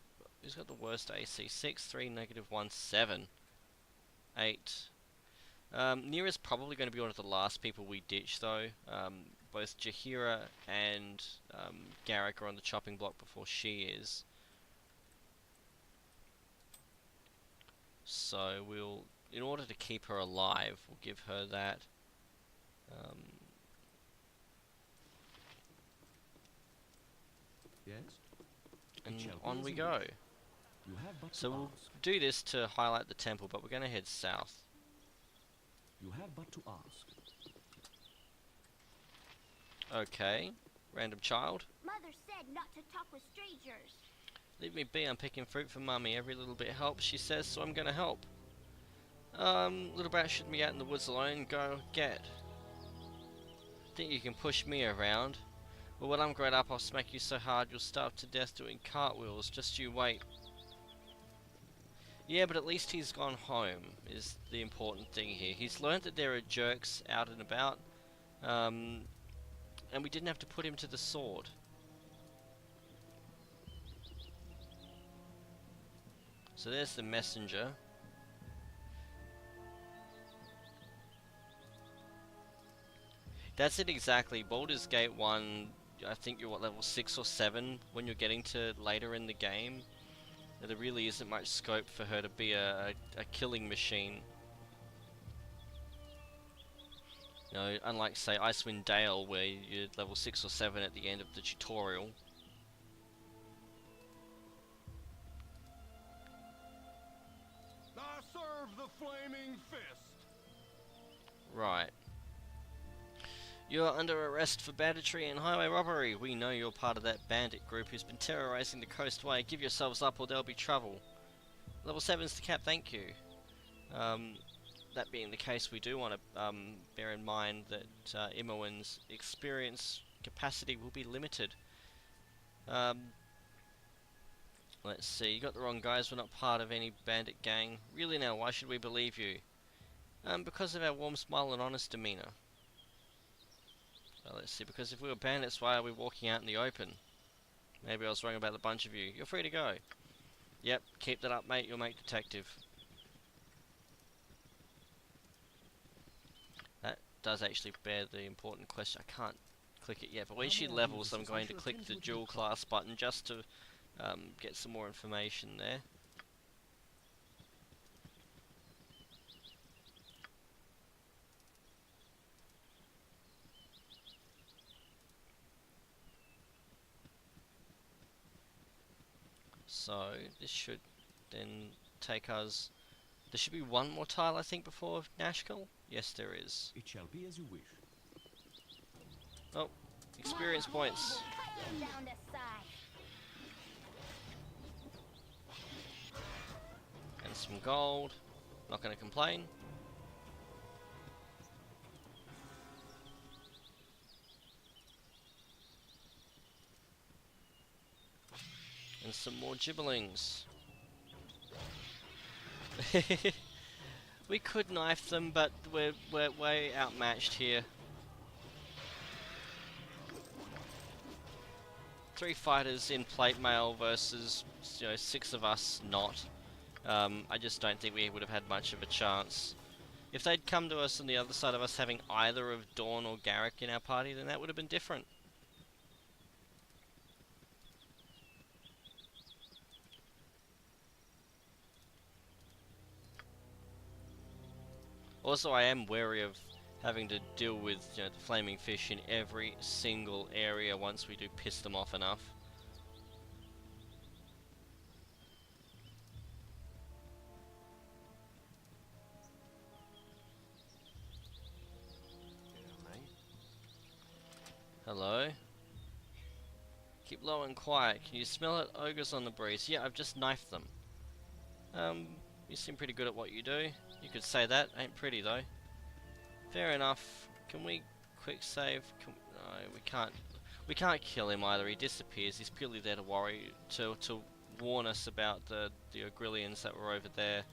got the worst AC? 6, 3, -1, 7. 8. Nira's probably going to be one of the last people we ditch, though. Both Jaheira and Garrick are on the chopping block before she is. So we'll, in order to keep her alive, we'll give her that. Yes? And on we go. So we'll do this to highlight the temple, but we're going to head south. You have but to ask. Okay, random child. Mother said not to talk with strangers. Leave me be, I'm picking fruit for Mummy. Every little bit helps, she says, so I'm gonna help. Little brat shouldn't be out in the woods alone. Go get. Think you can push me around? Well, when I'm grown up, I'll smack you so hard you'll starve to death doing cartwheels. Just you wait. Yeah, but at least he's gone home, is the important thing here. He's learned that there are jerks out and about, and we didn't have to put him to the sword. So there's the messenger. That's it exactly. Baldur's Gate 1, I think you're what, level 6 or 7 when you're getting to later in the game. There really isn't much scope for her to be a killing machine. You know, unlike say Icewind Dale where you're level 6 or 7 at the end of the tutorial. I serve the flaming fist. Right. You're under arrest for banditry and highway robbery. We know you're part of that bandit group who's been terrorizing the coastway. Give yourselves up or there'll be trouble. Level 7's the cap, thank you. That being the case, we do want to bear in mind that Imoen's experience capacity will be limited. Let's see, you got the wrong guys, we're not part of any bandit gang. Really now, why should we believe you? Because of our warm smile and honest demeanor. Let's see, because if we were bandits, why are we walking out in the open? Maybe I was wrong about the bunch of you. You're free to go. Yep, keep that up, mate, you'll make detective. That does actually bear the important question. I can't click it yet, but when she levels, I'm going to click the dual class button just to get some more information there. So this should then take us There should be one more tile, I think, before Nashkel. Yes, there is. It shall be as you wish. Oh, experience points. Down to size. And some gold. Not going to complain. And some more gibberlings. We could knife them, but we're way outmatched here. 3 fighters in plate mail versus 6 of us not. I just don't think we would have had much of a chance. If they'd come to us on the other side of us having either of Dawn or Garrick in our party, then that would have been different. Also, I am wary of having to deal with the flaming fish in every single area once we do piss them off enough. Hello? Keep low and quiet. Can you smell it? Ogres on the breeze. Yeah, I've just knifed them. You seem pretty good at what you do. You could say that. Ain't pretty though. Fair enough. Can we quick save? No, we can't. We can't kill him either. He disappears. He's purely there to worry, to warn us about the Ogrillians that were over there.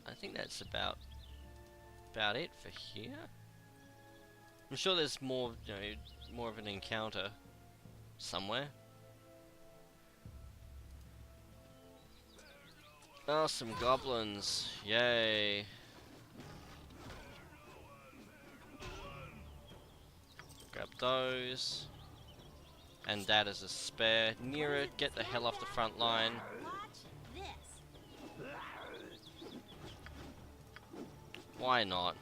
I think that's about it for here. I'm sure there's more, more of an encounter somewhere. Oh, some goblins! Yay! Grab those, and that as a spare. Near it, get the hell off the front line. Why not?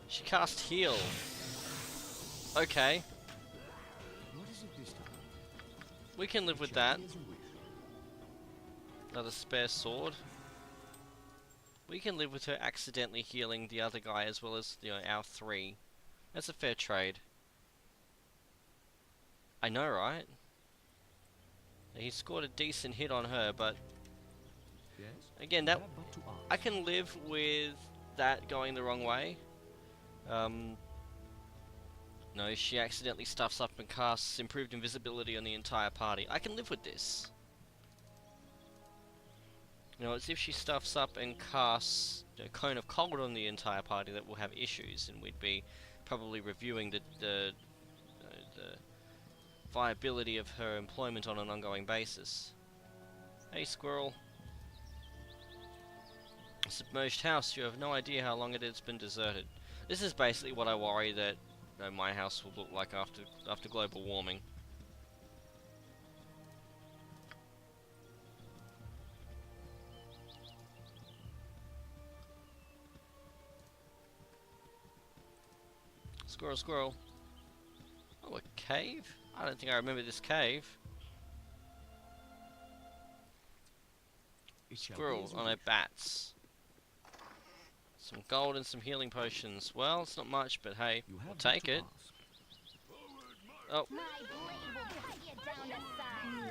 She cast heal. Okay. What is it this time? We can live with that. Another spare sword. We can live with her accidentally healing the other guy as well as our 3. That's a fair trade. I know, right? He scored a decent hit on her, but again, that I can live with that going the wrong way. No, she accidentally stuffs up and casts improved invisibility on the entire party. I can live with this. It's if she stuffs up and casts Cone of Cold on the entire party that will have issues, and we'd be probably reviewing the viability of her employment on an ongoing basis. Hey, squirrel. A submerged house. You have no idea how long it has been deserted. This is basically what I worry that my house will look like after global warming. Squirrel, squirrel. Oh, a cave? I don't think I remember this cave. Squirrel, oh no, bats. Some gold and some healing potions. Well, it's not much, but hey, we'll take it. Oh.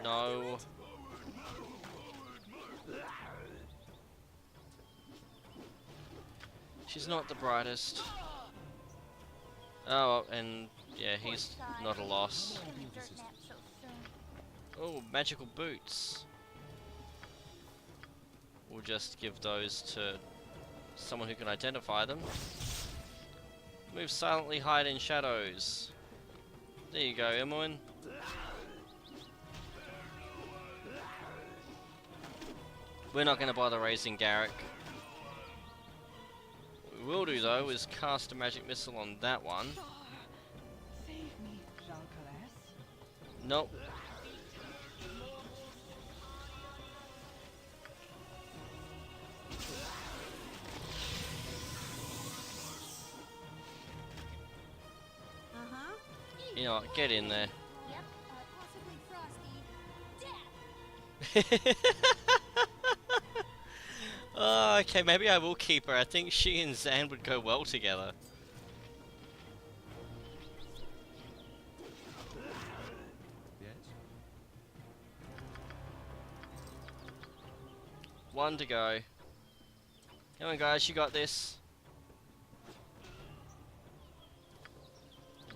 No. She's not the brightest. Oh, and yeah, he's not a loss. Oh, magical boots. We'll just give those to someone who can identify them. Move silently, hide in shadows. There you go, Imoen. We're not going to bother raising Garrick. What we will do though is cast a magic missile on that one. Save me, Jean-Calais. Nope. Uh-huh. You know what, get in there. Yep, possibly Frosty. Death! Oh, okay, maybe I will keep her. I think she and Zan would go well together. Yes? One to go. Come on, guys, you got this.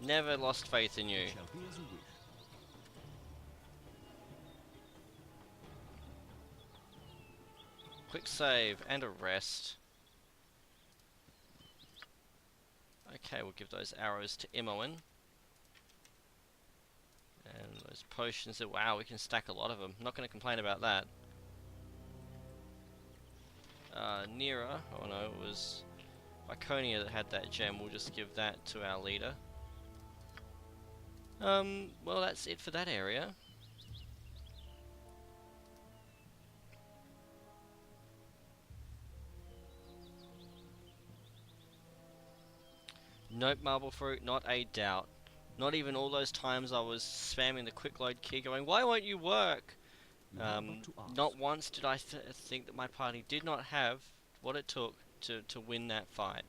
Never lost faith in you. It shall be as you wish. Quick save and a rest. Okay, we'll give those arrows to Imoen. And those potions, wow, we can stack a lot of them. Not going to complain about that. Nera, oh no, it was Iconia that had that gem. We'll just give that to our leader. Well, that's it for that area. Nope, marble fruit, not a doubt. Not even all those times I was spamming the quick load key going, why won't you work? Not once did I think that my party did not have what it took to win that fight.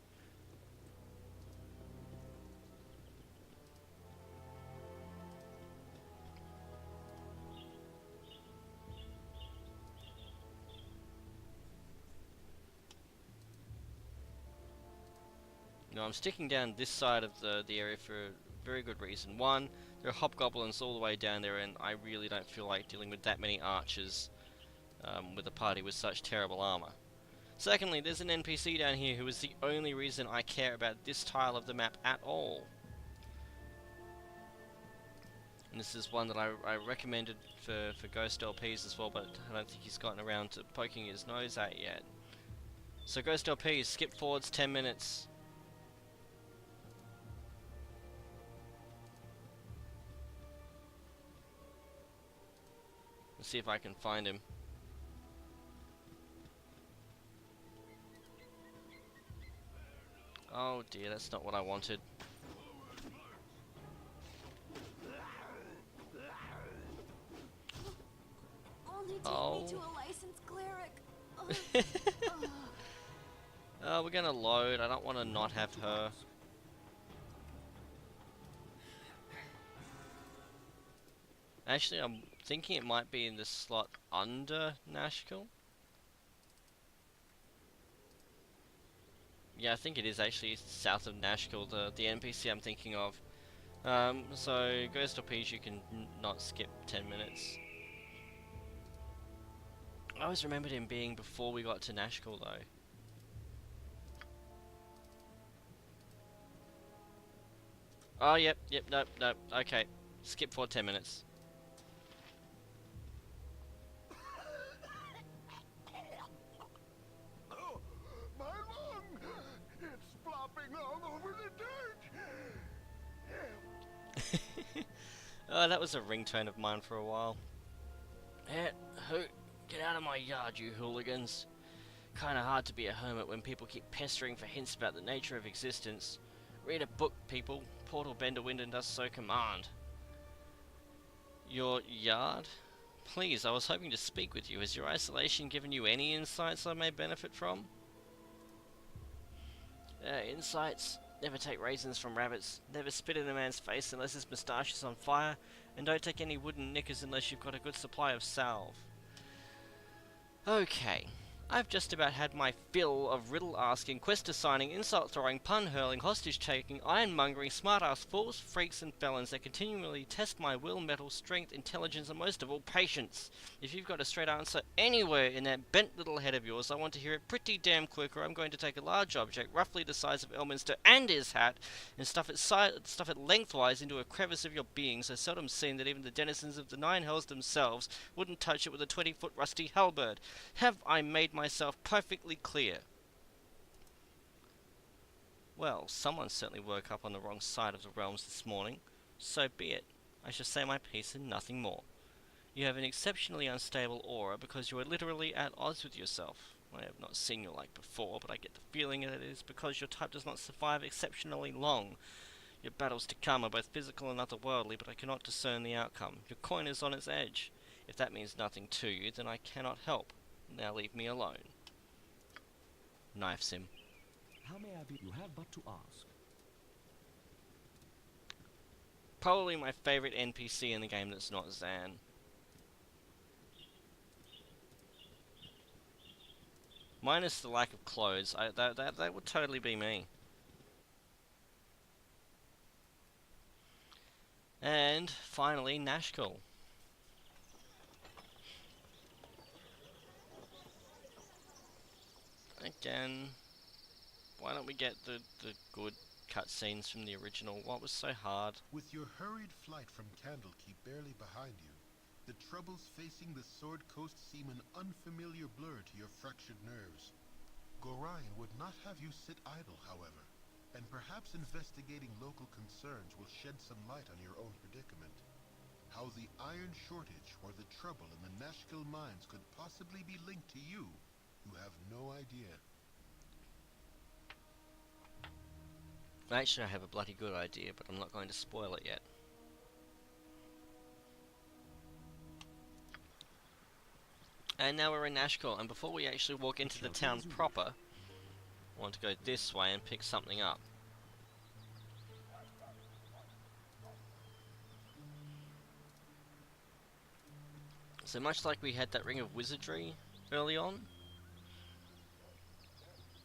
No, I'm sticking down this side of the area for a very good reason. One, there are hobgoblins all the way down there, and I really don't feel like dealing with that many archers with a party with such terrible armor. Secondly, there's an NPC down here who is the only reason I care about this tile of the map at all. And this is one that I recommended for GHostLPs as well, but I don't think he's gotten around to poking his nose at yet. So GHostLPs, skip forwards 10 minutes. Let's see if I can find him. Oh dear, that's not what I wanted. Only take me to a licensed cleric. We're gonna load. I don't want to not have her. Actually, I'm thinking it might be in the slot under Nashkel. Yeah, I think it is actually south of Nashkel, the NPC I'm thinking of. So, GHostLPs, you can not skip 10 minutes. I always remembered him being before we got to Nashkel, though. Oh, yep, nope, okay. Skip for 10 minutes. Oh, my lung! It's flopping all over the dirt! Oh, that was a ringtone of mine for a while. Hey, hoot, get out of my yard, you hooligans. Kinda hard to be a hermit when people keep pestering for hints about the nature of existence. Read a book, people. Portal bend a wind and does so command. Your yard? Please, I was hoping to speak with you. Has your isolation given you any insights I may benefit from? Insights? Never take raisins from rabbits. Never spit in a man's face unless his moustache is on fire. And don't take any wooden knickers unless you've got a good supply of salve. Okay. I've just about had my fill of riddle asking, quest assigning, insult throwing, pun hurling, hostage taking, ironmongering, smart-ass fools, freaks and felons that continually test my will, metal, strength, intelligence, and most of all, patience. If you've got a straight answer anywhere in that bent little head of yours, I want to hear it pretty damn quick, or I'm going to take a large object, roughly the size of Elminster and his hat, and stuff it lengthwise into a crevice of your being, so seldom seen that even the denizens of the Nine Hells themselves wouldn't touch it with a 20-foot rusty halberd. Have I made myself perfectly clear? Well, someone certainly woke up on the wrong side of the realms this morning. So be it. I shall say my piece and nothing more. You have an exceptionally unstable aura because you are literally at odds with yourself. I have not seen you like before, but I get the feeling that it is because your type does not survive exceptionally long. Your battles to come are both physical and otherworldly, but I cannot discern the outcome. Your coin is on its edge. If that means nothing to you, then I cannot help. Now leave me alone. Knifes him. How may I be? You have but to ask. Probably my favourite NPC in the game that's not Zan. Minus the lack of clothes, that would totally be me. And finally, Nashkel. Again, why don't we get the good cutscenes from the original? What was so hard? With your hurried flight from Candlekeep barely behind you, the troubles facing the Sword Coast seem an unfamiliar blur to your fractured nerves. Gorion would not have you sit idle, however, and perhaps investigating local concerns will shed some light on your own predicament. How the iron shortage or the trouble in the Nashkel mines could possibly be linked to you, you have no idea. Actually, I have a bloody good idea, but I'm not going to spoil it yet. And now we're in Nashkel, and before we actually walk into the town proper, I want to go this way and pick something up. So much like we had that Ring of Wizardry early on,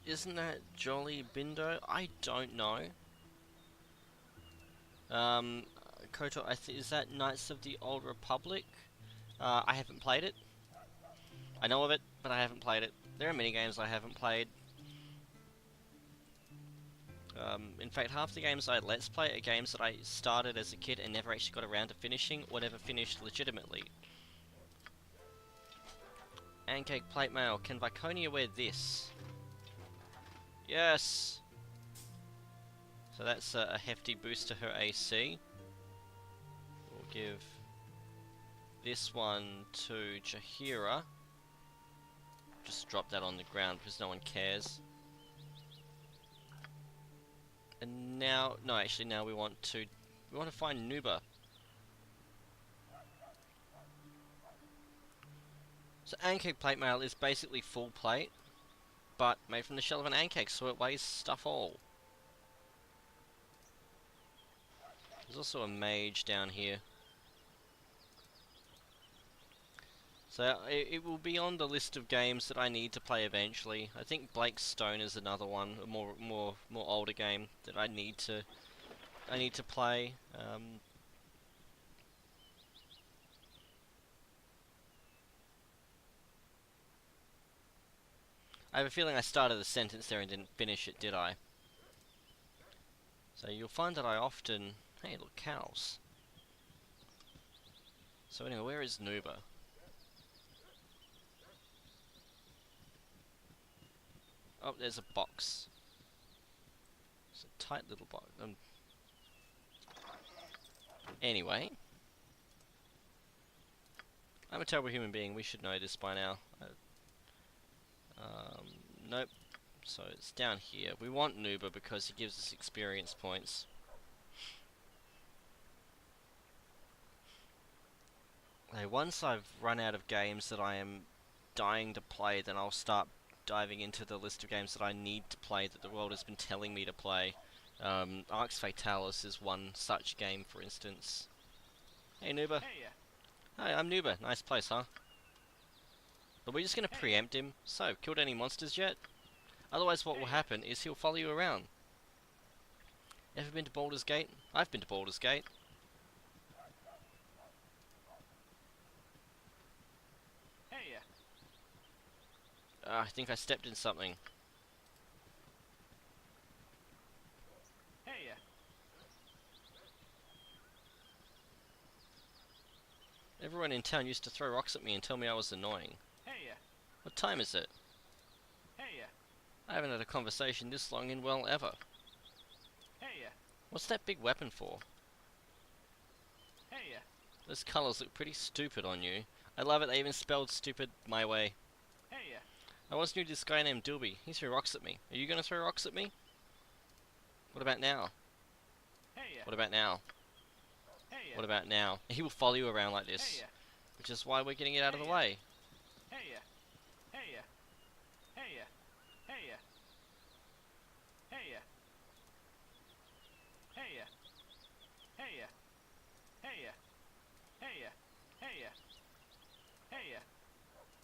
isn't that Jolly Bindo? I don't know. Kotor, is that Knights of the Old Republic? I haven't played it. I know of it, but I haven't played it. There are many games I haven't played. In fact, half the games I Let's Play are games that I started as a kid and never actually got around to finishing, or never finished legitimately. Ancake plate mail. Can Viconia wear this? Yes! So that's a hefty boost to her AC. We'll give this one to Jaheira. Just drop that on the ground because no one cares. And now, no, actually now we want to find Nuba. So Ancake plate mail is basically full plate, but made from the shell of an ancake, so it weighs stuff all. There's also a mage down here. So it will be on the list of games that I need to play eventually. I think Blake's Stone is another one, a more older game that I need to play. I have a feeling I started the sentence there and didn't finish it, did I? So you'll find that I often... Hey, look, cows. So anyway, where is Nuba? Oh, there's a box. It's a tight little box. Anyway. I'm a terrible human being, we should know this by now. Nope. So it's down here. We want Nuba because he gives us experience points. Okay, once I've run out of games that I am dying to play, then I'll start diving into the list of games that I need to play that the world has been telling me to play. Arx Fatalis is one such game, for instance. Hey, Nuba. Hey, Hi, I'm Nuba. Nice place, huh? Are we just going to preempt him? So, killed any monsters yet? Otherwise what will happen is he'll follow you around. Ever been to Baldur's Gate? I've been to Baldur's Gate. Hey, I think I stepped in something. Hey, Everyone in town used to throw rocks at me and tell me I was annoying. Hey, What time is it? Hey, I haven't had a conversation this long in, well, ever. Hey, What's that big weapon for? Hey, Those colours look pretty stupid on you. I love it, they even spelled stupid my way. Hey, I once knew this guy named Dilby. He threw rocks at me. Are you gonna throw rocks at me? What about now? hey, What about now? hey, What about now? He will follow you around like this. Hey, which is why we're getting it out of the way. hey, hey, hey, hey, hey, hey, hey, hey, hey,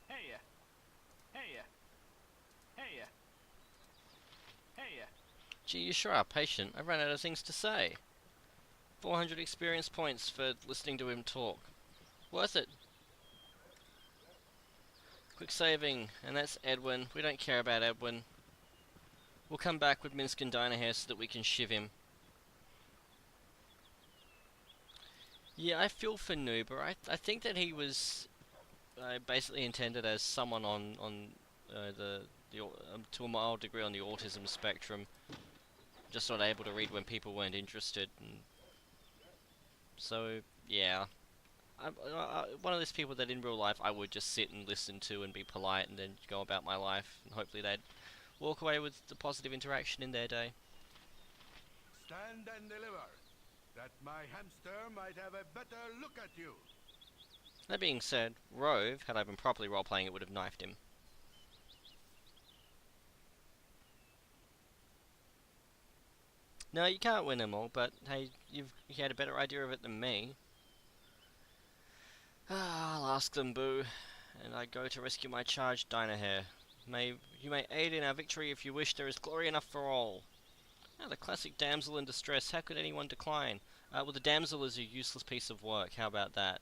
hey, hey, hey, hey. Gee, you sure are patient. I ran out of things to say. 400 experience points for listening to him talk. Worth it. Quick saving, and that's Edwin. We don't care about Edwin. We'll come back with Minsk and Dynahair so that we can shiv him. Yeah, I feel for Nuba. I think that he was basically intended as someone on to a mild degree on the autism spectrum, just not able to read when people weren't interested. And so yeah, I'm one of those people that in real life I would just sit and listen to and be polite and then go about my life, and hopefully they'd walk away with the positive interaction in their day. Stand and deliver, that my hamster might have a better look at you. That being said, Rhuobhe, had I been properly role-playing it, would have knifed him. No, you can't win them all, but hey, you had a better idea of it than me. I'll ask them, boo, and I go to rescue my charged Dynahair. You may aid in our victory if you wish. There is glory enough for all. Ah, the classic damsel in distress. How could anyone decline? Well, the damsel is a useless piece of work. How about that?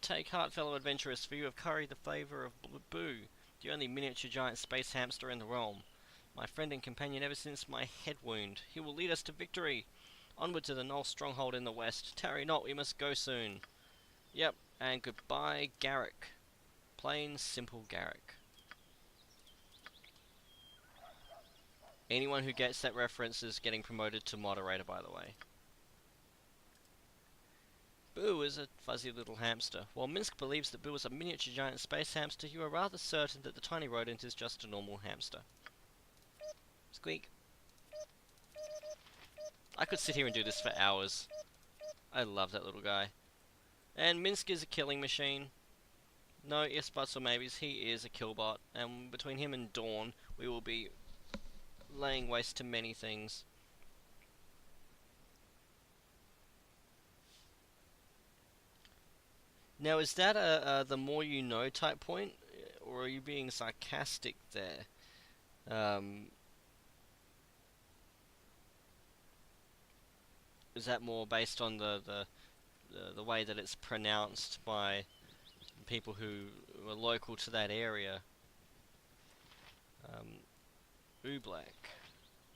Take heart, fellow adventurers, for you have curried the favour of Boo, the only miniature giant space hamster in the realm. My friend and companion ever since my head wound. He will lead us to victory. Onward to the Knoll stronghold in the west. Tarry not, we must go soon. Yep, and goodbye, Garrick. Plain, simple Garrick. Anyone who gets that reference is getting promoted to moderator, by the way. Boo is a fuzzy little hamster. While Minsk believes that Boo is a miniature giant space hamster, you are rather certain that the tiny rodent is just a normal hamster. Squeak. I could sit here and do this for hours. I love that little guy. And Minsk is a killing machine. No ifs, buts or maybes, he is a killbot. And between him and Dawn, we will be laying waste to many things. Now, is that a the more you know type point, or are you being sarcastic there? Is that more based on the way that it's pronounced by people who are local to that area? Ooblack,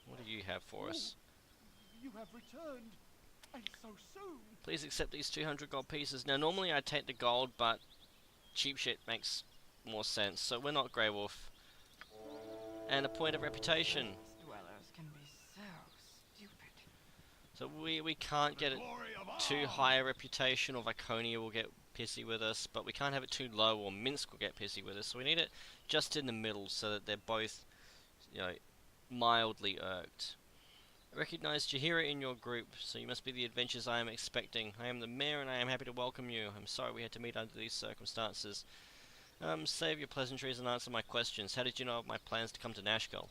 what do you have for us? You have returned, and so soon. Please accept these 200 gold pieces. Now, normally I'd take the gold, but cheap shit makes more sense. So we're not Grey Wolf. And a point of reputation. Dwellers can be so stupid. So we can't get it too high a reputation, or Viconia will get pissy with us, but we can't have it too low, or Minsk will get pissy with us. So we need it just in the middle, so that they're both, you know, mildly irked. I recognize Jaheira in your group, so you must be the adventures I am expecting. I am the mayor, and I am happy to welcome you. I'm sorry we had to meet under these circumstances. Save your pleasantries and answer my questions. How did you know of my plans to come to Nashkel?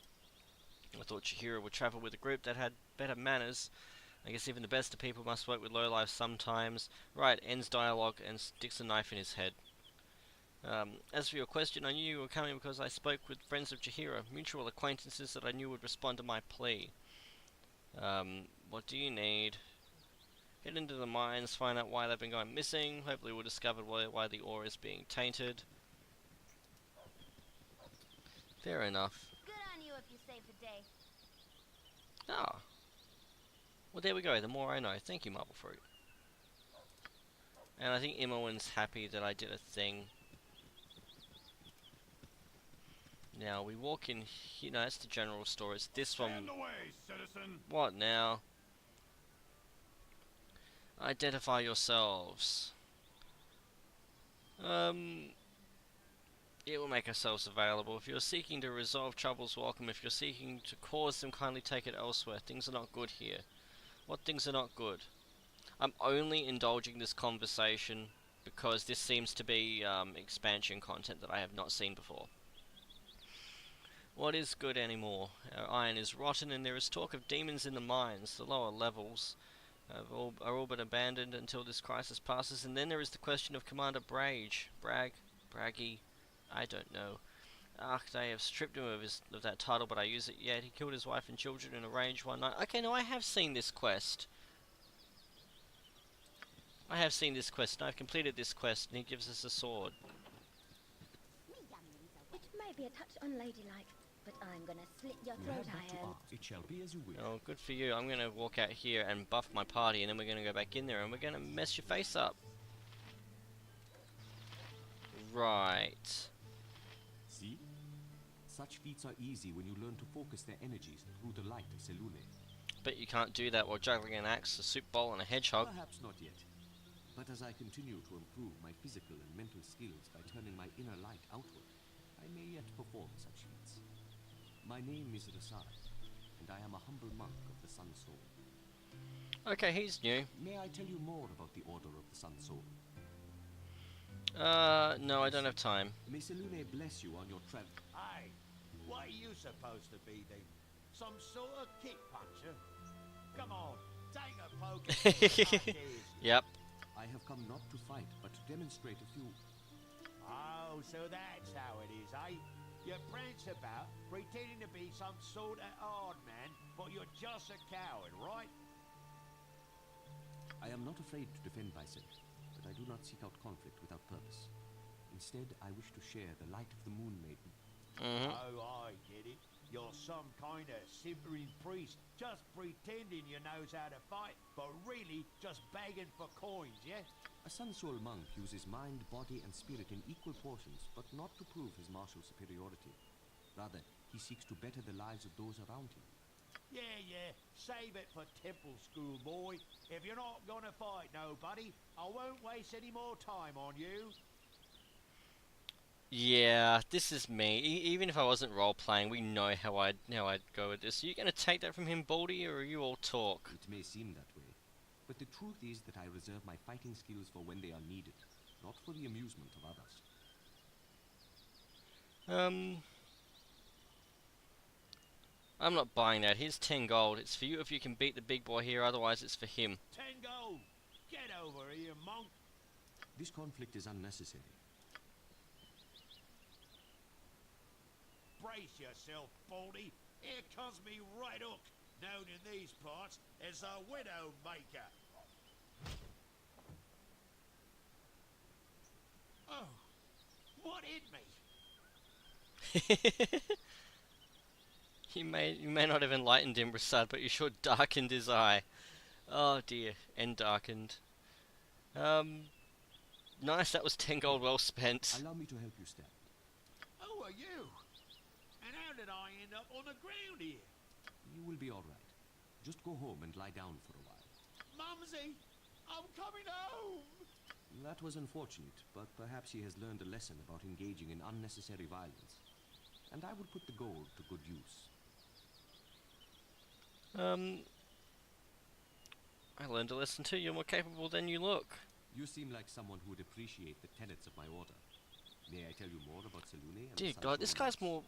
I thought Jaheira would travel with a group that had better manners. I guess even the best of people must work with lowlifes sometimes. Right, ends dialogue and sticks a knife in his head. As for your question, I knew you were coming because I spoke with friends of Jaheira, mutual acquaintances that I knew would respond to my plea. What do you need? Get into the mines, find out why they've been going missing. Hopefully we'll discover why the ore is being tainted. Fair enough. Good on you if you saved the day. Ah. Well, there we go. The more I know. Thank you, Marble Fruit. And I think Imowen's happy that I did a thing. Now, we walk in here. No, that's the general store. It's this one. Stand away, citizen. What now? Identify yourselves. It will make ourselves available. If you're seeking to resolve troubles, welcome. If you're seeking to cause them, kindly take it elsewhere. Things are not good here. What things are not good? I'm only indulging this conversation because this seems to be expansion content that I have not seen before. What is good anymore? Our iron is rotten and there is talk of demons in the mines. The lower levels are all but abandoned until this crisis passes. And then there is the question of Commander Braggy, I don't know. They have stripped him of that title, but I use it yet. He killed his wife and children in a rage one night. Okay, no, I have seen this quest. I have seen this quest, and I've completed this quest, and he gives us a sword. It may be a touch unladylike, but I'm gonna slit your throat, Iron. It shall be as you wish. Oh, good for you. I'm gonna walk out here and buff my party, and then we're gonna go back in there, and we're gonna mess your face up. Right. See? Such feats are easy when you learn to focus their energies through the light of Selune. But you can't do that while juggling an axe, a soup bowl, and a hedgehog. Perhaps not yet. But as I continue to improve my physical and mental skills by turning my inner light outward, I may yet perform such feats. My name is Rasad, and I am a humble monk of the Sun Soul. Okay, he's new. May I tell you more about the Order of the Sun Soul? No, I don't have time. May Selune bless you on your travel. Hey, what are you supposed to be then? Some sort of kick puncher? Come on, take a poke at these ideas. Yep. I have come not to fight, but to demonstrate a few... Oh, so that's how it is, eh? You prance about, pretending to be some sort of hard man, but you're just a coward, right? I am not afraid to defend myself, but I do not seek out conflict without purpose. Instead, I wish to share the light of the Moon Maiden. Oh, I get it. You're some kind of simpering priest, just pretending you knows how to fight, but really just begging for coins, yeah? A Sun Soul monk uses mind, body, and spirit in equal portions, but not to prove his martial superiority. Rather, he seeks to better the lives of those around him. Yeah, save it for temple school, boy. If you're not gonna fight nobody, I won't waste any more time on you. Yeah, this is me. Even if I wasn't role-playing, we know how I'd go with this. Are you going to take that from him, Baldy, or are you all talk? It may seem that way, but the truth is that I reserve my fighting skills for when they are needed, not for the amusement of others. I'm not buying that. Here's 10 gold. It's for you if you can beat the big boy here, otherwise it's for him. 10 gold! Get over here, monk! This conflict is unnecessary. Brace yourself, Baldy. Here comes me right hook, known in these parts as a widow maker. Oh, what hit me? You may not have enlightened him, Rasad, but you sure darkened his eye. Oh dear, and darkened. Nice, that was 10 gold well spent. Allow me to help you, Stan. Who are you? And how did I end up on the ground here? You will be all right. Just go home and lie down for a while. Mumsy, I'm coming home! That was unfortunate, but perhaps he has learned a lesson about engaging in unnecessary violence. And I would put the gold to good use. I learned a lesson too. You're more capable than you look. You seem like someone who would appreciate the tenets of my order. May I tell you more about Selune? Dear God, this guy's more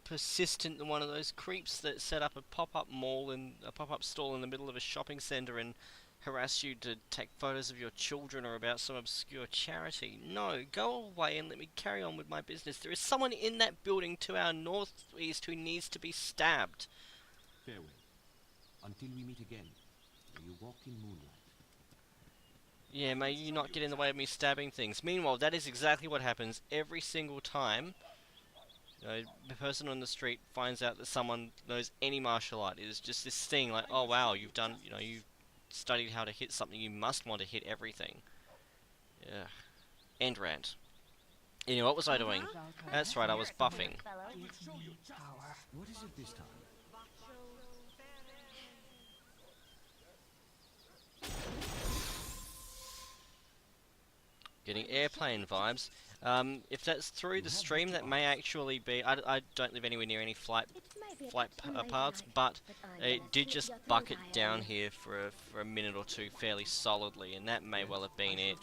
persistent than one of those creeps that set up a pop-up mall and a pop-up stall in the middle of a shopping centre and harass you to take photos of your children or about some obscure charity. No, go away and let me carry on with my business. There is someone in that building to our northeast who needs to be stabbed. Farewell. Until we meet again, may you walk in moonlight. Yeah, may you not get in the way of me stabbing things. Meanwhile, that is exactly what happens every single time. You know, the person on the street finds out that someone knows any martial art. It's just this thing like, oh wow, you've studied how to hit something, you must want to hit everything. Yeah. End rant. Anyway, what was I doing? That's right, I was buffing. What is it this time? Getting airplane vibes. If that's through the stream, that may actually be. I don't live anywhere near any flight paths, but it did just bucket down here for a minute or two fairly solidly, and that may well have been it.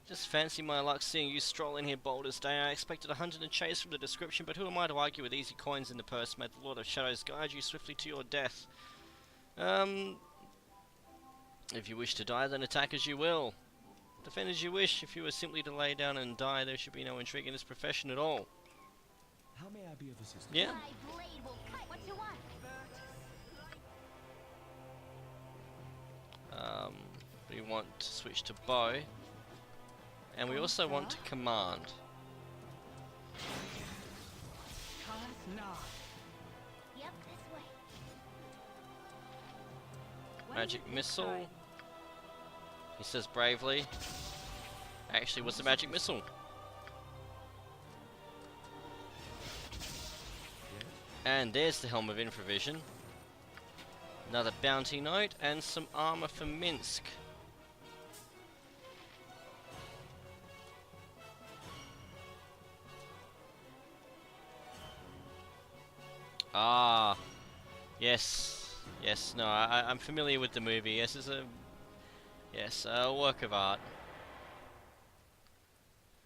Just fancy my luck seeing you stroll in here Baldur's Day. I expected a hunt and a chase from the description, but who am I to argue with easy coins in the purse? May the Lord of Shadows guide you swiftly to your death. If you wish to die, then attack as you will. Defend as you wish. If you were simply to lay down and die, there should be no intrigue in this profession at all. How may I be of assistance? Yeah. We want to switch to bow. And we also want to command. Yep, this way. Magic missile. He says bravely. Actually, what's the magic missile? And there's the Helm of Infravision. Another bounty note and some armor for Minsk. Ah, yes, yes. No, I'm familiar with the movie. Yes, it's a work of art.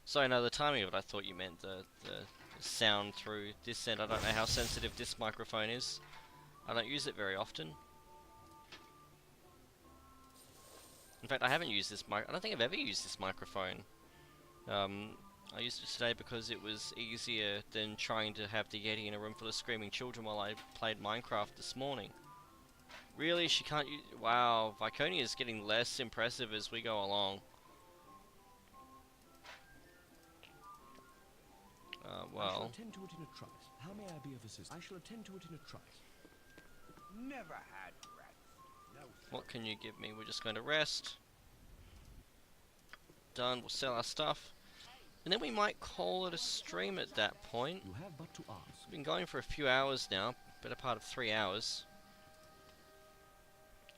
Sorry, no, the timing of it. I thought you meant the sound through this end. I don't know how sensitive this microphone is. I don't use it very often. In fact, I haven't used this mic. I don't think I've ever used this microphone. I used it today because it was easier than trying to have the Yeti in a room full of screaming children while I played Minecraft this morning. Really? She can't use... Wow, Viconia is getting less impressive as we go along. Well... I shall attend to it in a trice. How may I be of assistance? I shall attend to it in a trice. Never had rats. No. What can you give me? We're just going to rest. Done. We'll sell our stuff. And then we might call it a stream at that point. You have but to ask. We've been going for a few hours now. Better part of 3 hours.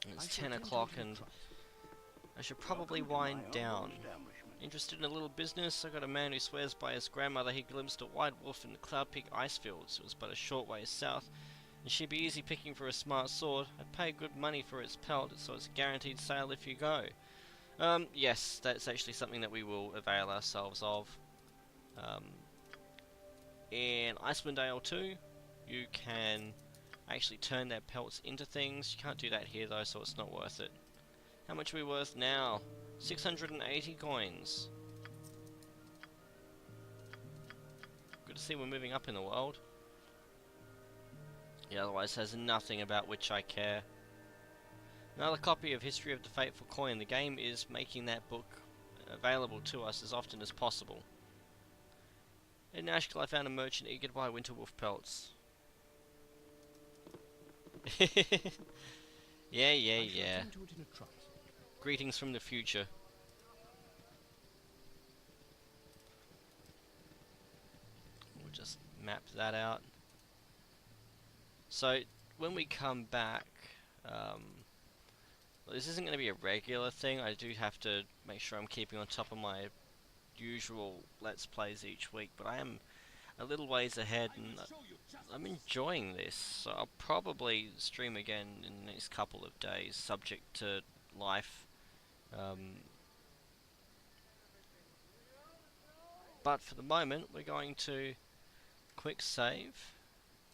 And it's 10 o'clock and I should probably wind down. Interested in a little business? I got a man who swears by his grandmother he glimpsed a white wolf in the Cloud Peak ice fields. It was but a short way south, and she'd be easy picking for a smart sword. I'd pay good money for its pelt, so it's a guaranteed sale if you go. Yes, that's actually something that we will avail ourselves of. In Icewind Dale 2, you can actually turn their pelts into things. You can't do that here though, so it's not worth it. How much are we worth now? 680 coins. Good to see we're moving up in the world. He otherwise has nothing about which I care. Another copy of History of the Fateful Coin. The game is making that book available to us as often as possible. In Nashville I found a merchant eager to buy winter wolf pelts. Yeah. Greetings from the future. We'll just map that out. So when we come back, well, this isn't going to be a regular thing. I do have to make sure I'm keeping on top of my usual Let's Plays each week, but I am a little ways ahead and I'm enjoying this, so I'll probably stream again in the next couple of days, subject to life. But for the moment, we're going to quick save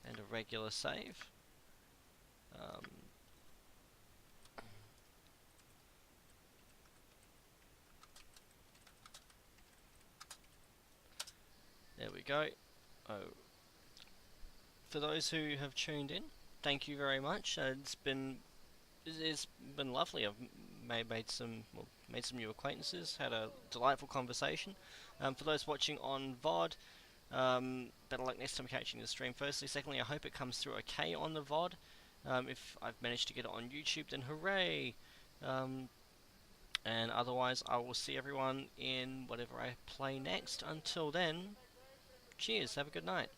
and a regular save. There we go. Oh. For those who have tuned in, thank you very much. It's been lovely. I've made some new acquaintances, had a delightful conversation. For those watching on VOD, better luck next time catching the stream. Firstly, secondly, I hope it comes through okay on the VOD. If I've managed to get it on YouTube, then hooray! And otherwise, I will see everyone in whatever I play next. Until then, cheers. Have a good night.